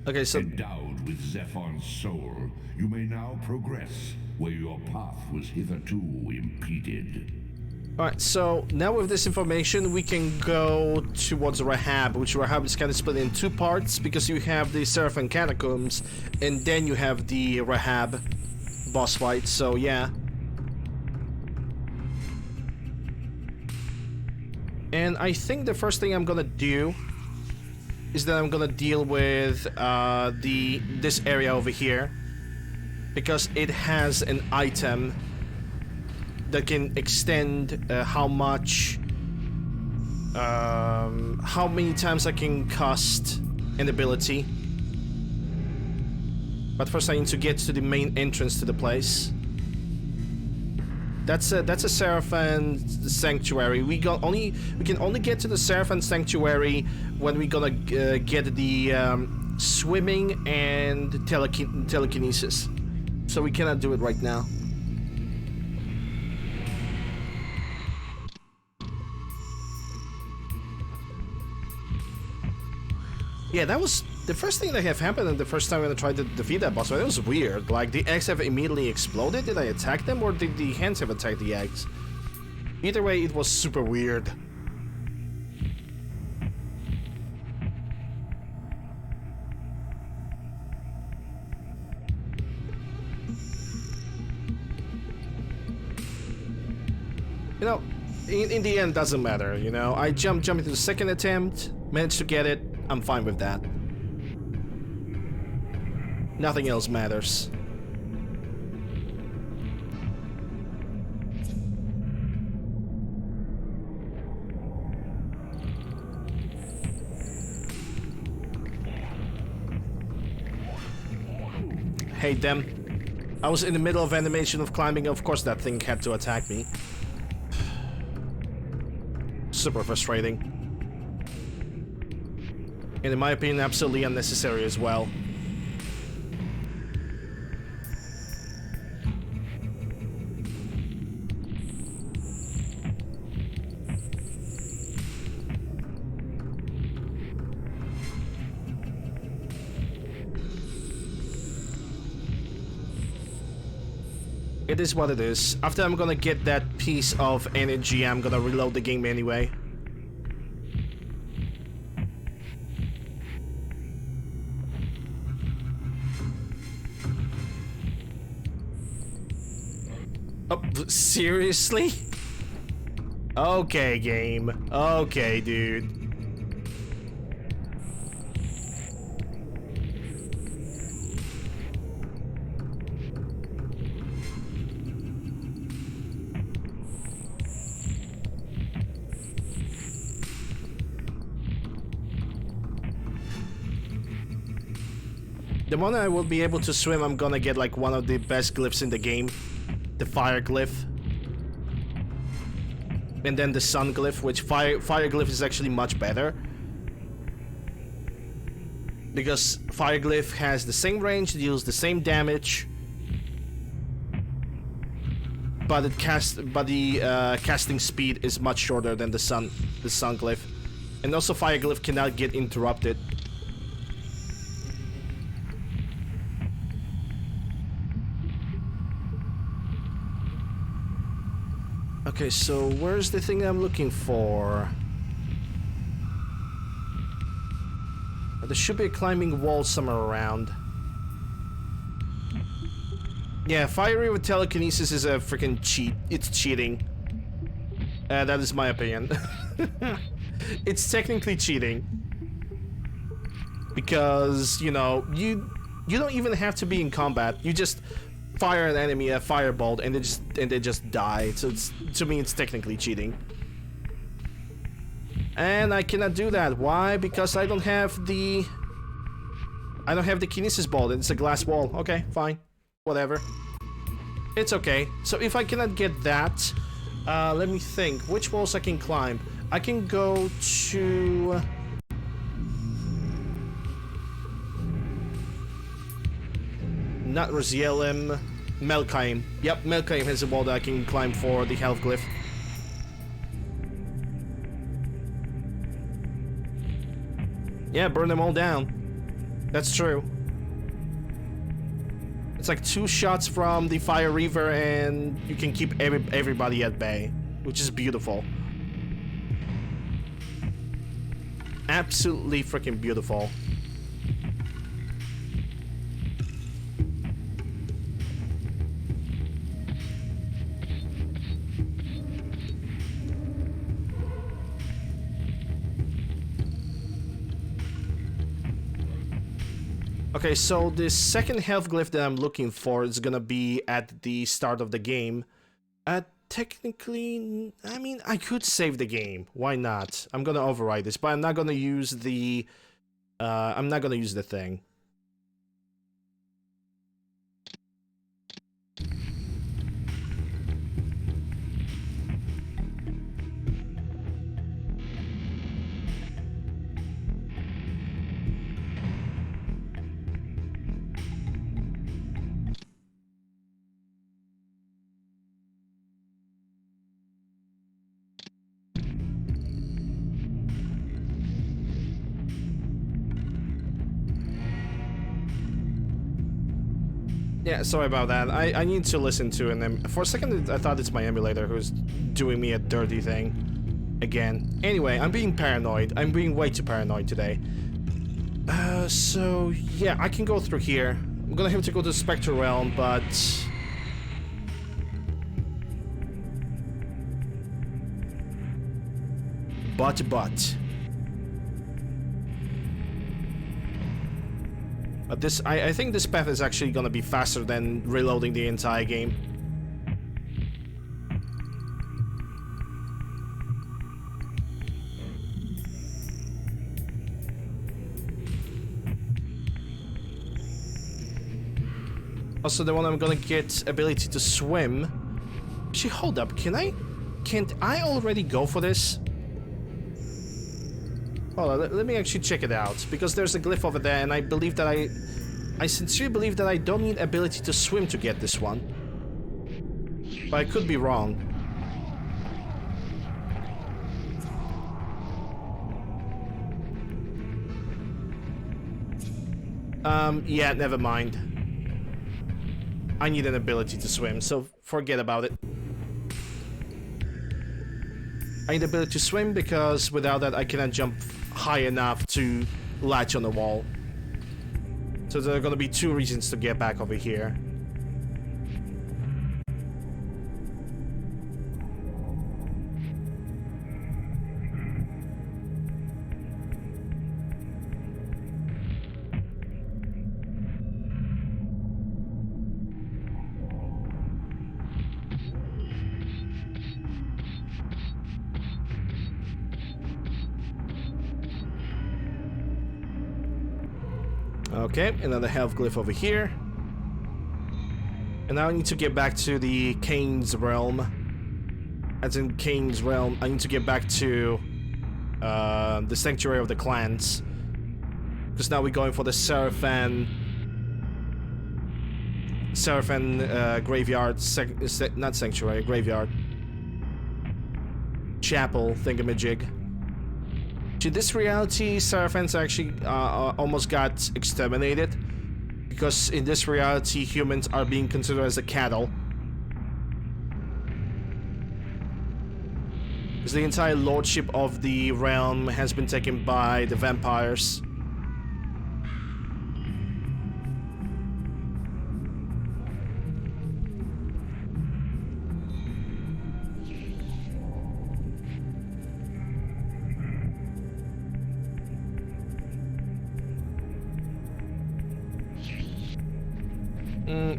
Okay, so Endowed with Zephon's soul, you may now progress where your path was hitherto impeded. alright, so now with this information we can go towards Rahab, which Rahab is kind of split in two parts because you have the Seraphim Catacombs and then you have the Rahab boss fight, so yeah. And I think the first thing I'm gonna do is that I'm gonna deal with this area over here because it has an item that can extend how many times I can cast an ability. But first I need to get to the main entrance to the place. That's a Seraphim Sanctuary. We can only get to the Seraphim Sanctuary when we're gonna get the swimming and telekinesis. So we cannot do it right now. Yeah, that was the first thing that have happened and the first time when I tried to defeat that boss. It was weird. Like, the eggs have immediately exploded. Did I attack them or did the hands have attacked the eggs? Either way, it was super weird. You know, in the end, doesn't matter, you know. I jump into the second attempt, managed to get it. I'm fine with that. Nothing else matters. Hate them. I was in the middle of animation of climbing, of course that thing had to attack me. Super frustrating. And in my opinion, absolutely unnecessary as well. It is what it is. After I'm gonna get that piece of energy, I'm gonna reload the game anyway. Oh, seriously? Okay, game. Okay, dude. The moment I will be able to swim, I'm gonna get like one of the best glyphs in the game. The fire glyph. And then the sun glyph, which fire glyph is actually much better. Because fire glyph has the same range, deals the same damage. But the casting speed is much shorter than the sun glyph. And also fire glyph cannot get interrupted. Okay, so where's the thing I'm looking for? There should be a climbing wall somewhere around. Yeah, Fire Reaver telekinesis is a freaking cheat. It's cheating. That is my opinion. It's technically cheating. Because, you know, you don't even have to be in combat. You just fire an enemy a firebolt and they just die. So to me it's technically cheating. And I cannot do that. Why? Because I don't have the kinesis bolt. It's a glass wall. Okay, fine. Whatever. It's okay. So if I cannot get that, let me think. Which walls I can climb? I can go to... Not Rosielim, Melkaim. Yep, Melkaim has a wall that I can climb for the health glyph. Yeah, burn them all down. That's true. It's like 2 shots from the Fire Reaver and you can keep everybody at bay, which is beautiful. Absolutely freaking beautiful. Okay, so the second health glyph that I'm looking for is gonna be at the start of the game. Technically, I mean, I could save the game. Why not? I'm gonna override this, but I'm not gonna use the... I'm not gonna use the thing. Yeah, sorry about that. I need to listen to it. For a second, I thought it's my emulator who's doing me a dirty thing. Again. Anyway, I'm being paranoid. I'm being way too paranoid today. So, yeah, I can go through here. I'm gonna have to go to the Spectral Realm, but... But this, I think this path is actually gonna be faster than reloading the entire game. Also, the one I'm gonna get ability to swim. Actually, hold up, can't I already go for this? Hold on, let me actually check it out, because there's a glyph over there, and I believe that I sincerely believe that I don't need ability to swim to get this one. But I could be wrong. Yeah, never mind. I need an ability to swim, so forget about it. I need the ability to swim because without that I cannot jump high enough to latch on the wall. So there are gonna be 2 reasons to get back over here. Okay, another health glyph over here. And now I need to get back to the Kain's realm. As in Kain's realm, I need to get back to the Sanctuary of the Clans. Because now we're going for the Seraphan graveyard, not Sanctuary, graveyard. Chapel thingamajig. To this reality, Seraphins actually almost got exterminated. Because in this reality, humans are being considered as a cattle. Because the entire lordship of the realm has been taken by the vampires.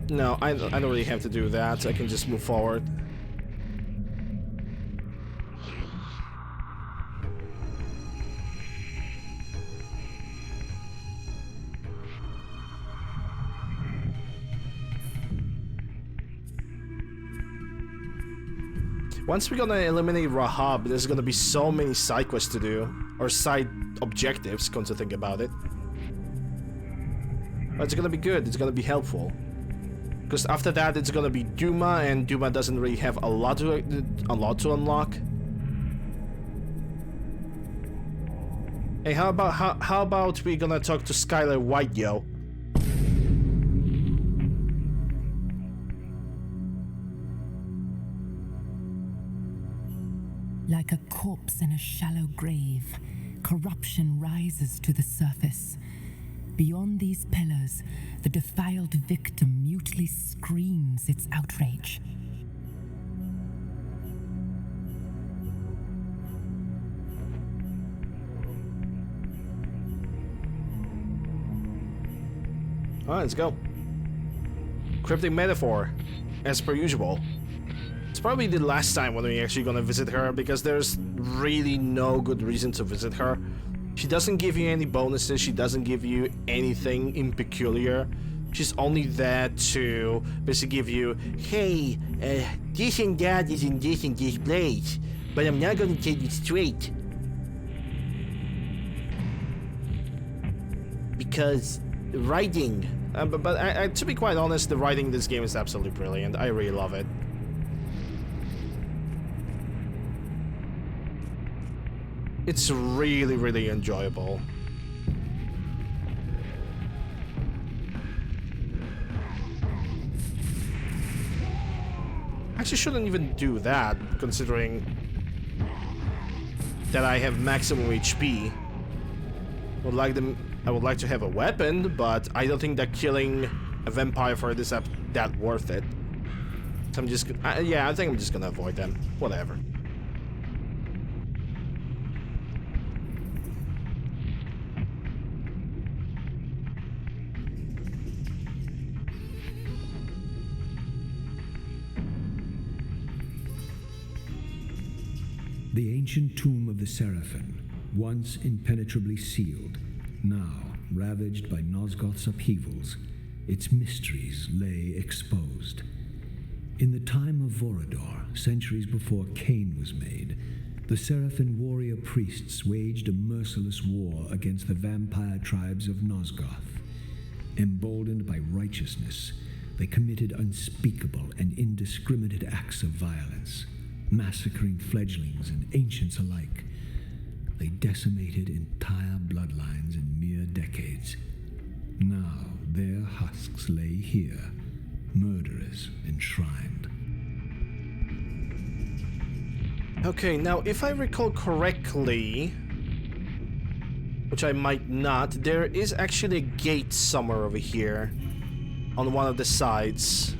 No, I don't really have to do that. I can just move forward. Once we're gonna eliminate Rahab, there's gonna be so many side quests to do. Or side objectives, come to think about it. But it's gonna be good, it's gonna be helpful. Because after that, it's gonna be Duma, and Duma doesn't really have a lot to unlock. Hey, how about we gonna talk to Skylar White, yo? Like a corpse in a shallow grave, corruption rises to the surface. Beyond these pillars, the defiled victim mutely screams its outrage. Alright, let's go. Cryptic metaphor, as per usual. It's probably the last time when we're actually gonna visit her, because there's really no good reason to visit her. She doesn't give you any bonuses, she doesn't give you anything in peculiar. She's only there to basically give you, hey, this and that is in this place, but I'm not gonna take it straight. Because writing, but to be quite honest, the writing in this game is absolutely brilliant. I really love it. It's really, really enjoyable. Actually, shouldn't even do that, considering that I have maximum HP. I would like to have a weapon, but I don't think that killing a vampire for this app that worth it. So I'm just, yeah, I think I'm just gonna avoid them. Whatever. The ancient tomb of the Seraphim, once impenetrably sealed, now ravaged by Nosgoth's upheavals, its mysteries lay exposed. In the time of Vorador, centuries before Kain was made, the Seraphim warrior priests waged a merciless war against the vampire tribes of Nosgoth. Emboldened by righteousness, they committed unspeakable and indiscriminate acts of violence, massacring fledglings and ancients alike. They decimated entire bloodlines in mere decades. Now their husks lay here, murderers enshrined. Okay, now if I recall correctly, which I might not, there is actually a gate somewhere over here on one of the sides.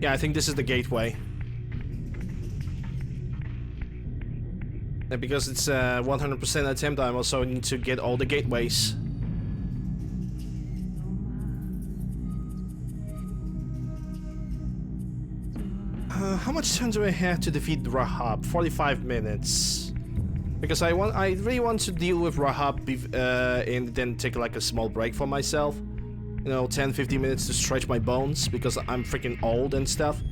Yeah, I think this is the gateway. And because it's a 100% attempt, I also need to get all the gateways. How much time do I have to defeat Rahab? 45 minutes. Because I really want to deal with Rahab and then take like a small break for myself. You know, 10-15 minutes to stretch my bones because I'm freaking old and stuff.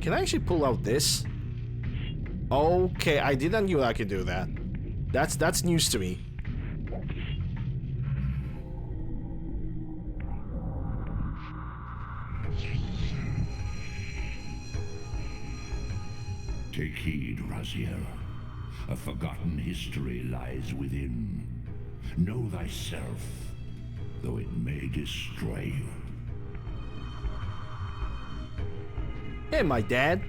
Can I actually pull out this? Okay, I didn't know I could do that. That's news to me. Take heed, Raziel. A forgotten history lies within. Know thyself, though it may destroy you. Hey, my dad.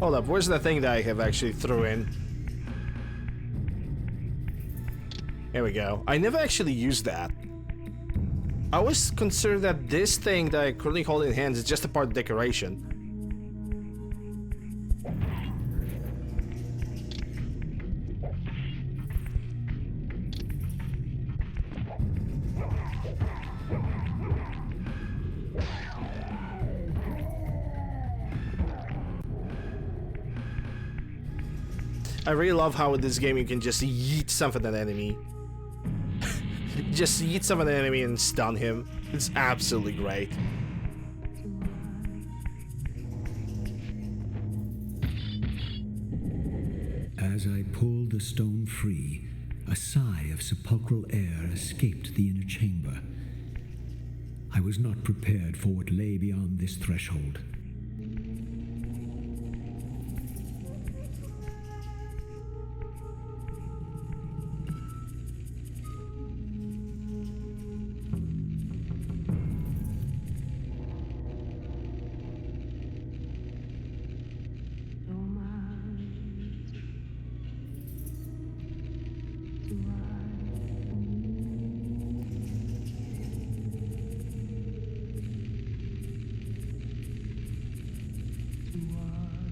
Hold up, where's the thing that I have actually threw in? Here we go. I never actually used that. I always consider that this thing that I currently hold in hands is just a part of decoration. I really love how in this game you can just yeet something at an enemy. Just yeet something at an enemy and stun him. It's absolutely great. As I pulled the stone free, a sigh of sepulchral air escaped the inner chamber. I was not prepared for what lay beyond this threshold.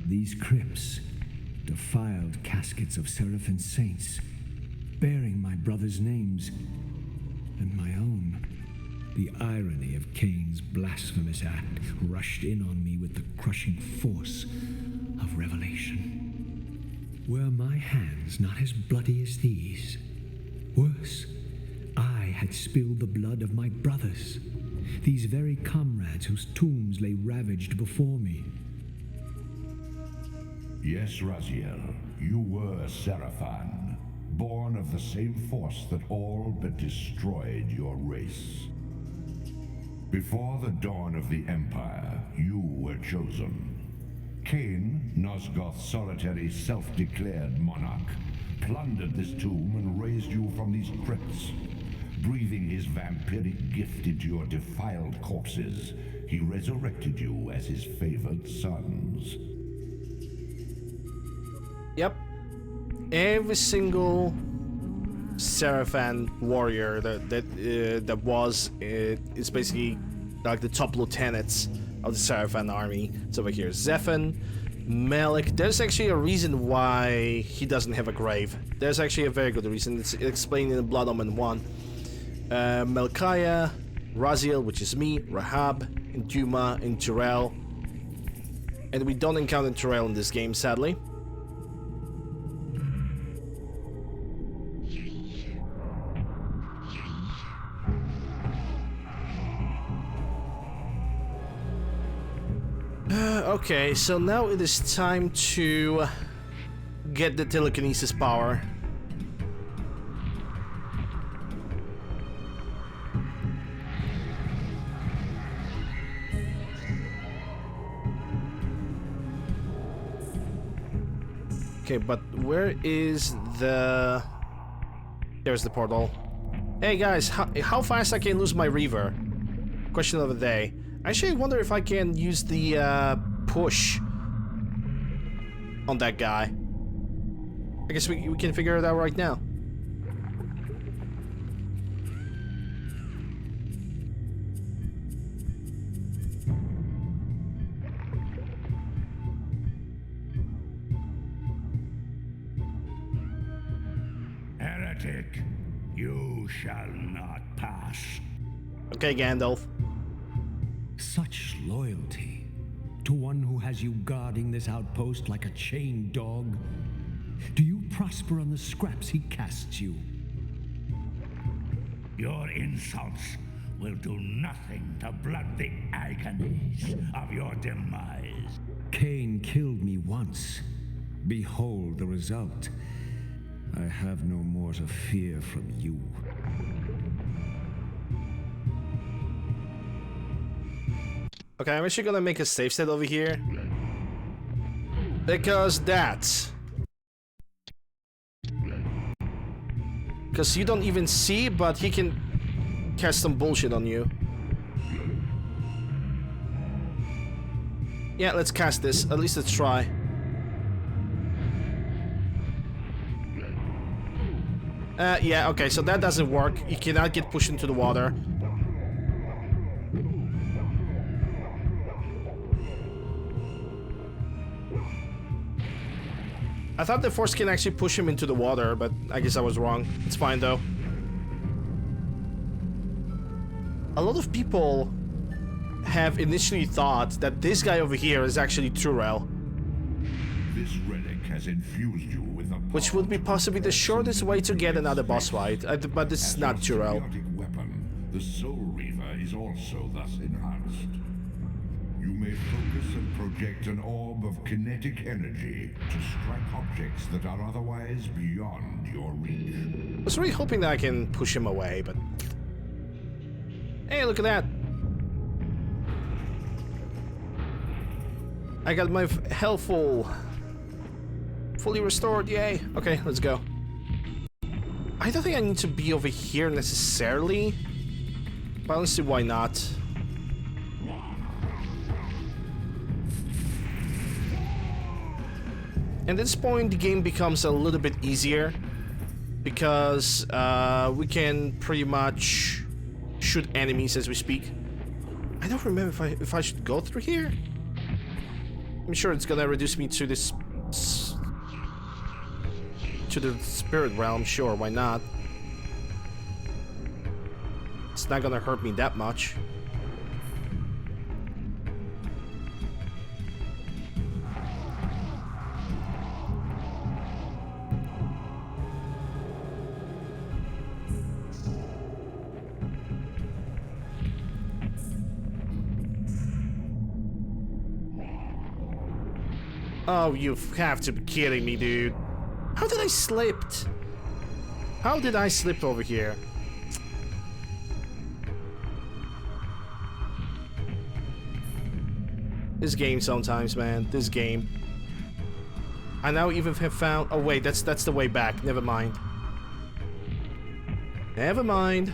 These crypts, defiled caskets of Seraphim saints, bearing my brothers' names and my own. The irony of Kain's blasphemous act rushed in on me with the crushing force of revelation. Were my hands not as bloody as these? Worse, I had spilled the blood of my brothers, these very comrades whose tombs lay ravaged before me. Yes, Raziel, you were Seraphim, born of the same force that all but destroyed your race. Before the dawn of the Empire, you were chosen. Kain, Nosgoth's solitary self-declared monarch, plundered this tomb and raised you from these crypts. Breathing his vampiric gift into your defiled corpses, he resurrected you as his favored sons. Yep. Every single Seraphim warrior that was is basically like the top lieutenants of the Seraphim army. So over here, Zephan, Malik. There's actually a reason why he doesn't have a grave. There's actually a very good reason. It's explained in Blood Omen 1. Melchiah, Raziel, which is me, Rahab, and Duma, and Terrell. And we don't encounter Terrell in this game, sadly. Okay, so now it is time to get the telekinesis power. Okay, but where is the... There's the portal. Hey guys, how fast I can lose my Reaver? Question of the day. Actually, I wonder if I can use the push on that guy. I guess we can figure it out right now. Heretic, you shall not pass. Okay, Gandalf. Such loyalty, to one who has you guarding this outpost like a chained dog? Do you prosper on the scraps he casts you? Your insults will do nothing to blunt the agonies of your demise. Kain killed me once. Behold the result. I have no more to fear from you. Okay, I'm actually gonna make a save state over here. Because you don't even see, but he can cast some bullshit on you. Yeah, let's cast this. At least let's try. Yeah, okay, so that doesn't work. You cannot get pushed into the water. I thought the force can actually push him into the water, but I guess I was wrong. It's fine though. A lot of people have initially thought that this guy over here is actually Turel. This relic has infused you with the Which would be possibly the shortest way to get another boss fight, but this is not Turel. Weapon, the Soul Reaver is also thus enhanced. You may focus and project an orb of kinetic energy to strike objects that are otherwise beyond your reach. I was really hoping that I can push him away, but... Hey, look at that! I got my health fully restored, yay! Okay, let's go. I don't think I need to be over here necessarily, but let's see why not. At this point, the game becomes a little bit easier because we can pretty much shoot enemies as we speak. I don't remember if I should go through here. I'm sure it's gonna reduce me to this to the spirit realm. Sure, why not? It's not gonna hurt me that much. Oh, you have to be kidding me, dude. How did I slip? How did I slip over here? This game sometimes, man. This game. I now even have found... Oh, wait. That's the way back. Never mind. Never mind.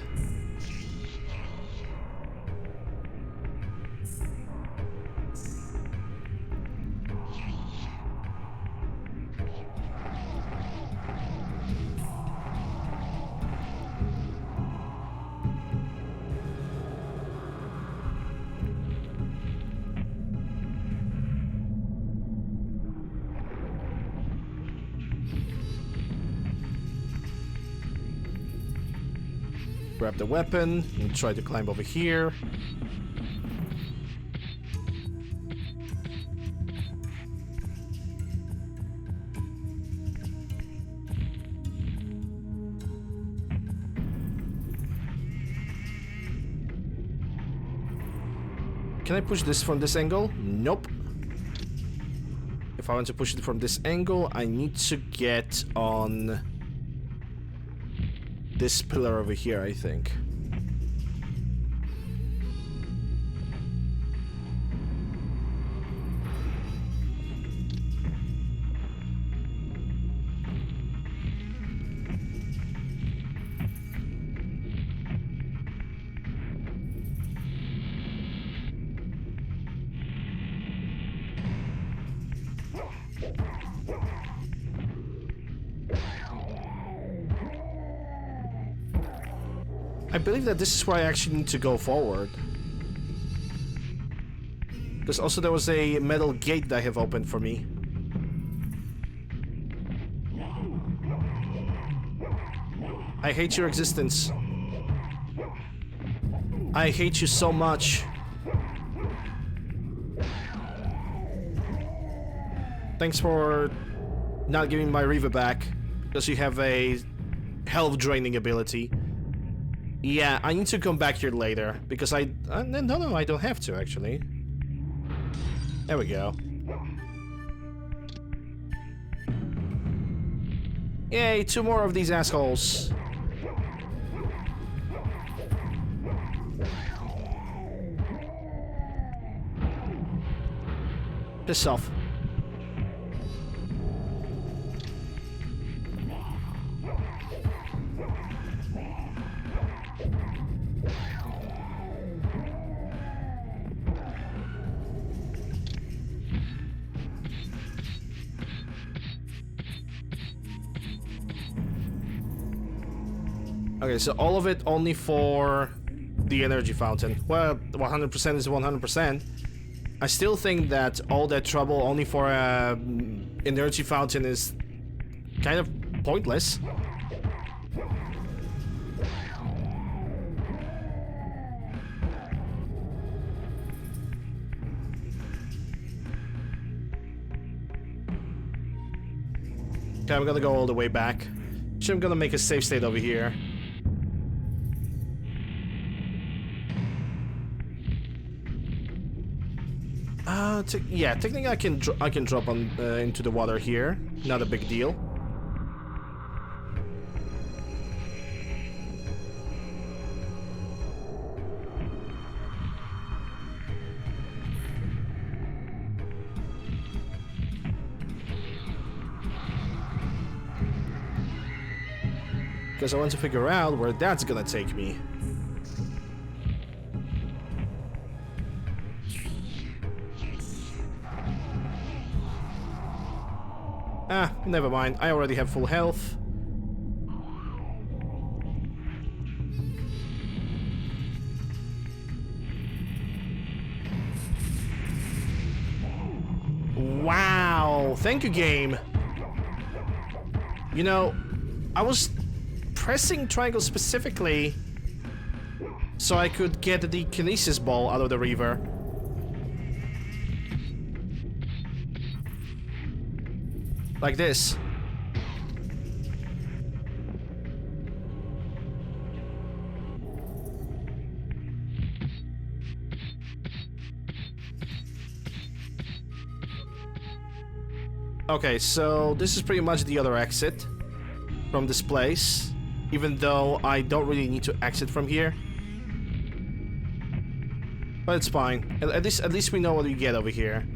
Grab the weapon and try to climb over here. Can I push this from this angle? Nope. If I want to push it from this angle, I need to get on this pillar over here, I think. I believe that this is where I actually need to go forward. Because also there was a metal gate that I have opened for me. I hate your existence. I hate you so much. Thanks for not giving my Reaver back, because you have a health draining ability. Yeah, I need to come back here later, because no, I don't have to, actually. There we go. Yay, 2 more of these assholes. Piss off. Okay, so all of it only for the energy fountain. Well, 100% is 100%. I still think that all that trouble only for a energy fountain is kind of pointless. Okay, I'm gonna go all the way back. So I'm gonna make a safe state over here. Yeah, technically I can drop on into the water here. Not a big deal. Because I want to figure out where that's gonna take me. Ah, never mind. I already have full health. Wow. Thank you, game. You know, I was pressing triangle specifically so I could get the kinesis ball out of the Reaver. Like this. Okay, so this is pretty much the other exit from this place, even though I don't really need to exit from here. But it's fine. At least we know what we get over here.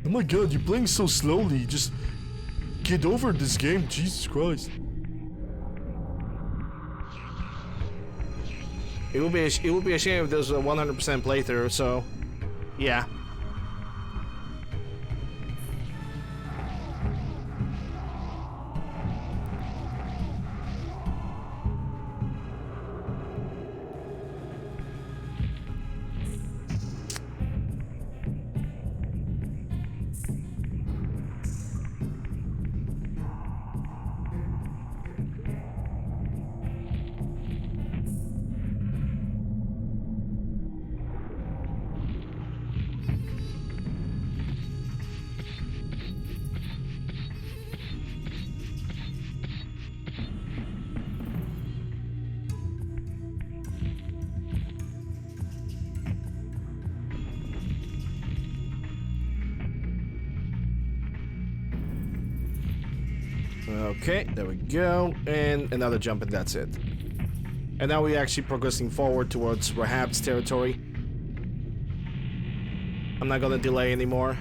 Oh my god, you're playing so slowly. Just get over this game, Jesus Christ. It would be a shame if there's a 100% playthrough, so yeah. Okay, there we go, and another jump and that's it. And now we're actually progressing forward towards Rahab's territory. I'm not gonna delay anymore.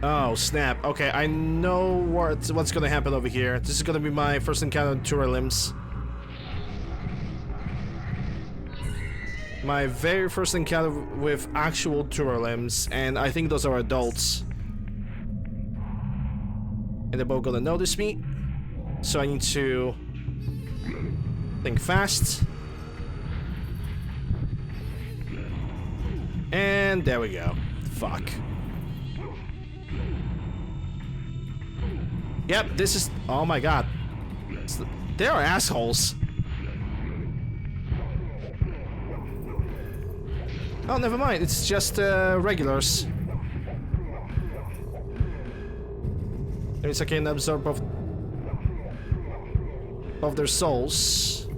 Oh snap, okay, I know what's gonna happen over here. This is gonna be my first encounter with Turalims. My very first encounter with actual Turalims, and I think those are adults. and they're both gonna notice me. So I need to think fast. And there we go. Fuck. Yep, this is... Oh my god. They are assholes. Oh, never mind. It's just regulars. That means I can absorb both of their souls.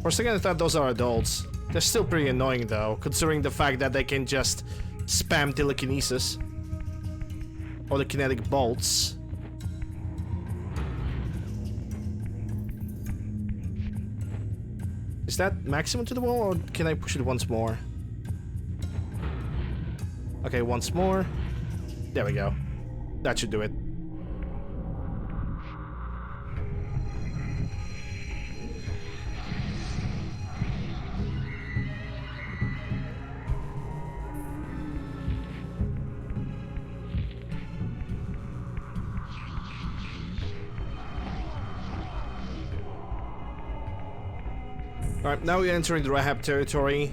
For a second I thought those are adults. They're still pretty annoying though, considering the fact that they can just spam telekinesis. Or the kinetic bolts. Is that maximum to the wall, or can I push it once more? Okay, once more. There we go. That should do it. Alright, now we're entering the Rahab territory,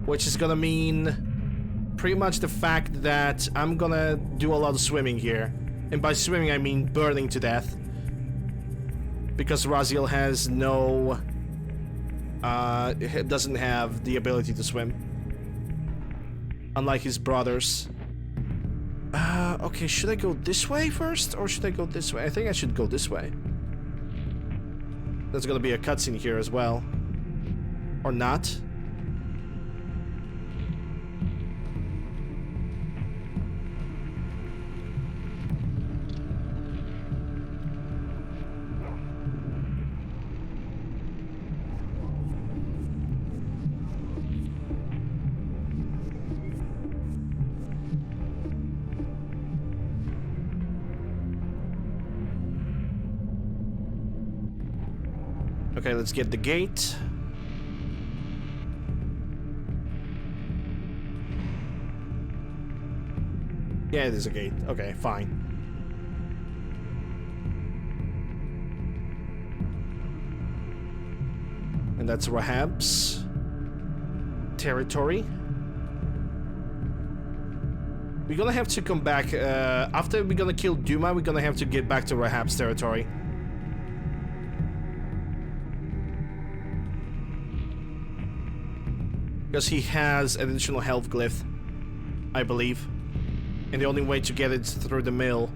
which is gonna mean pretty much the fact that I'm gonna do a lot of swimming here. And by swimming I mean burning to death. Because Raziel has no... doesn't have the ability to swim. Unlike his brothers. Okay, should I go this way first, or should I go this way? I think I should go this way. There's gonna be a cutscene here as well. Or not. Okay, let's get the gate. Yeah, it is a gate. Okay, fine. And that's Rahab's territory. We're gonna have to come back, after we're gonna kill Duma, we're gonna have to get back to Rahab's territory. Because he has an additional health glyph, I believe. And the only way to get it is through the mill.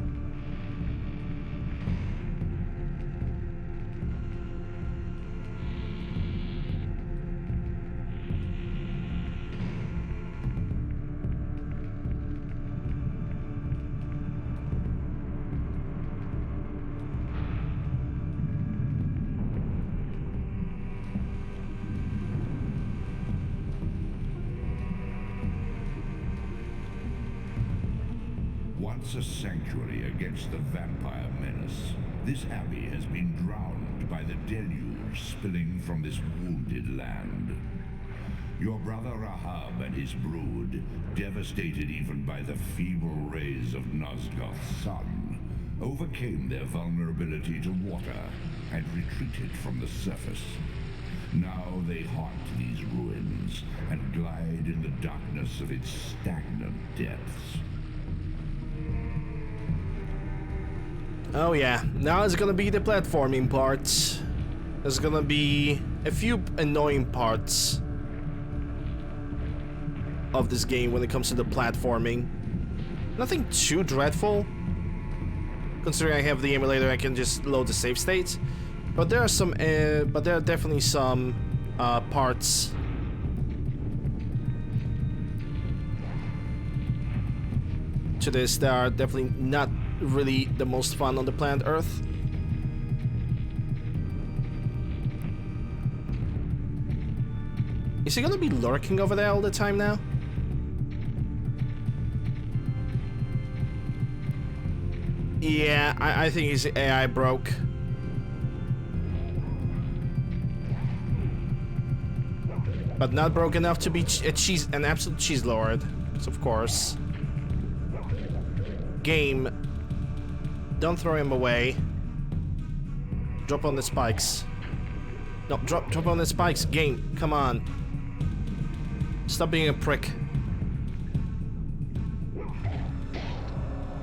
Once a sanctuary against the vampire menace, this abbey has been drowned by the deluge spilling from this wounded land. Your brother Rahab and his brood, devastated even by the feeble rays of Nosgoth's sun, overcame their vulnerability to water and retreated from the surface. Now they haunt these ruins and glide in the darkness of its stagnant depths. Oh yeah, now it's gonna be the platforming part. There's gonna be a few annoying parts of this game when it comes to the platforming. Nothing too dreadful, considering I have the emulator. I can just load the save states. But there are some, but there are definitely some parts to this that are definitely not really the most fun on the planet Earth. Is he gonna be lurking over there all the time now? Yeah, I think his AI broke. But not broke enough to be an absolute cheese lord, of course. Game, don't throw him away. Drop on the spikes. No, drop on the spikes. Game, come on. Stop being a prick.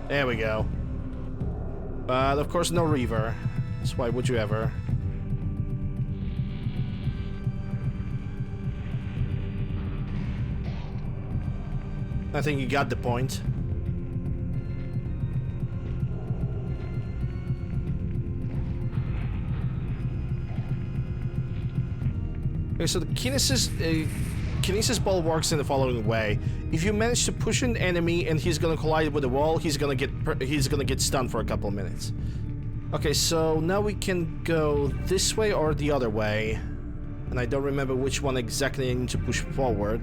There we go. But of course no Reaver. So why would you ever? I think you got the point. Okay, so the kinesis ball works in the following way: if you manage to push an enemy and he's gonna collide with the wall, he's gonna get stunned for a couple of minutes. Okay, so now we can go this way or the other way, and I don't remember which one exactly I need to push forward.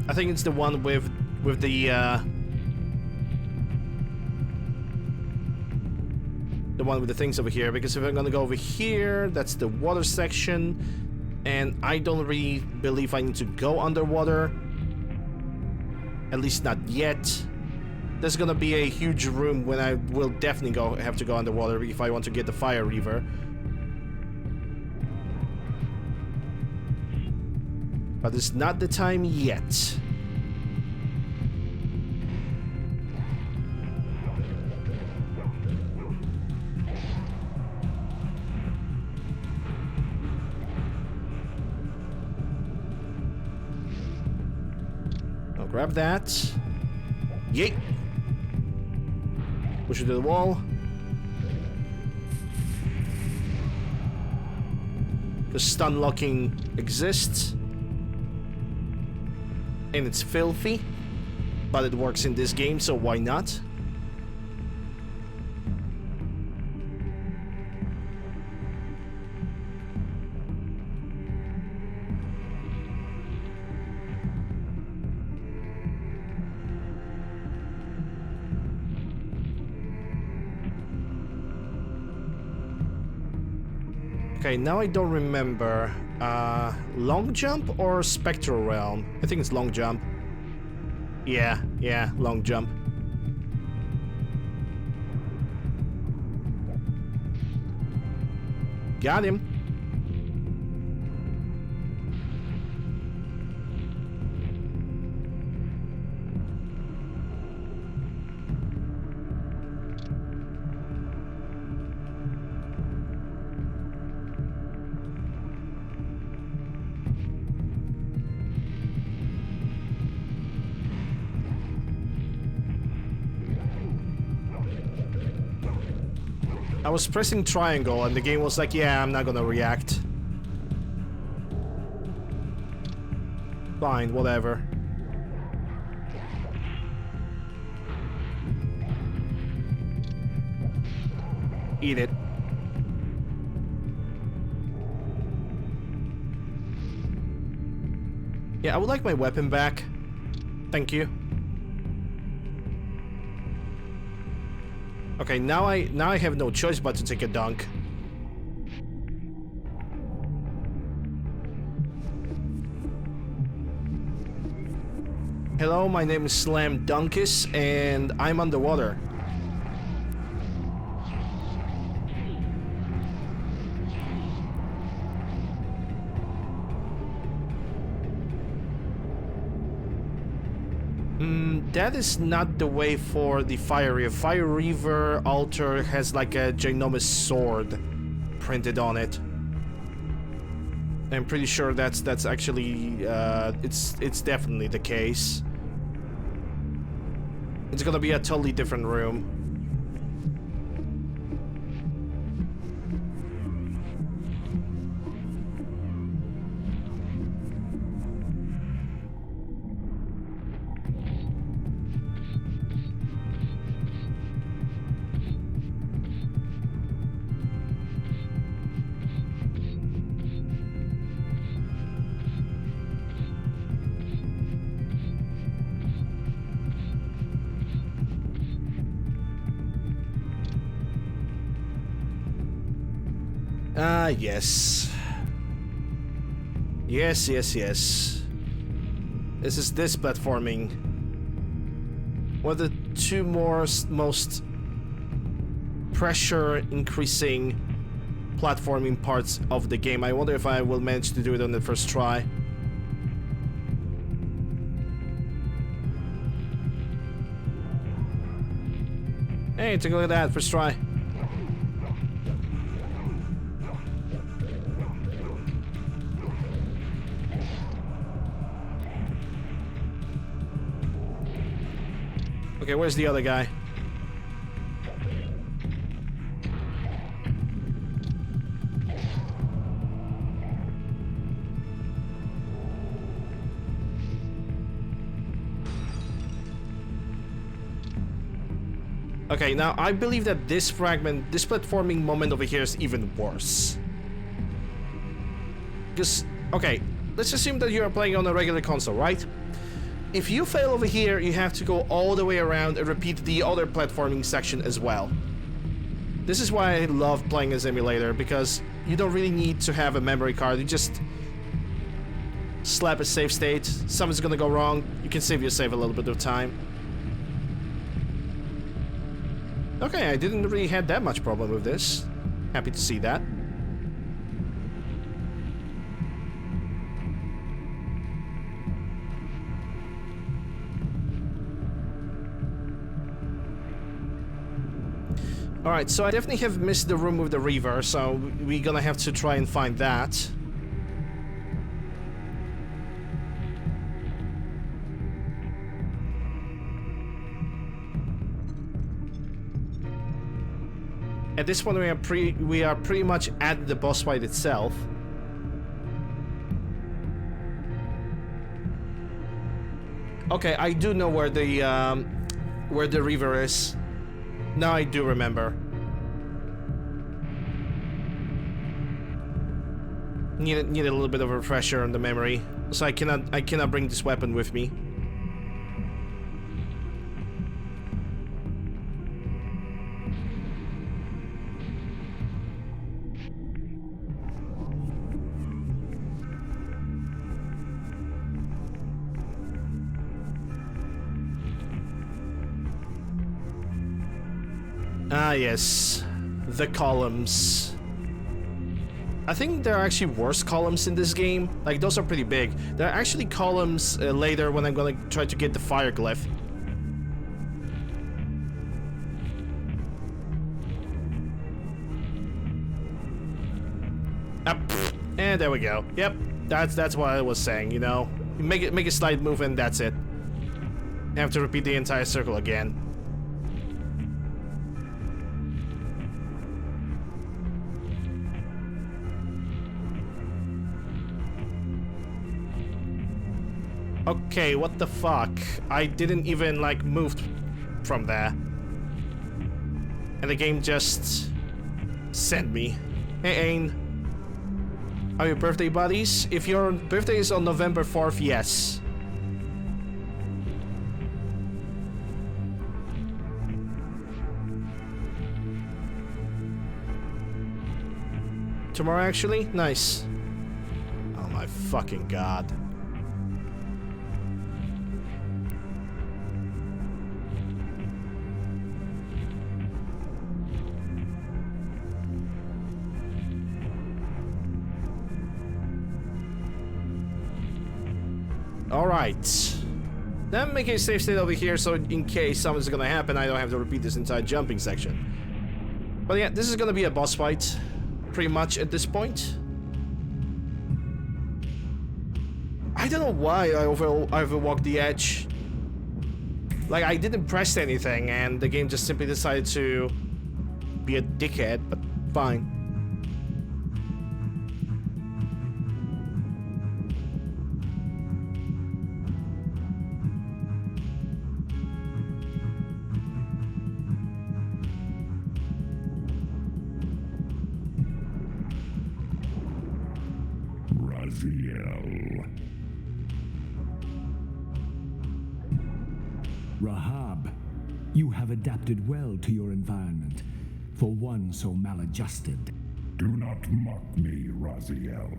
I think it's the one with the one with the things over here, because if I'm gonna go over here, that's the water section, and I don't really believe I need to go underwater. At least not yet. There's gonna be a huge room when I will definitely have to go underwater if I want to get the Fire Reaver. But it's not the time yet. I'll grab that. Yeet! Push it to the wall. Because stun locking exists. And it's filthy, but it works in this game, so why not? Okay, now I don't remember. Long jump or spectral realm? I think it's long jump. Yeah, long jump. Got him. I was pressing triangle and the game was like, yeah, I'm not gonna react. Fine, whatever. Eat it. Yeah, I would like my weapon back. Thank you. Okay, now I have no choice but to take a dunk. Hello, my name is Slam Dunkus, and I'm underwater. That is not the way for the Fire Reaver. Fire Reaver altar has like a ginormous sword printed on it. I'm pretty sure that's actually it's definitely the case. It's gonna be a totally different room. Yes. Yes. This is this platforming. One of the two most pressure increasing platforming parts of the game. I wonder if I will manage to do it on the first try. Hey, take a look at that, first try. Okay, where's the other guy? Okay, now I believe that this platforming moment over here is even worse. Because, okay, let's assume that you are playing on a regular console, right? If you fail over here, you have to go all the way around and repeat the other platforming section as well. This is why I love playing as emulator, because you don't really need to have a memory card. You just slap a save state, something's gonna go wrong, you can save your save a little bit of time. Okay, I didn't really have that much problem with this. Happy to see that. Alright, so I definitely have missed the room with the Reaver, so we're gonna have to try and find that. At this point, we are pretty much at the boss fight itself. Okay, I do know where the Reaver is. Now I do remember. Need a little bit of a refresher on the memory, so I cannot bring this weapon with me. Ah, yes. The columns. I think there are actually worse columns in this game. Like, those are pretty big. There are actually columns later when I'm gonna try to get the fire glyph. And there we go. Yep, that's what I was saying, you know. You make a slight move and that's it. You have to repeat the entire circle again. Okay, what the fuck? I didn't even, like, move from there. And the game just sent me. Hey, Ain. Are your birthday buddies? If your birthday is on November 4th, yes. Tomorrow, actually? Nice. Oh my fucking god. Alright. Then make a safe state over here so in case something's gonna happen, I don't have to repeat this entire jumping section. But yeah, this is gonna be a boss fight, pretty much at this point. I don't know why I overwalked the edge. Like, I didn't press anything and the game just simply decided to be a dickhead, but fine. Rahab, you have adapted well to your environment, for one so maladjusted. Do not mock me, Raziel.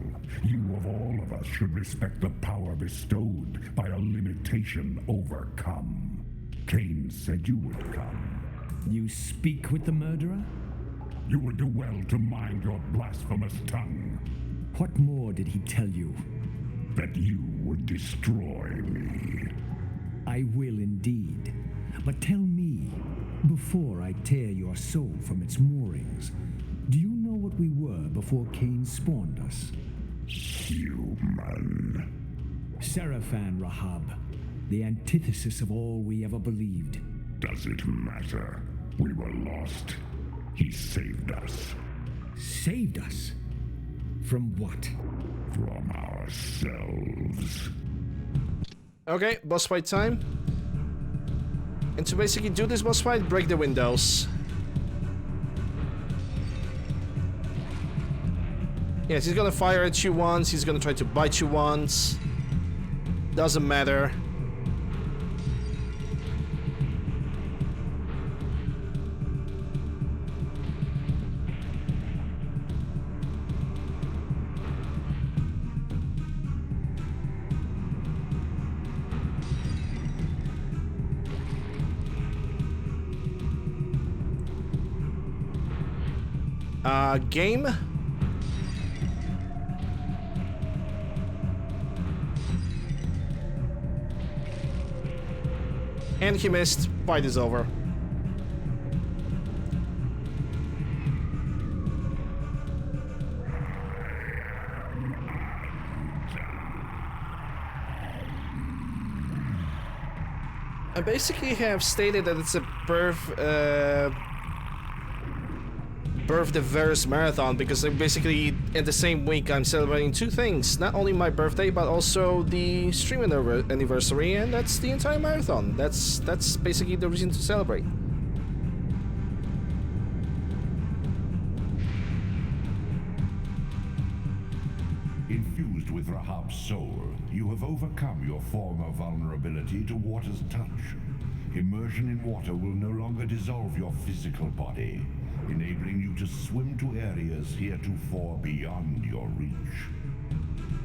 You of all of us should respect the power bestowed by a limitation overcome. Kain said you would come. You speak with the murderer? You would do well to mind your blasphemous tongue. What more did he tell you? That you would destroy me. I will indeed. But tell me, before I tear your soul from its moorings, do you know what we were before Kain spawned us? Human. Seraphan Rahab, the antithesis of all we ever believed. Does it matter? We were lost. He saved us. Saved us? From what? From ourselves. Okay, boss fight time. And to basically do this boss fight, break the windows. Yes, he's gonna fire at you once, he's gonna try to bite you once. Doesn't matter. Game. And he missed. Fight is over. I basically have stated that it's a birth the verse marathon because basically in the same week I'm celebrating two things, not only my birthday but also the stream anniversary, and that's the entire marathon. That's basically the reason to celebrate. Infused with Rahab's soul, you have overcome your former vulnerability to water's touch. Immersion in water will no longer dissolve your physical body, enabling you to swim to areas heretofore beyond your reach.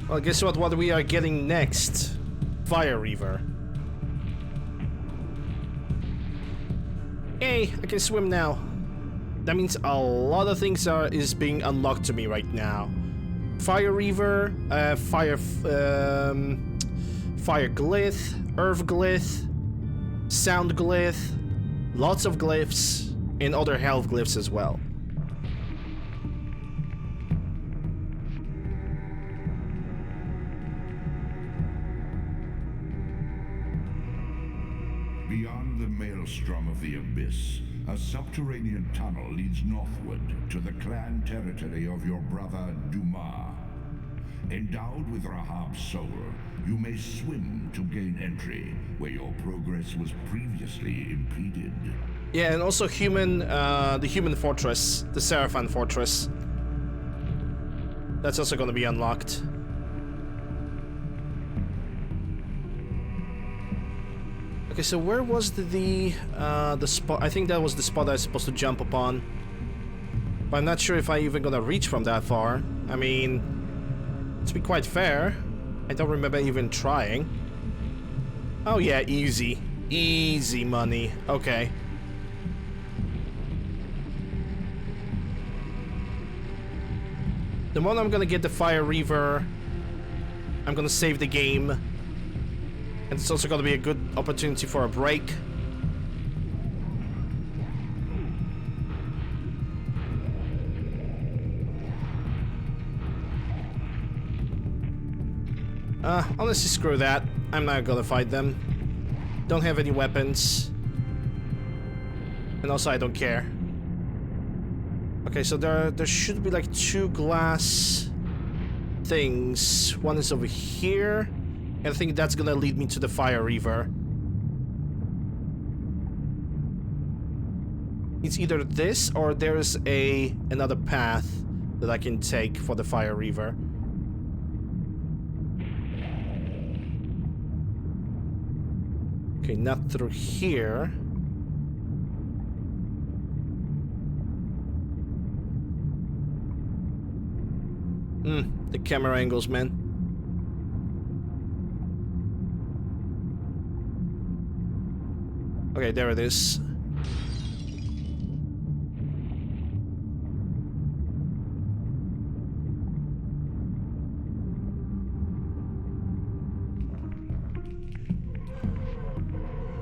Well, guess what we are getting next? Fire Reaver. Hey, I can swim now. That means a lot of things is being unlocked to me right now. Fire Reaver, Fire Glyph, Earth Glyph, Sound Glyph, lots of glyphs, and other health glyphs as well. Beyond the maelstrom of the abyss, a subterranean tunnel leads northward to the clan territory of your brother Dumas. Endowed with Rahab's soul, you may swim to gain entry where your progress was previously impeded. Yeah, and also the human fortress, the Seraphan fortress. That's also going to be unlocked. Okay, so where was the spot? I think that was the spot I was supposed to jump upon. But I'm not sure if I'm even gonna reach from that far. I mean, to be quite fair, I don't remember even trying. Oh yeah, easy. Easy money. Okay. The moment I'm gonna get the Fire Reaver, I'm gonna save the game. And it's also gonna be a good opportunity for a break. Honestly, screw that. I'm not gonna fight them. Don't have any weapons. And also, I don't care. Okay, so there should be like two glass things. One is over here. And I think that's gonna lead me to the Fire Reaver. It's either this or there's another path that I can take for the Fire Reaver. Okay, not through here. The camera angles, man. Okay, there it is.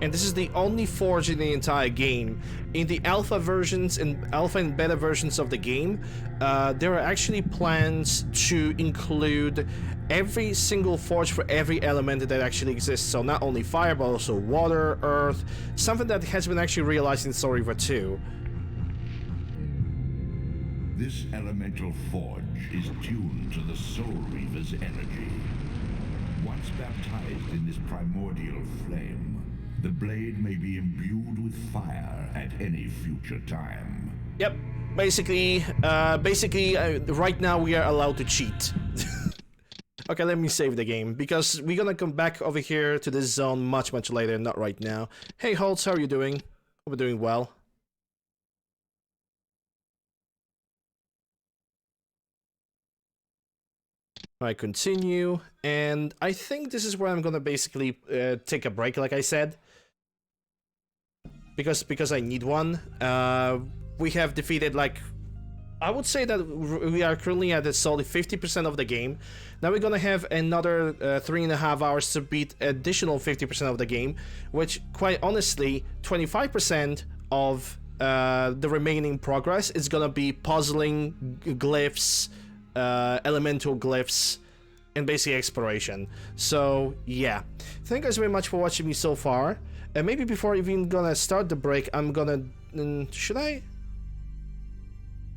And this is the only forge in the entire game. In the alpha versions and alpha and beta versions of the game, there are actually plans to include every single forge for every element that actually exists. So not only fire, but also water, earth, something that has been actually realized in Soul Reaver 2. This elemental forge is tuned to the Soul Reaver's energy. Once baptized in this primordial flame, the blade may be imbued with fire at any future time. Yep, basically, right now we are allowed to cheat. Okay, let me save the game, because we're gonna come back over here to this zone much later, not right now. Hey Holtz, how are you doing? Hope you're doing well. Alright, continue, and I think this is where I'm gonna basically take a break, like I said. Because I need one. We have defeated, like, I would say that we are currently at a solid 50% of the game. Now we're gonna have another 3.5 hours to beat additional 50% of the game, which, quite honestly, 25% of the remaining progress is gonna be puzzling, glyphs, elemental glyphs, and basically exploration. So yeah, thank you guys very much for watching me so far. And maybe before even gonna start the break, I'm gonna should I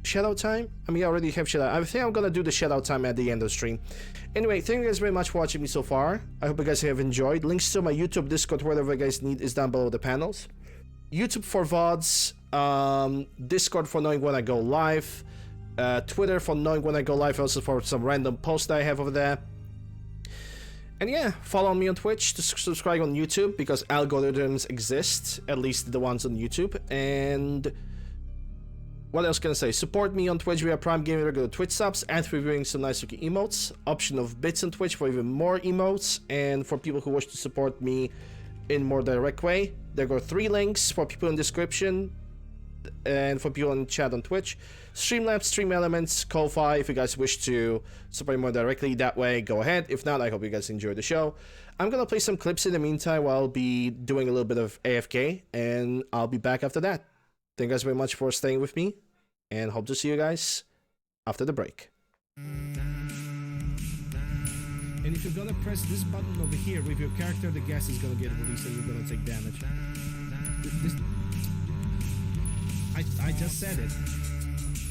shadow time? I mean, I already have shadow. I think I'm gonna do the shadow time at the end of the stream. Anyway, thank you guys very much for watching me so far. I hope you guys have enjoyed. Links to my YouTube, Discord, whatever you guys need is down below the panels. YouTube for VODs, Discord for knowing when I go live, Twitter for knowing when I go live, also for some random posts that I have over there. And yeah, follow me on Twitch, to subscribe on YouTube, because algorithms exist, at least the ones on YouTube. And what else can I say? Support me on Twitch via Prime Gaming, regular Twitch subs, and reviewing some nice looking emotes. Option of bits on Twitch for even more emotes, and for people who wish to support me in more direct way, there go 3 links for people in the description, and for people in chat on Twitch. Streamlabs, Stream Elements, Ko-Fi, if you guys wish to support more directly that way, go ahead. If not, I hope you guys enjoy the show. I'm gonna play some clips in the meantime while I'll be doing a little bit of AFK, and I'll be back after that. Thank you guys very much for staying with me, and hope to see you guys after the break. And if you're gonna press this button over here with your character, the gas is gonna get released and you're gonna take damage. I just said it.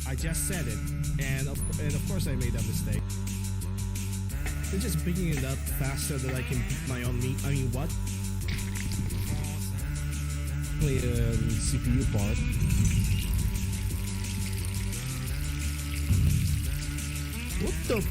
I just said it, and of course I made that mistake. They're just picking it up faster than I can beat my own meat. I mean, what? Play CPU part. What the?